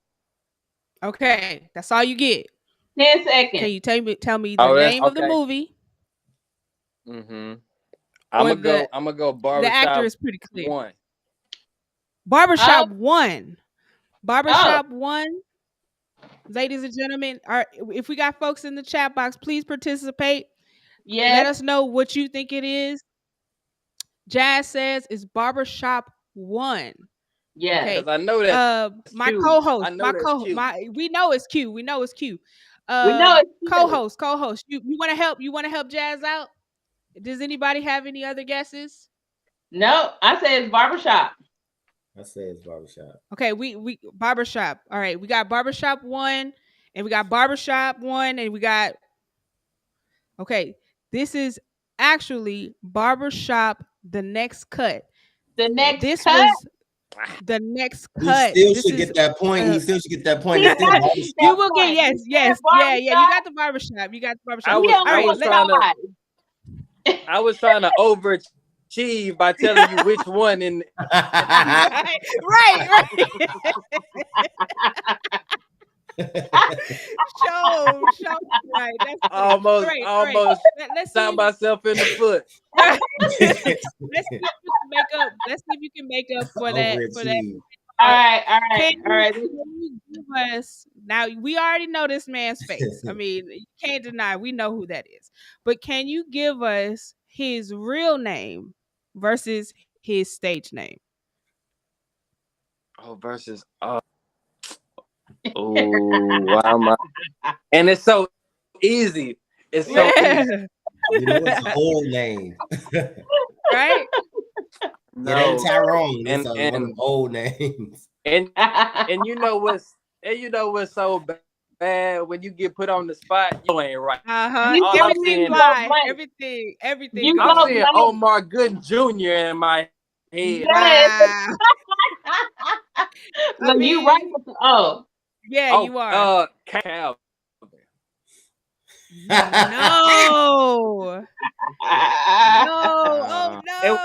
Okay, that's all you get. 10 seconds. Can you tell me the name of the movie? Mm-hmm. I'm gonna go Barbershop. The actor is pretty clear. 1. Barbershop 1. Barbershop 1. Ladies and gentlemen, if we got folks in the chat box, please participate. Yeah. Let us know what you think it is. Jazz says it's Barbershop 1. Yeah, okay. I know that. My co-host, we know it's Q. We know it's Q. Co-host. You want to help? You want to help Jazz out? Does anybody have any other guesses? No, I say it's Barbershop. I say it's Barbershop. Okay, we Barbershop. All right, we got Barbershop 1, and we got Barbershop 1, and we got. Okay, this is actually Barbershop The Next Cut. The next this cut. Was the next cut. He still should get that point. He still should get that point. You will get yes. Yeah. You got the barbershop. I was trying to overachieve by telling you which one in. right. show right. That's almost great. Let's shot myself in the foot. Let's see if you can make up for that. All right. Can you give us, now we already know this man's face. I mean, you can't deny we know who that is. But can you give us his real name versus his stage name? Versus why am I? And it's so easy. It's so easy. You know his whole name. Right? No. It ain't Tyrone. It's one of old names. And you know what's so bad when you get put on the spot, you ain't right. Everything lie. Everything. I'm seeing Omar Gooden Jr. in my head. Yes. You right with the O. Yeah, you are. Calvin. No. No. Oh no.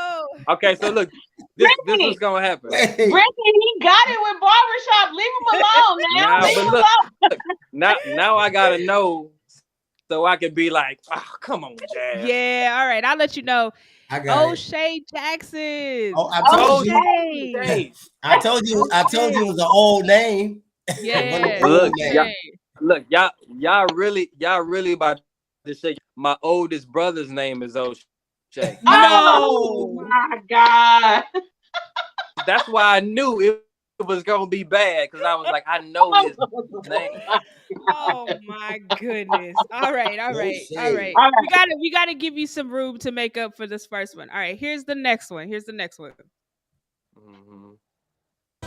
Okay, so look, this was gonna happen. Brittany, he got it with barbershop. Leave him alone now. Nah, Leave but him look, alone. now I gotta know, so I can be like, oh, come on, Jazz. Yeah, all right. I'll let you know. I got O'Shea Jackson. Oh, I told you. O'Shea. I told you it was an old name. Yeah. Look, y'all really about to say my oldest brother's name is O'Shea. Oh my God. That's why I knew it was gonna be bad, because I was like, I know his name. Oh my goodness. All right. O'Shea. We gotta give you some room to make up for this first one. All right, here's the next one.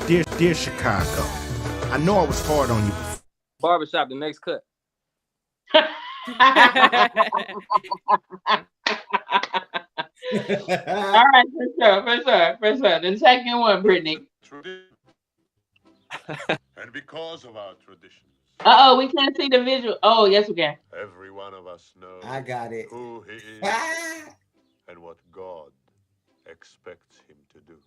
Dear Chicago, I know I was hard on you. Barbershop, the next cut. All right, for sure. The second one, Brittany. And because of our traditions. We can't see the visual. Oh, yes, we can. Every one of us knows I got it. Who he is and what God expects him to do.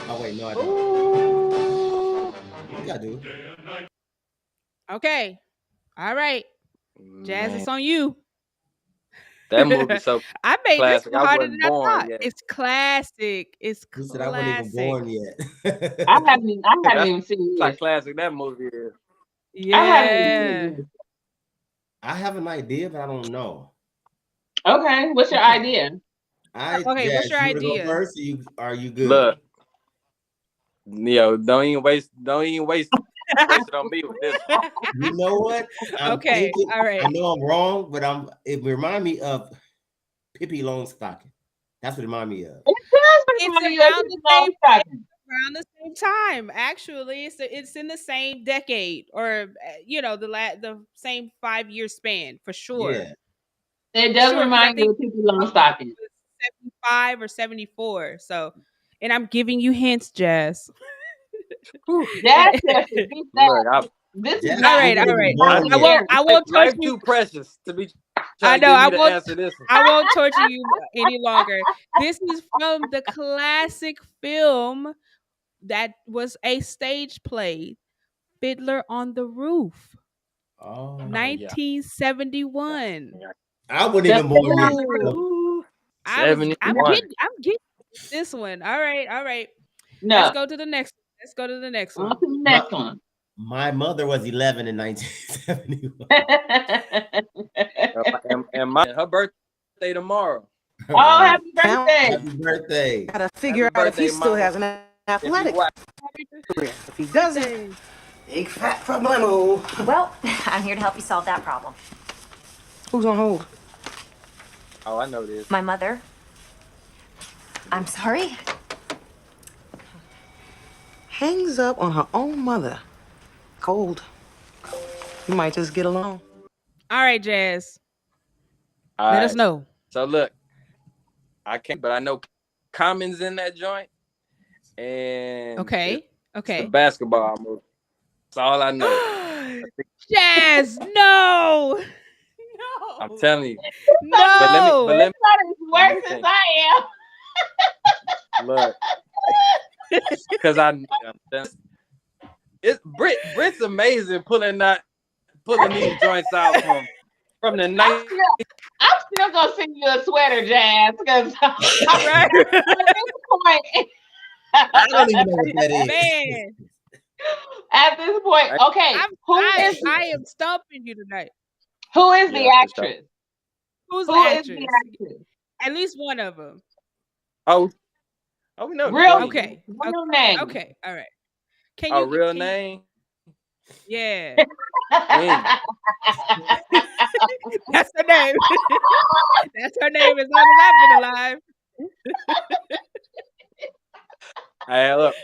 Oh wait, no, I don't. Yeah, I do. Okay. All right. Jazz, it's on you. That movie so I made classic. this harder than I born thought. yet. It's classic. It's Who classic. said I wasn't even born yet? I haven't even seen It's it. like classic that movie is. Yeah. I have an idea, but I don't know. Okay, what's your idea? Okay, what's your idea? Go first, are you good? Look, don't even waste it on me with this. You know what? Okay, all right. I know I'm wrong, but it remind me of Pippi Longstocking. That's what it remind me of. It's around the same time. Actually, it's in the same decade, or the same 5-year span for sure. Yeah. It does remind me of Pippi Longstocking. 75 or 74. So, and I'm giving you hints, Jazz. That's this is all right. I won't torture you. Too precious to be. I know. I won't answer this. I won't torture you any longer. This is from the classic film that was a stage play, Fiddler on the Roof. Oh, 1971. I wouldn't even born yet. I'm getting this one. All right. No. Let's go to the next one. On to the next one. My mother was 11 in 1971. and her birthday tomorrow. Oh, happy birthday! Happy birthday! Gotta figure out if he still has an athletic career. If he doesn't, big fat problemo. Well, I'm here to help you solve that problem. Who's on hold? Oh, I know this. My mother. I'm sorry. Hangs up on her own mother. Cold. You might just get along. All right, Jazz. All Let right. us know. So look, I can't, but I know Common's in that joint. And okay. It's the basketball movie. That's all I know. Jazz, no. I'm telling you. No. But let me not as worse as I am. Look. Because it's Brit's amazing pulling these joints out from the night. I'm still gonna send you a sweater, Jazz, because at this point, I don't even know what that is. Man. At this point, okay. I am stumping you tonight. Who is the actress? Who's Who the is actress? the actress? At least one of them. Oh, we know. Real Okay. Real name. Okay. All right. Can you? Oh, Real name? Yeah. That's her name. That's her name as long as I've been alive. Hey, look.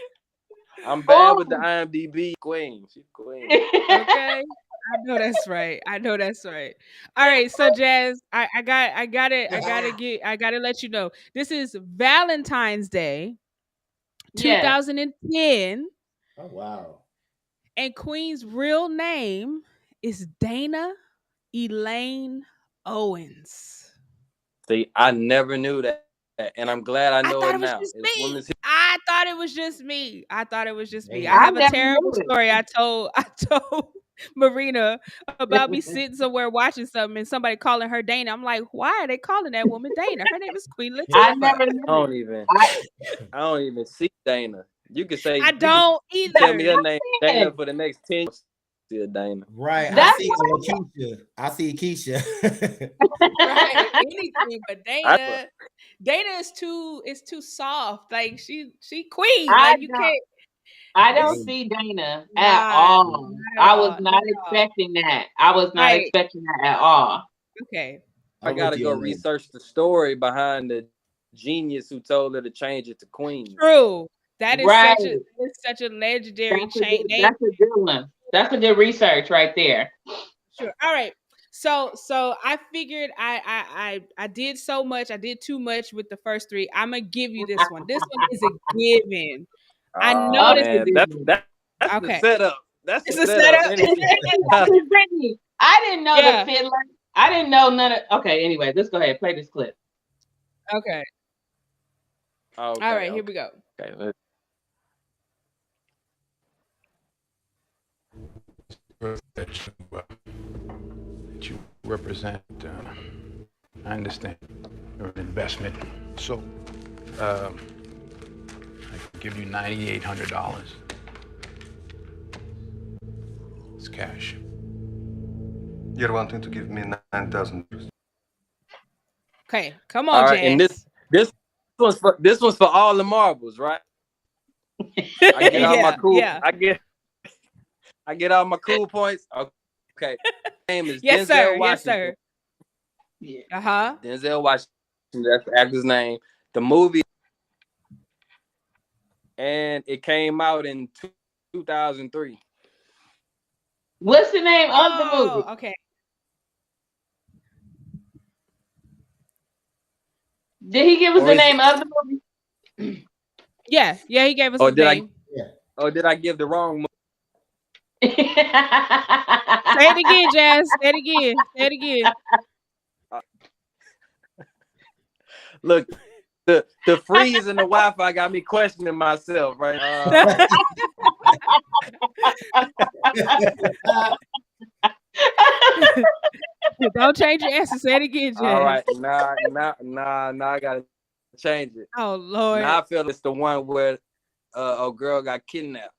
I'm bad with the IMDb queen. She's queen. Okay. I know that's right. All right, so Jazz, I gotta let you know. This is Valentine's Day, 2010. Oh wow. And Queen's real name is Dana Elaine Owens. See, I never knew that. and I'm glad I know thought it it was now. just It's me. Women's I thought it was just me. I thought it was just me. I I have a never terrible knew it. story I told Marina about me sitting somewhere watching something and somebody calling her Dana. I'm like, why are they calling that woman Dana? Her name is Queen I Latifah. never I knew. don't even see Dana. You can say I don't tell me either. her name Dana for the next 10 years. See a Dana. Right. That's I see Keisha. Right. Anything but Dana. Dana is too soft. Like she queen. Like you can't. I don't see Dana at Nah, all. not at I was all, not not at all. expecting that. I was not Right. expecting that at all. Okay. I gotta go research the story behind the genius who told her to change it to Queen. True. That is Right. such a legendary That's a chain good, name. that's a good one. That's a good research right there. Sure. All right. So I figured I did so much. I did too much with the first three. I'm gonna give you this one. This one is a given. I know this man, is that's okay. the setup. That's It's the a setup. setup. Brittany, I didn't know Yeah. the fiddler. I didn't know none of. Okay, anyway, let's go ahead play this clip. Okay. All right, here we go. Okay. That you represent, I understand you're an investment. So, I can give you $9,800. It's cash. You're wanting to give me 9,000. Okay, come on, All right, and Jazz. this one's for all the marbles, right? I get all my cool. Yeah. I get all my cool points. Okay. Name is Yes, Denzel sir. Washington. Yes, sir. Uh-huh. Denzel Washington. That's the actor's name. The movie, and it came out in 2003. What's the name of the movie? Okay. Did he give us the name of the movie? Yeah, he gave us the name. Did I give the wrong movie? Say it again, Jazz. Say it again. Say it again. Look, the freeze and the Wi-Fi got me questioning myself right now. Don't change your answer. Say it again, Jazz. All right, nah, I gotta change it. Oh Lord. Now I feel it's the one where a girl got kidnapped.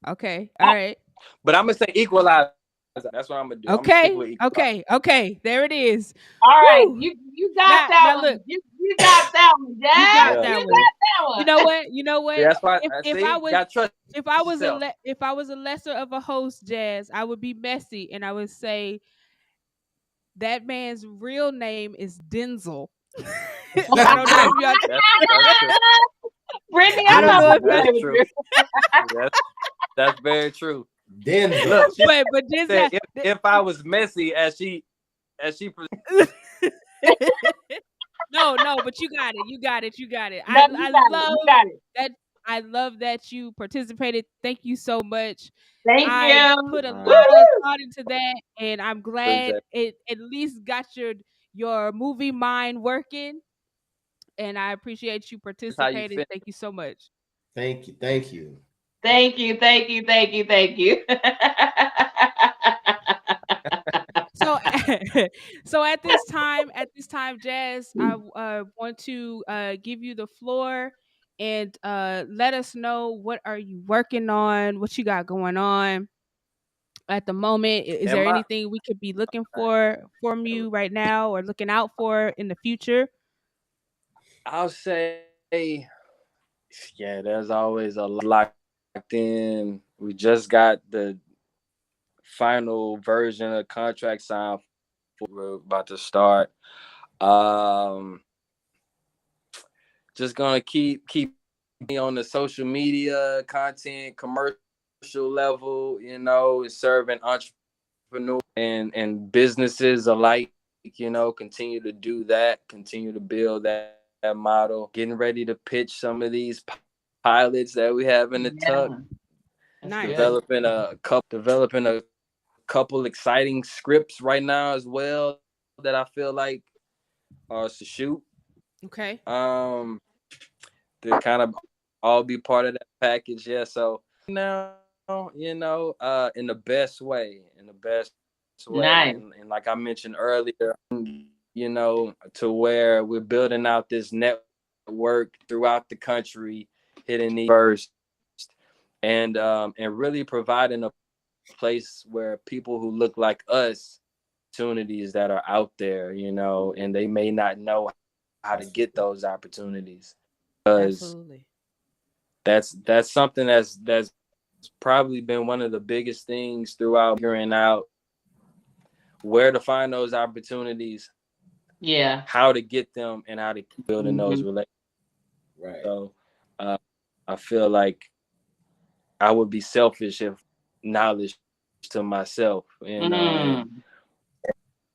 Okay. All right. But I'm gonna say Equalizer. That's what I'm gonna do. Okay. There it is. All right, Woo. you got that now one. look. You got that one, Jazz. You got that one. one. You know what? Yeah, that's why if I was a lesser of a host, Jazz, I would be messy and I would say that man's real name is Denzel. I don't know if y'all. Brittany, I don't know if that's true. That's very true. Denzel. Look, but Denzel, if I was messy as she No, but you got it. I love that you participated. Thank you so much. Thank I you. put a lot of thought into that, and I'm glad it at least got your movie mind working. And I appreciate you participating. Thank you so much. Thank you. Thank you. So at this time, Jazz, I want to give you the floor and let us know what are you working on, what you got going on at the moment. Is there anything we could be looking for from you right now or looking out for in the future? I'll say, yeah, there's always a locked in. We just got the final version of contract signed. We're about to start. Just gonna keep me on the social media content, commercial level, serving entrepreneurs and businesses alike. Continue to do that. Continue to build that model. Getting ready to pitch some of these pilots that we have in the tuck. Nice. Developing a couple exciting scripts right now as well that I feel like are to shoot. Okay. To kind of all be part of that package. Yeah. So now, in the best way, Nice. and like I mentioned earlier, to where we're building out this network throughout the country, hitting these first, and really providing a place where people who look like us, opportunities that are out there, and they may not know how to get those opportunities, because Absolutely. that's something that's probably been one of the biggest things throughout figuring out where to find those opportunities, Yeah, how to get them, and how to keep building those relationships. Right. So I feel like I would be selfish if knowledge to myself, and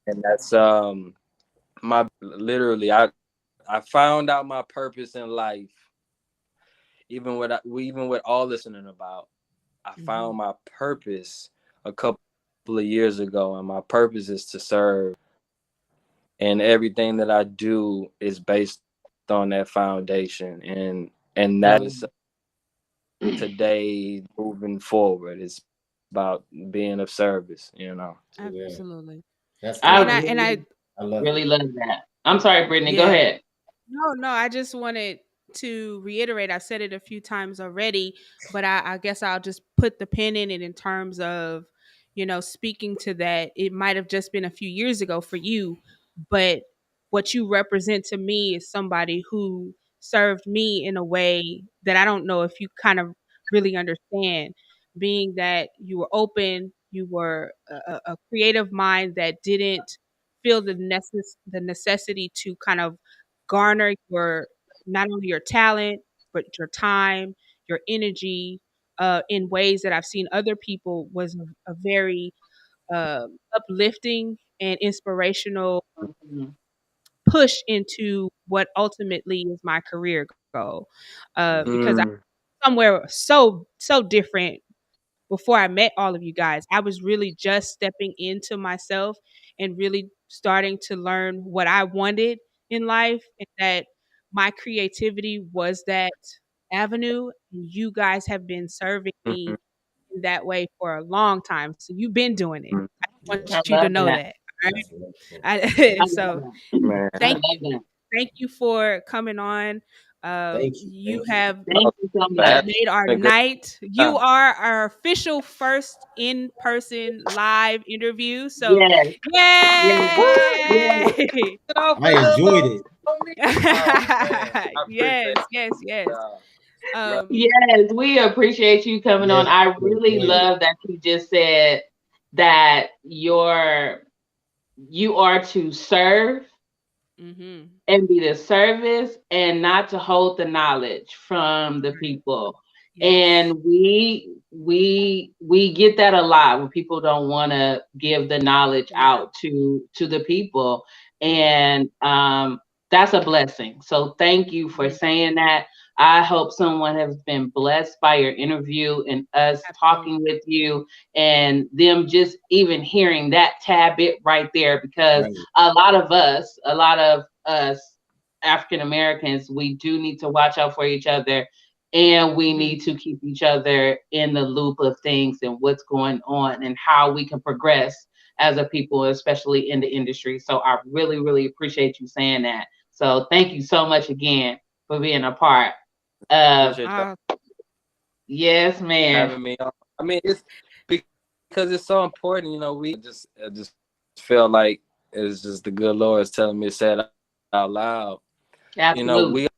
that's my literally I found out my purpose in life, even with all listening about. I found my purpose a couple of years ago, and my purpose is to serve. And everything that I do is based on that foundation, and that is today moving forward. It's about being of service, Absolutely. That's I good. I love really it. love that. I'm sorry, Brittany. Go Yeah. ahead. No, I just wanted to reiterate. I've said it a few times already, but I guess I'll just put the pin in it in terms of, speaking to that. It might have just been a few years ago for you, but what you represent to me is somebody who served me in a way that I don't know if you kind of really understand, being that you were open, you were a creative mind that didn't feel the necessity to kind of garner your not only your talent but your time, your energy, in ways that I've seen other people was a very uplifting and inspirational push into what ultimately is my career goal. Because I somewhere so different before I met all of you guys. I was really just stepping into myself and really starting to learn what I wanted in life, and that my creativity was that avenue. And you guys have been serving me in that way for a long time. So you've been doing it. I want I you to love know that. that. All That's wonderful. right. I So love that. I thank love you. that. Thank you for coming on. Thank you. You Thank you. have Thank you so much. made our A great night. You time. are our official first in-person live interview. So, Yes, yes, yes. yay! I enjoyed it. Oh man, I appreciate Yes. y'all. Um, Yes, we appreciate you coming on. Yes, I I really enjoyed it. love that you just said that you are to serve mhm. and be the service and not to hold the knowledge from the Right. people. Yes. And we get that a lot when people don't want to give the knowledge Yeah. out to the people. Right. And that's a blessing. So thank you for Mhm. saying that. I hope someone has been blessed by your interview and us Absolutely. talking with you and them just even hearing that tad bit right there, because Right. a lot of us African Americans, we do need to watch out for each other, and we Mhm. need to keep each other in the loop of things and what's going on and how we can progress as a people, especially in the industry. So I really, really appreciate you saying that. So thank you so much again for being a part of. Appreciate y'all Yes, man. having me on. I mean, it's because it's so important. I just feel like it's just the good Lord is telling me to say it out loud. Absolutely.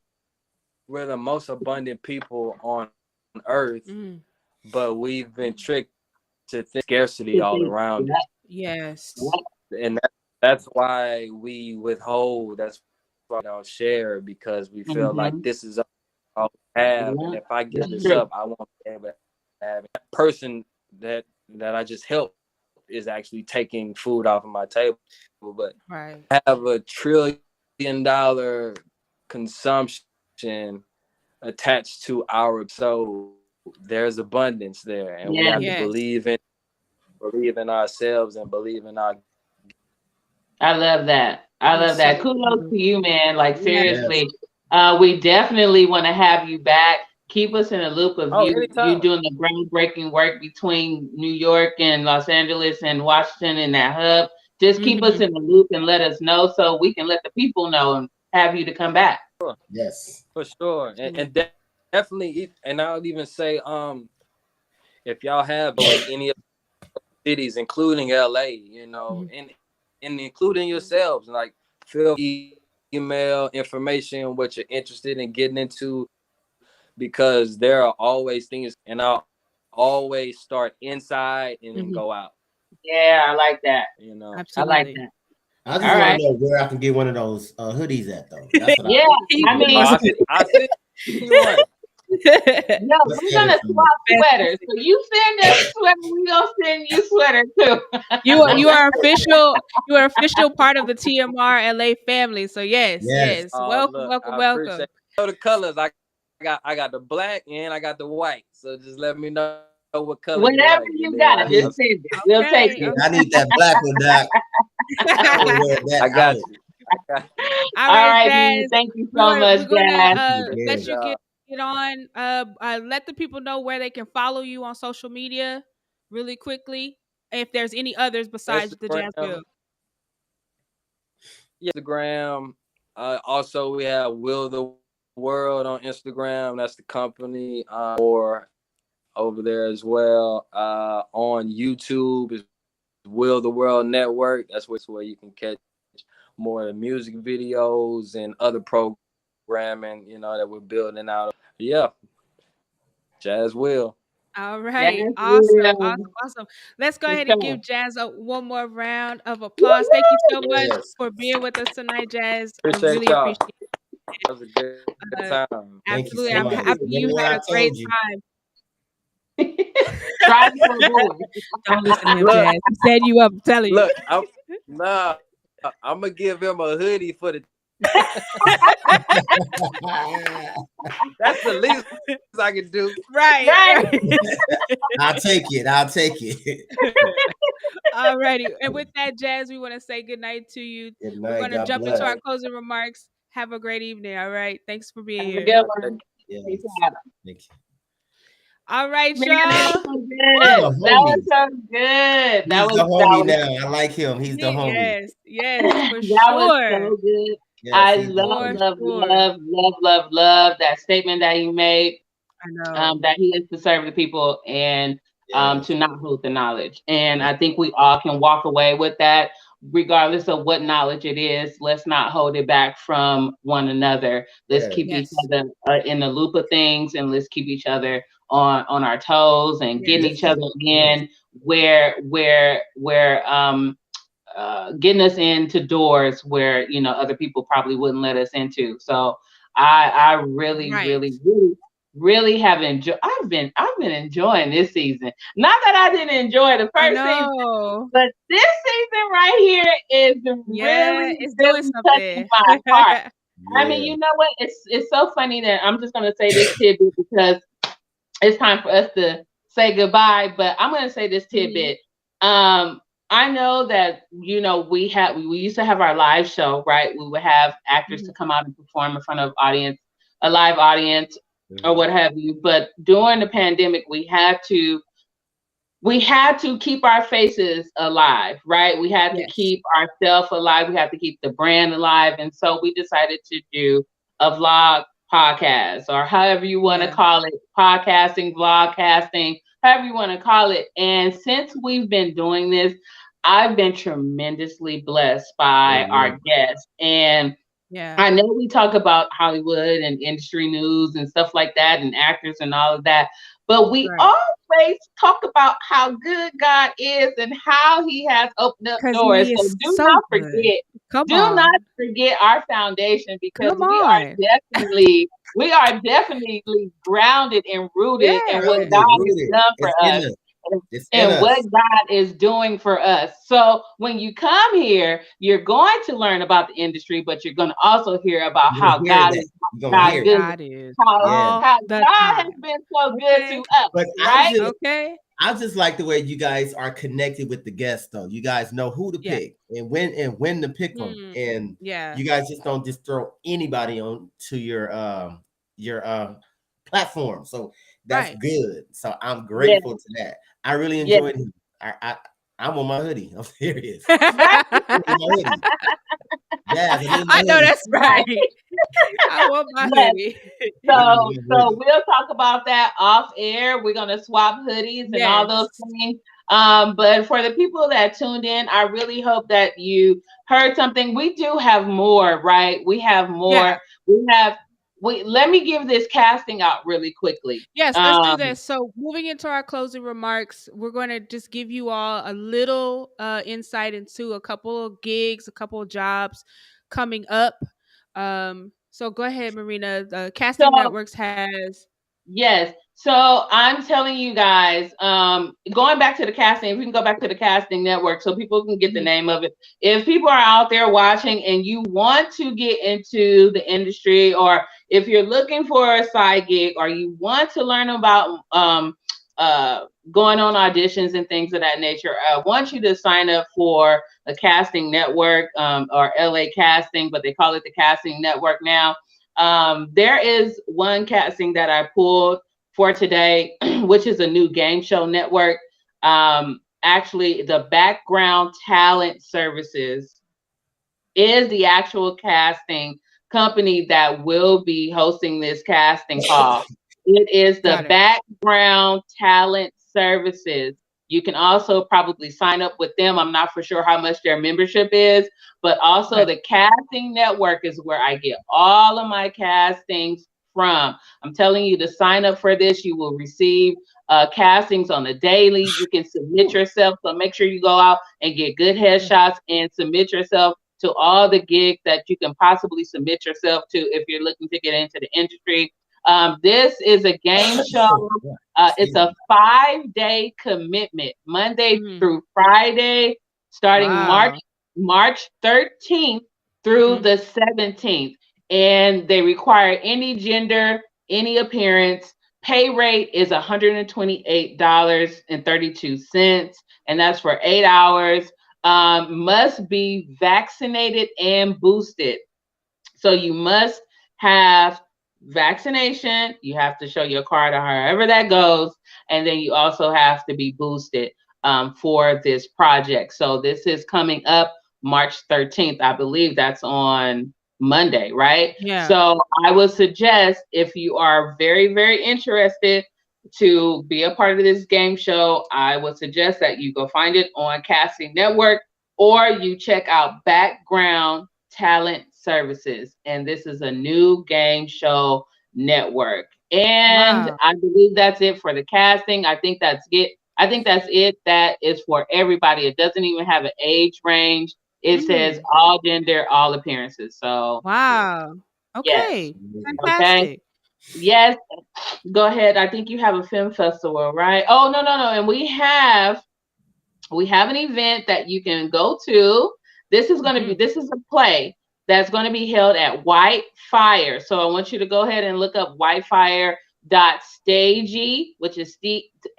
We're the most abundant people on earth, Mm. but we've been tricked to think scarcity all around us. Yes. And that's why we withhold. That's why we don't share, because we feel like Mm-hmm. this is all we have, and Yeah, if I give that's this true. up, I won't be able to have it. That person that I just helped is actually taking food off of my table, but Right. have $1 trillion consumption attached to our soul. There's abundance there, and we Yeah, have to Yes. believe in ourselves and believe in our. I love that. I love that. Kudos to you, man. Like seriously, we definitely want to have you back. Keep us in a loop of you doing the groundbreaking work between New York and Los Angeles and Washington and that hub. Just keep us in the loop and let us know so we can let the people know and have you to come back. Yes, for sure, and definitely. And I'll even say, if y'all have any of cities, including LA, you know, and including yourselves, like feel email information what you're interested in getting into, because there are always things, and I'll always start inside and then go out. Yeah, I like that. You know, absolutely. I like that. I just want to know where I can get one of those hoodies at, though. That's what I mean, I think you one. No, we're gonna swap sweaters. So you send us sweater, we gonna send you sweater too. You are official. You are official part of the TMR LA family. So yes. Welcome, look, welcome, I welcome. appreciate the colors. I got the black and I got the white. So just let me know what color. Whatever you got, just send it. We'll take it. I need that black one, Doc. I got you. All right, Jazz. Thank you so much, Jazz. We're gonna Jazz. let you get on. Let the people know where they can follow you on social media really quickly. If there's any others besides the Jazzville. Instagram. Also, we have Will the World on Instagram. That's the company. Or over there as well. On YouTube is Will the World Network. That's where you can catch more of the music videos and other programming, you know, that we're building out. Yeah. Jazz Will. All right. Awesome. Let's go ahead and give Jazz one more round of applause. Thank you so much for being with us tonight, Jazz. Appreciate I really y'all. appreciate it. That was a good time. Absolutely. I'm happy you had a great time. Don't listen to him, Jazz. He said you up. I'm telling you. Look, I'm gonna give him a hoodie for the. That's the least I can do. Right. I'll take it. All righty. And with that, Jazz, we want to say good night to you. Good night. We're going to jump into our closing remarks. Have a great evening. All right. Thanks for being here. Thank you. All right, y'all. That was so good. That was the homie now. I like him. He's the homie. Yes, for that sure. was so good. Yes, I love that statement that he made. I know. That he is to serve the people and to not hold the knowledge. And I think we all can walk away with that, regardless of what knowledge it is. Let's not hold it back from one another. Let's keep each other in the loop of things, and let's keep each other on our toes and getting each other in where getting us into doors where, you know, other people probably wouldn't let us into. So I really have enjoyed. I've been enjoying this season. Not that I didn't enjoy the first season, but this season right here is really doing touching my heart. I mean, you know what? It's so funny that I'm just gonna say this tidbit because it's time for us to say goodbye. But I'm gonna say this tidbit. I know that, you know, we used to have our live show, right? We would have actors to come out and perform in front of a live audience or what have you. But during the pandemic, we had to keep our faces alive, right? We had to keep ourselves alive. We had to keep the brand alive. And so we decided to do a vlog podcast, or however you want to call it, podcasting, vlogcasting, however you want to call it. And since we've been doing this, I've been tremendously blessed by our guests. And I know we talk about Hollywood and industry news and stuff like that and actors and all of that, but we always talk about how good God is and how he has opened up doors. So do not forget our foundation, because we are definitely grounded and rooted in what God has done for us. And what God is doing for us. So when you come here, you're going to learn about the industry, but you're going to also hear about how God has been so good to us, right? I just like the way you guys are connected with the guests, though. You guys know who to pick and when to pick them, and you guys just don't just throw anybody on to your platform. So that's good. So I'm grateful to that. I really enjoyed him. I'm on my hoodie. I'm serious. I know that's right. I want my hoodie. So we'll talk about that off air. We're gonna swap hoodies and all those things. But for the people that tuned in, I really hope that you heard something. We do have more, right? We have more. Let me give this casting out really quickly. Yes, let's do this. So moving into our closing remarks, we're going to just give you all a little insight into a couple of gigs, a couple of jobs coming up. So go ahead, Marina. The Casting Networks has... Yes. So I'm telling you guys, going back to the casting, if we can go back to the Casting Network so people can get the name of it. If people are out there watching and you want to get into the industry, or if you're looking for a side gig, or you want to learn about going on auditions and things of that nature, I want you to sign up for a Casting Network, or LA Casting, but they call it the Casting Network now. There is one casting that I pulled for today, which is a new game show network. Actually, the Background Talent Services is the actual casting company that will be hosting this casting call. It is the Background Talent Services. You can also probably sign up with them. I'm not for sure how much their membership is, but also the Casting Network is where I get all of my castings from. I'm telling you to sign up for this. You will receive castings on a daily. You can submit yourself. So make sure you go out and get good headshots and submit yourself to all the gigs that you can possibly submit yourself to if you're looking to get into the industry. This is a game show. It's a 5-day commitment, Monday through Friday, starting March 13th through the 17th. And they require any gender, any appearance. Pay rate is $128.32, and that's for 8 hours. Must be vaccinated and boosted. So you must have vaccination. You have to show your card or however that goes. And then you also have to be boosted for this project. So this is coming up March 13th. I believe that's on Monday, right? Yeah. So I would suggest, if you are very, very interested to be a part of this game show, I would suggest that you go find it on Casting Network, or you check out Background Talent Services. And this is a new game show network. And I believe that's it for the casting. I think that's it. That is for everybody. It doesn't even have an age range. It says all gender, all appearances. So okay, fantastic. Okay. Yes, go ahead. I think you have a film festival, right? Oh, no. And we have an event that you can go to. This is going to be, this is a play that's going to be held at White Fire. So I want you to go ahead and look up whitefire.stagey, which is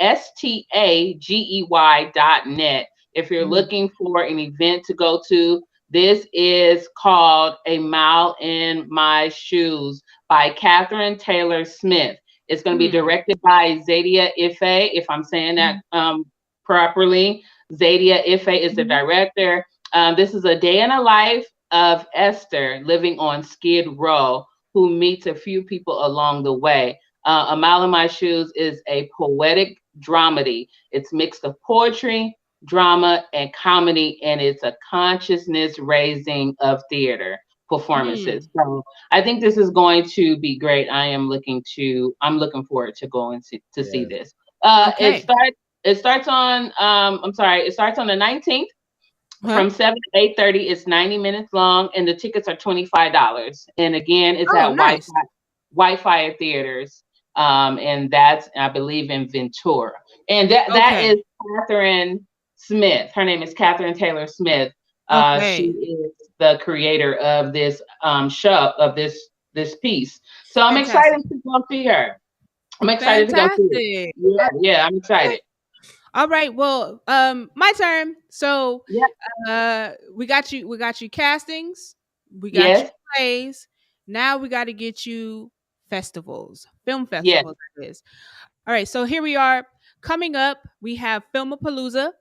STAGEY.net. If you're looking for an event to go to, this is called A Mile in My Shoes by Catherine Taylor Smith. It's going to be directed by Zadia Ife, if I'm saying that properly. Zadia Ife is the director. This is a day in the life of Esther living on Skid Row, who meets a few people along the way. A Mile in My Shoes is a poetic dramedy. It's mixed of poetry, drama, and comedy, and it's a consciousness raising of theater performances. So I think this is going to be great. I'm looking forward to going to see this. It starts on the 19th from 7 to 8:30. It's 90 minutes long, and the tickets are $25. And again, it's at White Fire Theaters. And that's, I believe, in Ventura. And that is Catherine Smith. Her name is Catherine Taylor Smith. She is the creator of this show, of this piece. So I'm excited to go see her. I'm excited to go see it. Yeah, I'm excited. All right. Well, my turn. So, yeah. we got you. We got you castings. We got you Yes. plays. Now we got to get you festivals, film Yes. festivals. That is. All right. So here we are. Coming up, we have Filmapalooza.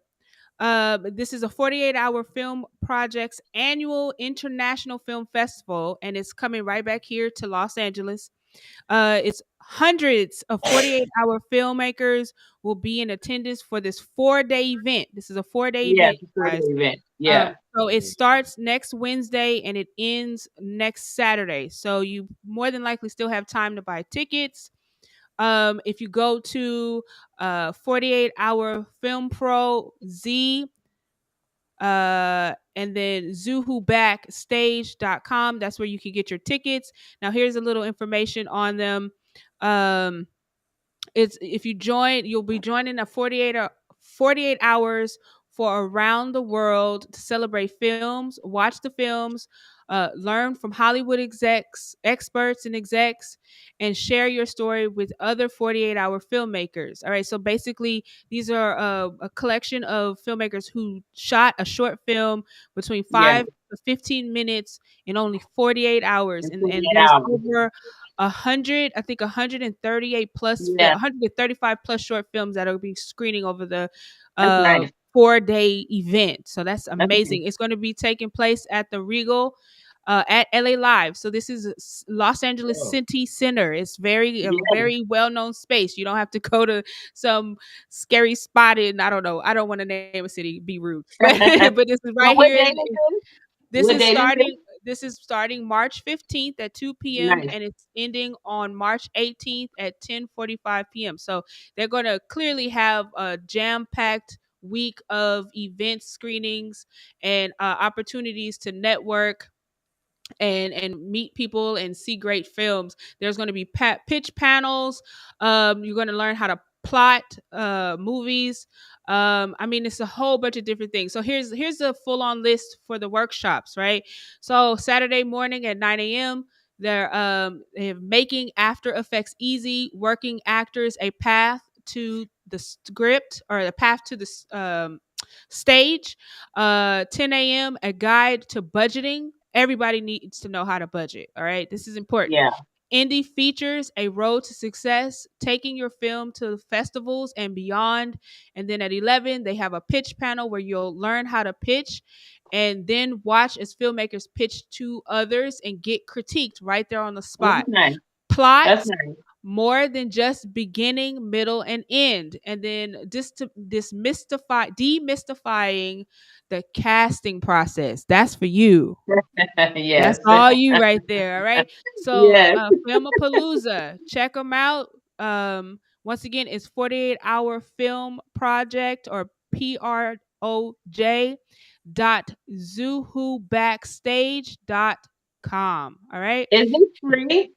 This is a 48-hour film project's annual international film festival, and it's coming right back here to Los Angeles. It's hundreds of 48-hour filmmakers will be in attendance for this 4-day event. This is a 4-day Yes, event, it's a guys. event. Yeah. So it starts next Wednesday and it ends next Saturday. So you more than likely still have time to buy tickets. If you go to 48-hour Film Pro Z and then zuhubackstage.com, that's where you can get your tickets. Now here's a little information on them. It's if you join, you'll be joining a 48 hours for around the world to celebrate films, watch the films, learn from Hollywood experts and execs, and share your story with other 48-hour filmmakers. All right, so basically, these are a collection of filmmakers who shot a short film between 5 to 15 minutes in only 48 hours, and 48 there's hours. over 138 plus, Yeah. 135 plus short films that will be screening over the That's nice. 4-day event. So that's That's amazing. nice. It's going to be taking place at the Regal at LA Live. So this is Los Angeles City Center. It's very very well known space. You don't have to go to some scary spot in, I don't know. I don't want to name a city, be rude, but this is right What here. date is this? What date is this? This is starting March 15th at 2 p.m. Nice. and it's ending on March 18th at 10:45 p.m. So they're going to clearly have a jam-packed week of event screenings and opportunities to network and meet people and see great films. There's going to be pitch panels. You're going to learn how to plot movies. I mean, it's a whole bunch of different things. So here's a full-on list for the workshops, right? So Saturday morning at 9 a.m. They're making After Effects easy, working actors a path to the script or the path to the stage. 10 a.m. a guide to budgeting. Everybody needs to know how to budget. All right, this is important. Yeah. Indie features, a road to success, taking your film to festivals and beyond. And then at 11, they have a pitch panel where you'll learn how to pitch and then watch as filmmakers pitch to others and get critiqued right there on the spot. That's nice. Plot, That's nice. more than just beginning, middle, and end. And then demystifying the casting process. That's for you. Yes. That's all you right there. All right. So Yes. Filmapalooza, check them out. Once again, it's 48-hour film project or proj.zuhubackstage.com. All right. Is this free?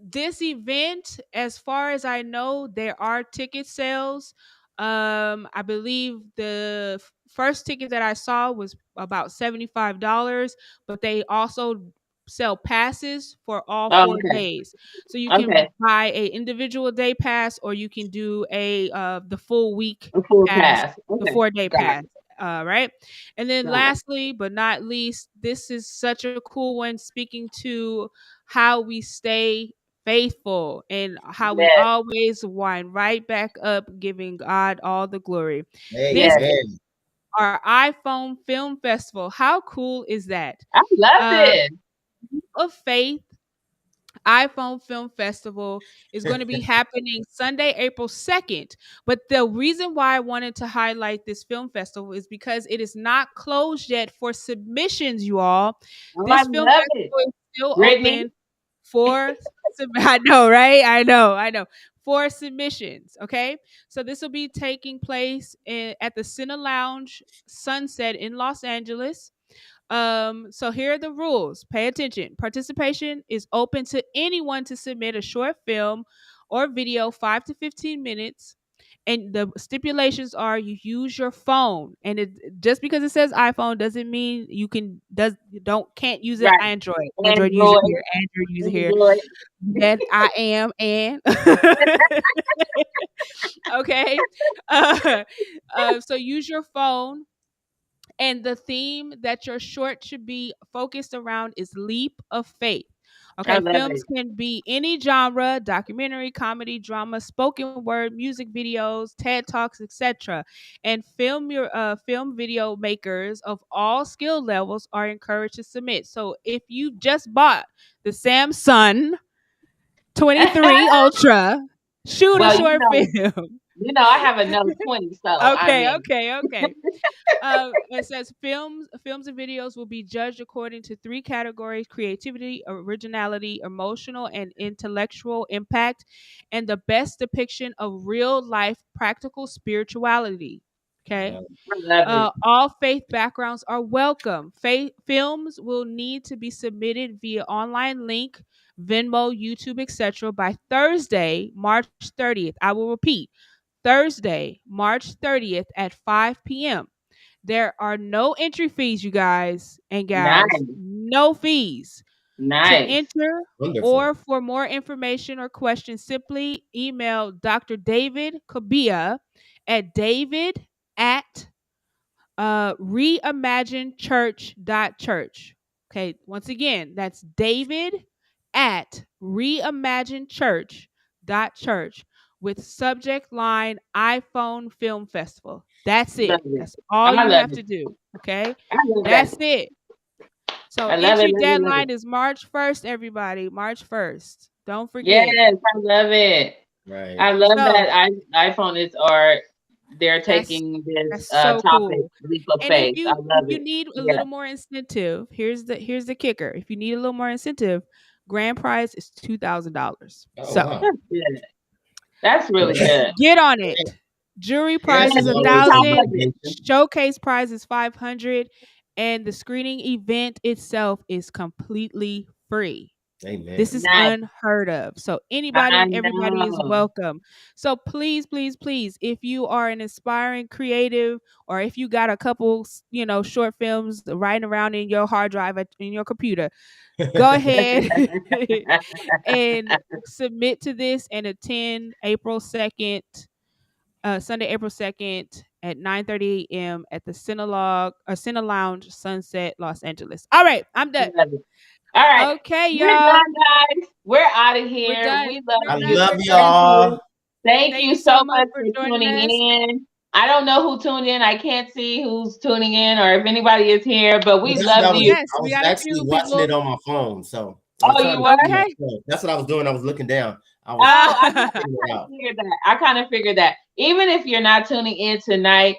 This event, as far as I know, there are ticket sales. I believe the first ticket that I saw was about $75, but they also sell passes for all 4 days. So you can buy a individual day pass or you can do the full week pass. The 4-day pass. Right. And then lastly, but not least, this is such a cool one, speaking to how we stay faithful and how we always wind right back up, giving God all the glory. This is our iPhone Film Festival. How cool is that? I love it. Of Faith iPhone Film Festival is going to be happening Sunday, April 2nd. But the reason why I wanted to highlight this film festival is because it is not closed yet for submissions, you all. This film festival is still open for I know, right? I know. For submissions, okay? So this will be taking place at the Cine Lounge Sunset in Los Angeles. So here are the rules. Pay attention. Participation is open to anyone to submit a short film or video, 5 to 15 minutes. And the stipulations are you use your phone, and it just because it says iPhone doesn't mean you can't use it. Right. Android user here. Android user here. That I am and okay. So use your phone. And the theme that your short should be focused around is leap of faith. Okay, films can be any genre: documentary, comedy, drama, spoken word, music videos, TED Talks, etc. And film video makers of all skill levels are encouraged to submit. So if you just bought the Samsung 23 Ultra, shoot a short film. You know, I have a Note 20, so okay. It says films and videos will be judged according to 3 categories: creativity, originality, emotional and intellectual impact, and the best depiction of real life practical spirituality. Okay. All faith backgrounds are welcome. Films will need to be submitted via online link, Venmo, YouTube, etc. by Thursday, March 30th. I will repeat, Thursday, March 30th at 5 p.m. There are no entry fees, you guys and gals. Nice. No fees. Nice. To enter Wonderful. or for more information or questions, simply email Dr. David Kabia at david at reimaginechurch.church. Okay, once again, that's David at reimaginechurch.church with subject line iPhone Film Festival. That's it. That's all you have to do. Okay, that's it. So entry deadline is March 1st, everybody. March 1st. Don't forget. Yes, I love it. Right. I love that iPhone is art. They're taking this so topic, cool. leap of And faith. if I love you it. need a little more incentive, here's the kicker. If you need a little more incentive, grand prize is $2,000. So wow. That's really good. Get on it. Jury prize is $1,000. Showcase prize is $500, and the screening event itself is completely free. Amen. This is unheard of. So anybody and everybody is welcome. So please, please, please, if you are an aspiring creative, or if you got a couple, short films riding around in your hard drive in your computer, go ahead and submit to this and attend April 2nd, Sunday, April 2nd at 9:30 a.m. at the Cine Lounge, Sunset, Los Angeles. All right, I'm done. All right. Okay, y'all. We're done, guys. We're out of here. We love you. Y'all. Thank you so much for tuning in. I don't know who tuned in. I can't see who's tuning in or if anybody is here, but we love you. I was actually watching it on my phone. So you were? Okay. That's what I was doing. I was looking down. I kind of figured that. Even if you're not tuning in tonight,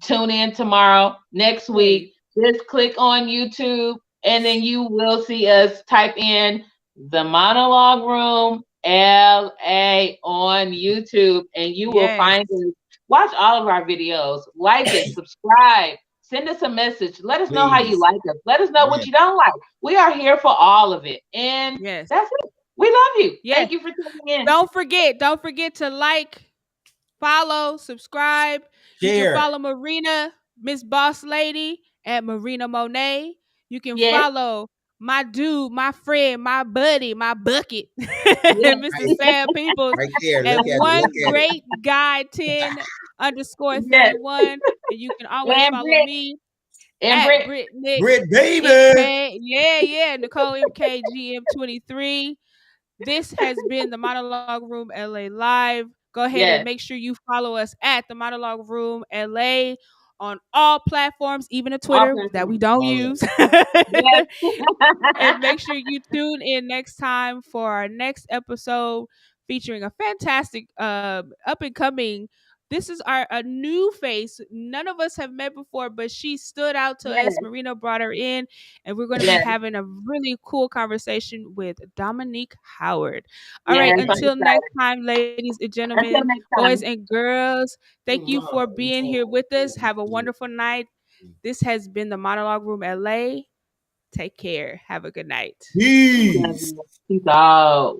tune in tomorrow, next week. Just click on YouTube, and then you will see us. Type in the Monologue Room LA on YouTube, and you will find us. Watch all of our videos. Like it, subscribe, send us a message. Let us know how you like us. Let us know what you don't like. We are here for all of it. And that's it. We love you. Thank you for tuning in. Don't forget to like, follow, subscribe. Share. You can follow Marina, Miss Boss Lady, at Marina Monet. You can follow my dude, my friend, my buddy, my bucket, Mr. Sam Peoples, right there. at One Great Guy 10_31. And you can always follow me at Brit baby. Yeah. Nicole MKGM23. This has been the Monologue Room LA Live. Go ahead and make sure you follow us at the Monologue Room LA on all platforms, even a Twitter that we don't use. And make sure you tune in next time for our next episode featuring a fantastic up and coming. This is a new face. None of us have met before, but she stood out to us. Marina brought her in, and we're going to be having a really cool conversation with Dominique Howard. All right, until next time, ladies and gentlemen, boys and girls, thank you for being here with us. Have a wonderful night. This has been the Monologue Room LA. Take care. Have a good night. Peace. Peace out.